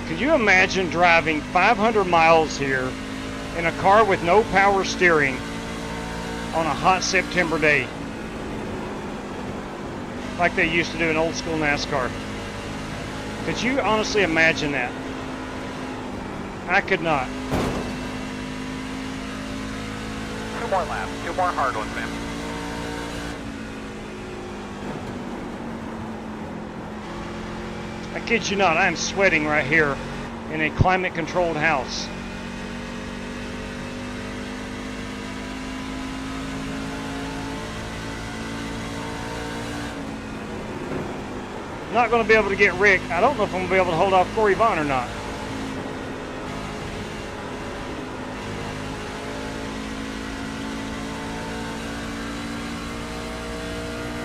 Could you imagine driving 500 miles here in a car with no power steering on a hot September day? Like they used to do in old school NASCAR. Could you honestly imagine that? I could not. 2 more laps. 2 more hard ones, man. I kid you not, I am sweating right here in a climate-controlled house. Not going to be able to get Rick. I don't know if I'm going to be able to hold off Corey Vaughn or not.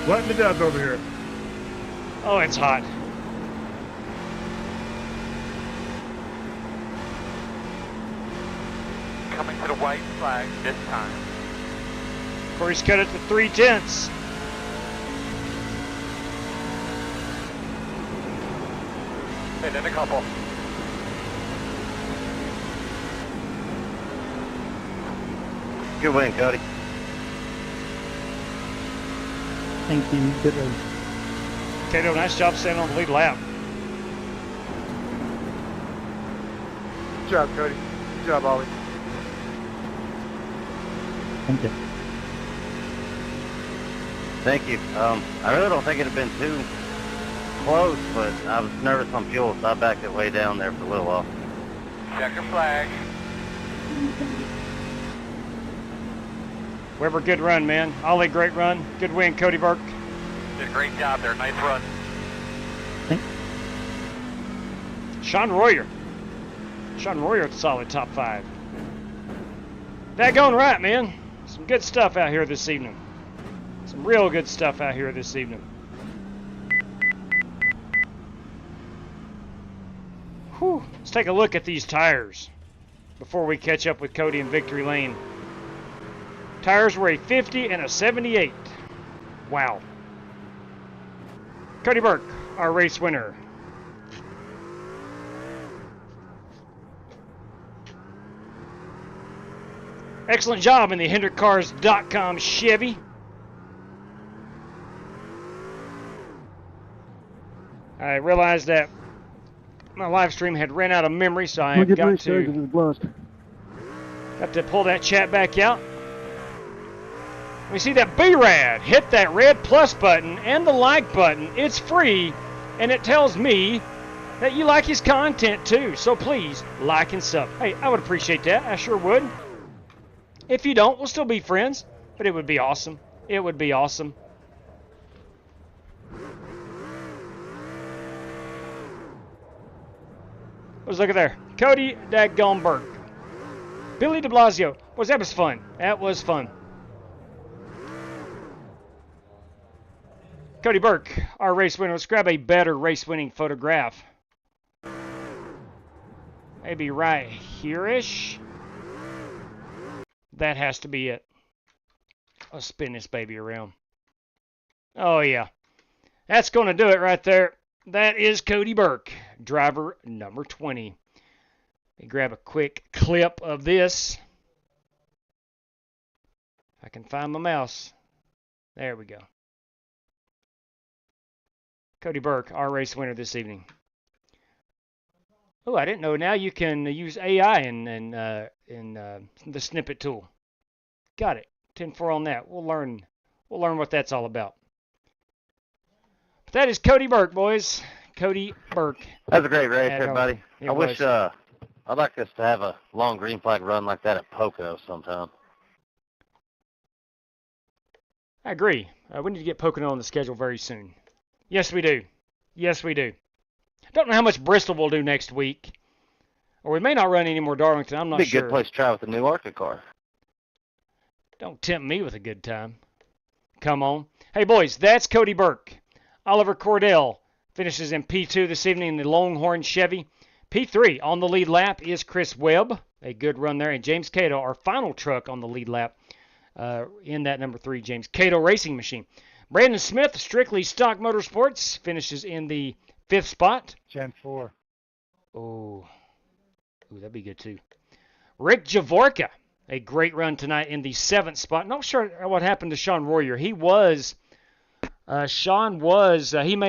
Lighten it up over here. Oh, it's hot. Coming to the white flag this time. Corey's cut it to 3/10. And then a couple. Good win, Cody. Thank you. Good one. Kato, nice job staying on the lead lap. Good job, Cody. Good job, Ollie. Thank you. Thank you. I really don't think it'd have been too close, but I was nervous on fuel, so I backed it way down there for a little while. Checker flag. Weber, good run, man. Ollie, great run. Good win, Cody Burke. Did a great job there. Nice run. Sean Royer. Sean Royer at solid top 5. That going right, man. Some good stuff out here this evening. Some real good stuff out here this evening. Whew. Let's take a look at these tires before we catch up with Cody in victory lane. Tires were a 50 and a 78. Wow. Cody Burke, our race winner. Excellent job in the HendrickCars.com Chevy. I realized that my live stream had ran out of memory, so I have got to pull that chat back out. We see that B-Rad hit that red plus button and the like button. It's free, and it tells me that you like his content too. So please like and sub. Hey, I would appreciate that. I sure would. If you don't, we'll still be friends, but it would be awesome. It would be awesome. Let's look at there. Cody Daggone Burke. Billy de Blasio. That was fun. That was fun. Cody Burke, our race winner. Let's grab a better race winning photograph. Maybe right here-ish. That has to be it. Let's spin this baby around. Oh, yeah. That's going to do it right there. That is Cody Burke, driver number 20. Let me grab a quick clip of this. If I can find my mouse. There we go. Cody Burke, our race winner this evening. Oh, I didn't know. Now you can use AI in the snippet tool. Got it. 10-4 on that. We'll learn what that's all about. But that is Cody Burke, boys. Cody Burke. That was a great race, at everybody. It I wish, was. I'd like us to have a long green flag run like that at Pocono sometime. I agree. We need to get Pocono on the schedule very soon. Yes, we do. Yes, we do. Don't know how much Bristol will do next week. Or we may not run any more Darlington. I'm not Be a sure. good place to try with the new ARCA car. Don't tempt me with a good time. Come on. Hey, boys, that's Cody Burke. Oliver Cordell finishes in P2 this evening in the Longhorn Chevy. P3 on the lead lap is Chris Webb. A good run there. And James Cato, our final truck on the lead lap in that number 3 James Cato racing machine. Brandon Smith, Strictly Stock Motorsports, finishes in the 5th spot. Gen 4. Oh, that'd be good too. Rick Javorka, a great run tonight in the 7th spot. Not sure what happened to Sean Royer. He may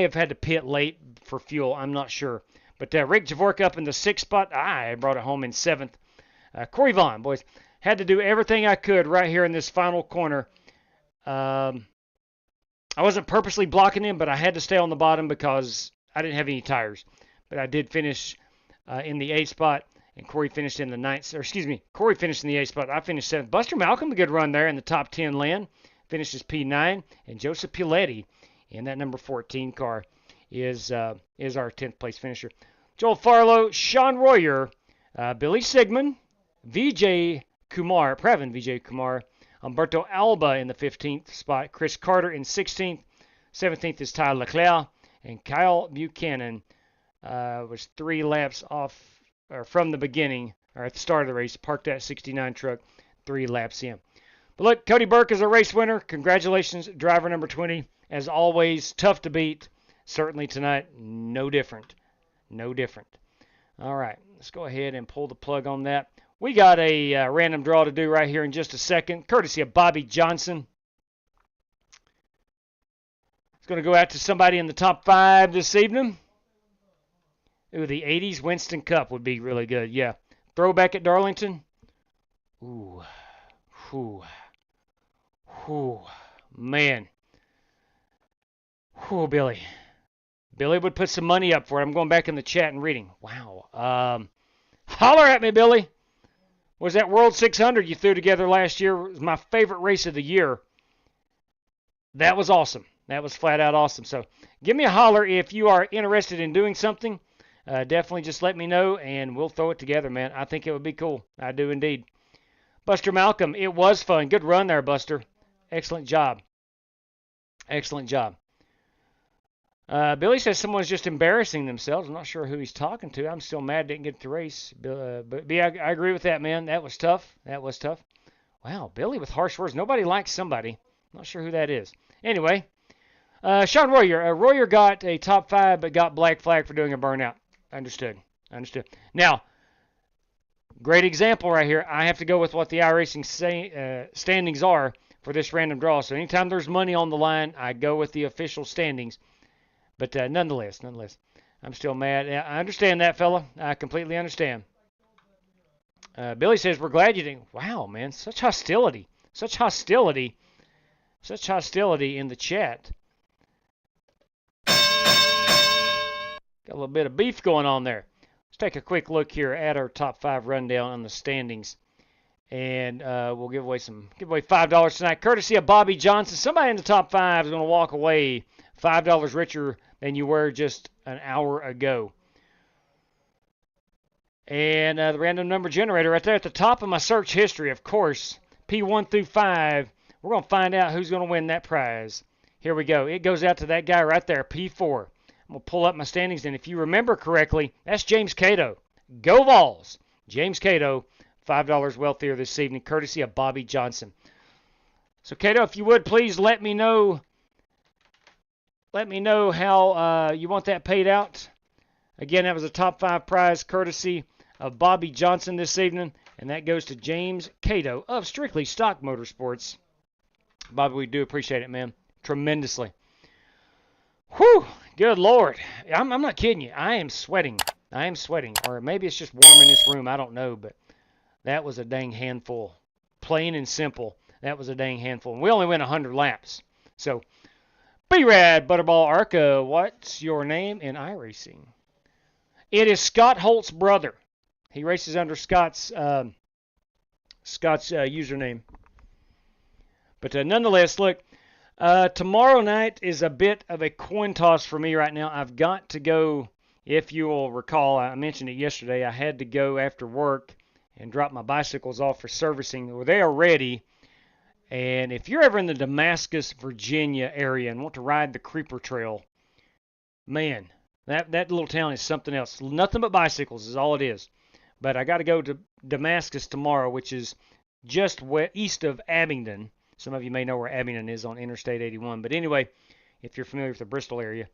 have had to pit late for fuel. I'm not sure. But Rick Javorka up in the 6th spot. I brought it home in 7th. Corey Vaughn, boys, had to do everything I could right here in this final corner. I wasn't purposely blocking him, but I had to stay on the bottom because I didn't have any tires. But I did finish in the 8th spot, and Corey finished in the 9th. Or excuse me, Corey finished in the 8th spot. I finished 7th. Buster Malcolm, a good run there in the top 10 land, finishes P9, and Joseph Piletti in that number 14 car is our 10th place finisher. Joel Farlow, Sean Royer, Billy Sigmund, Pravin Vijay Kumar, Humberto Alba in the 15th spot, Chris Carter in 16th, 17th is Ty Leclerc, and Kyle Buchanan was 3 laps off or from the beginning, or at the start of the race, parked that 69 truck 3 laps in. But look, Cody Burke is a race winner. Congratulations, driver number 20. As always, tough to beat. Certainly tonight, no different. No different. All right, let's go ahead and pull the plug on that. We got a random draw to do right here in just a second, courtesy of Bobby Johnson. It's going to go out to somebody in the top 5 this evening. Ooh, the 80s Winston Cup would be really good. Yeah. Throwback at Darlington. Ooh. Man. Ooh, Billy. Billy would put some money up for it. I'm going back in the chat and reading. Wow. Holler at me, Billy. Was that World 600 you threw together last year? It was my favorite race of the year. That was awesome. That was flat out awesome. So give me a holler if you are interested in doing something. Definitely just let me know, and we'll throw it together, man. I think it would be cool. I do indeed. Buster Malcolm, it was fun. Good run there, Buster. Excellent job. Excellent job. Billy says someone's just embarrassing themselves. I'm not sure who he's talking to. I'm still mad didn't get the race. But I agree with that, man. That was tough. That was tough. Wow, Billy with harsh words. Nobody likes somebody. Not sure who that is. Anyway, Sean Royer. Royer got a top 5, but got black flag for doing a burnout. Understood. Now, great example right here. I have to go with what the iRacing standings are for this random draw. So anytime there's money on the line, I go with the official standings. But nonetheless, I'm still mad. I understand that, fella. I completely understand. Billy says, we're glad you didn't. Wow, man, such hostility in the chat. Got a little bit of beef going on there. Let's take a quick look here at our top 5 rundown on the standings. And we'll give away $5 tonight, courtesy of Bobby Johnson. Somebody in the top 5 is going to walk away $5 richer than you were just an hour ago. And the random number generator right there at the top of my search history, of course, P1 through 5. We're going to find out who's going to win that prize. Here we go. It goes out to that guy right there, P4. I'm going to pull up my standings, and if you remember correctly, that's James Cato. Go Vols! James Cato, $5 wealthier this evening, courtesy of Bobby Johnson. So, Cato, if you would, please let me know how you want that paid out. Again, that was a top 5 prize, courtesy of Bobby Johnson this evening, and that goes to James Cato of Strictly Stock Motorsports. Bobby, we do appreciate it, man, tremendously. Whew, good Lord. I'm not kidding you. I am sweating. Or maybe it's just warm in this room. I don't know, but that was a dang handful. Plain and simple, that was a dang handful. And we only went 100 laps. So, B-Rad, Butterball Arca, what's your name in iRacing? It is Scott Holt's brother. He races under Scott's username. But nonetheless, look, tomorrow night is a bit of a coin toss for me right now. I've got to go, if you will recall, I mentioned it yesterday, I had to go after work and drop my bicycles off for servicing. Well, they are ready. And if you're ever in the Damascus, Virginia area and want to ride the Creeper Trail, man, that little town is something else. Nothing but bicycles is all it is. But I got to go to Damascus tomorrow, which is just east of Abingdon. Some of you may know where Abingdon is on Interstate 81. But anyway, if you're familiar with the Bristol area.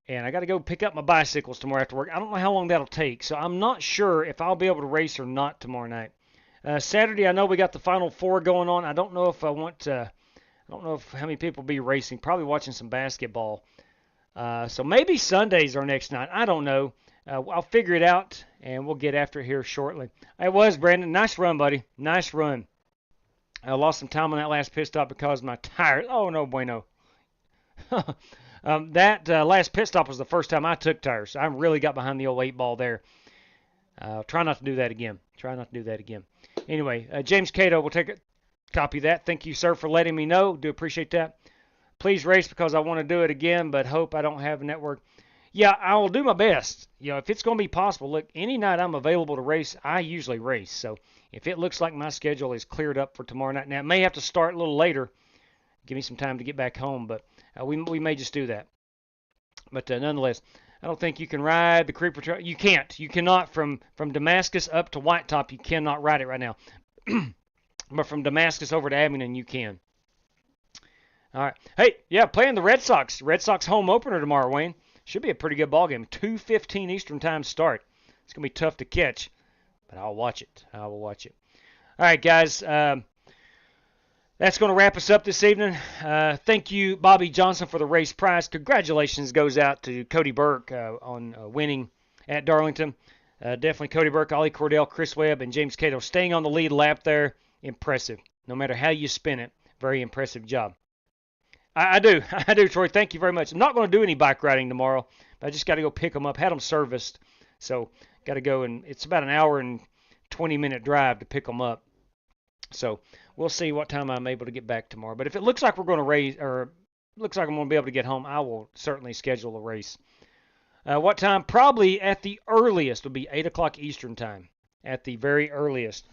And I got to go pick up my bicycles tomorrow after work. I don't know how long that'll take, so I'm not sure if I'll be able to race or not tomorrow night. Saturday, I know we got the Final Four going on. I don't know if I want to. I don't know if how many people will be racing. Probably watching some basketball. So maybe Sunday's our next night. I don't know. I'll figure it out, and we'll get after it here shortly. It was, Brandon. Nice run, buddy. Nice run. I lost some time on that last pit stop because my tires. Oh, no bueno. That last pit stop was the first time I took tires. I really got behind the old 8-ball there. Try not to do that again. Anyway, James Cato will take a copy of that. Thank you, sir, for letting me know. Do appreciate that. Please race because I want to do it again, but hope I don't have a network. Yeah, I will do my best. You know, if it's going to be possible, look, any night I'm available to race, I usually race. So if it looks like my schedule is cleared up for tomorrow night, now it may have to start a little later. Give me some time to get back home, but we may just do that. But nonetheless, I don't think you can ride the Creeper Trail. You can't. You cannot from Damascus up to White Top. You cannot ride it right now. But from Damascus over to Abingdon, you can. All right. Hey, yeah, playing the Red Sox. Red Sox home opener tomorrow, Wayne. Should be a pretty good ball game. 2:15 Eastern Time start. It's going to be tough to catch, but I'll watch it. I will watch it. All right, guys. That's going to wrap us up this evening. Thank you, Bobby Johnson, for the race prize. Congratulations goes out to Cody Burke on winning at Darlington. Definitely Cody Burke, Ollie Cordell, Chris Webb, and James Cato staying on the lead lap there. Impressive. No matter how you spin it, very impressive job. I do, Troy. Thank you very much. I'm not going to do any bike riding tomorrow. But I just got to go pick them up. Had them serviced. So got to go, and it's about an hour and 20-minute drive to pick them up. So we'll see what time I'm able to get back tomorrow. But if it looks like we're going to race, or looks like I'm going to be able to get home, I will certainly schedule a race. What time? Probably at the earliest will be 8 o'clock Eastern Time. At the very earliest.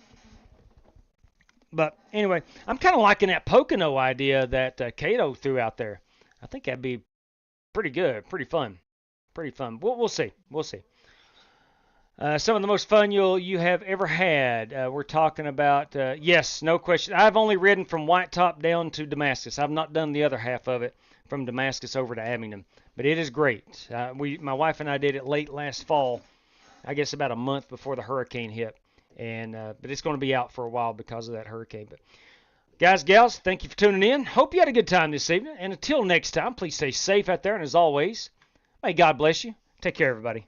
But anyway, I'm kind of liking that Pocono idea that Cato threw out there. I think that'd be pretty good, pretty fun. We'll see. Some of the most fun you have ever had. We're talking about, yes, no question. I've only ridden from White Top down to Damascus. I've not done the other half of it from Damascus over to Abingdon. But it is great. My wife and I did it late last fall, I guess about a month before the hurricane hit. But it's going to be out for a while because of that hurricane. But guys, gals, thank you for tuning in. Hope you had a good time this evening. And until next time, please stay safe out there. And as always, may God bless you. Take care, everybody.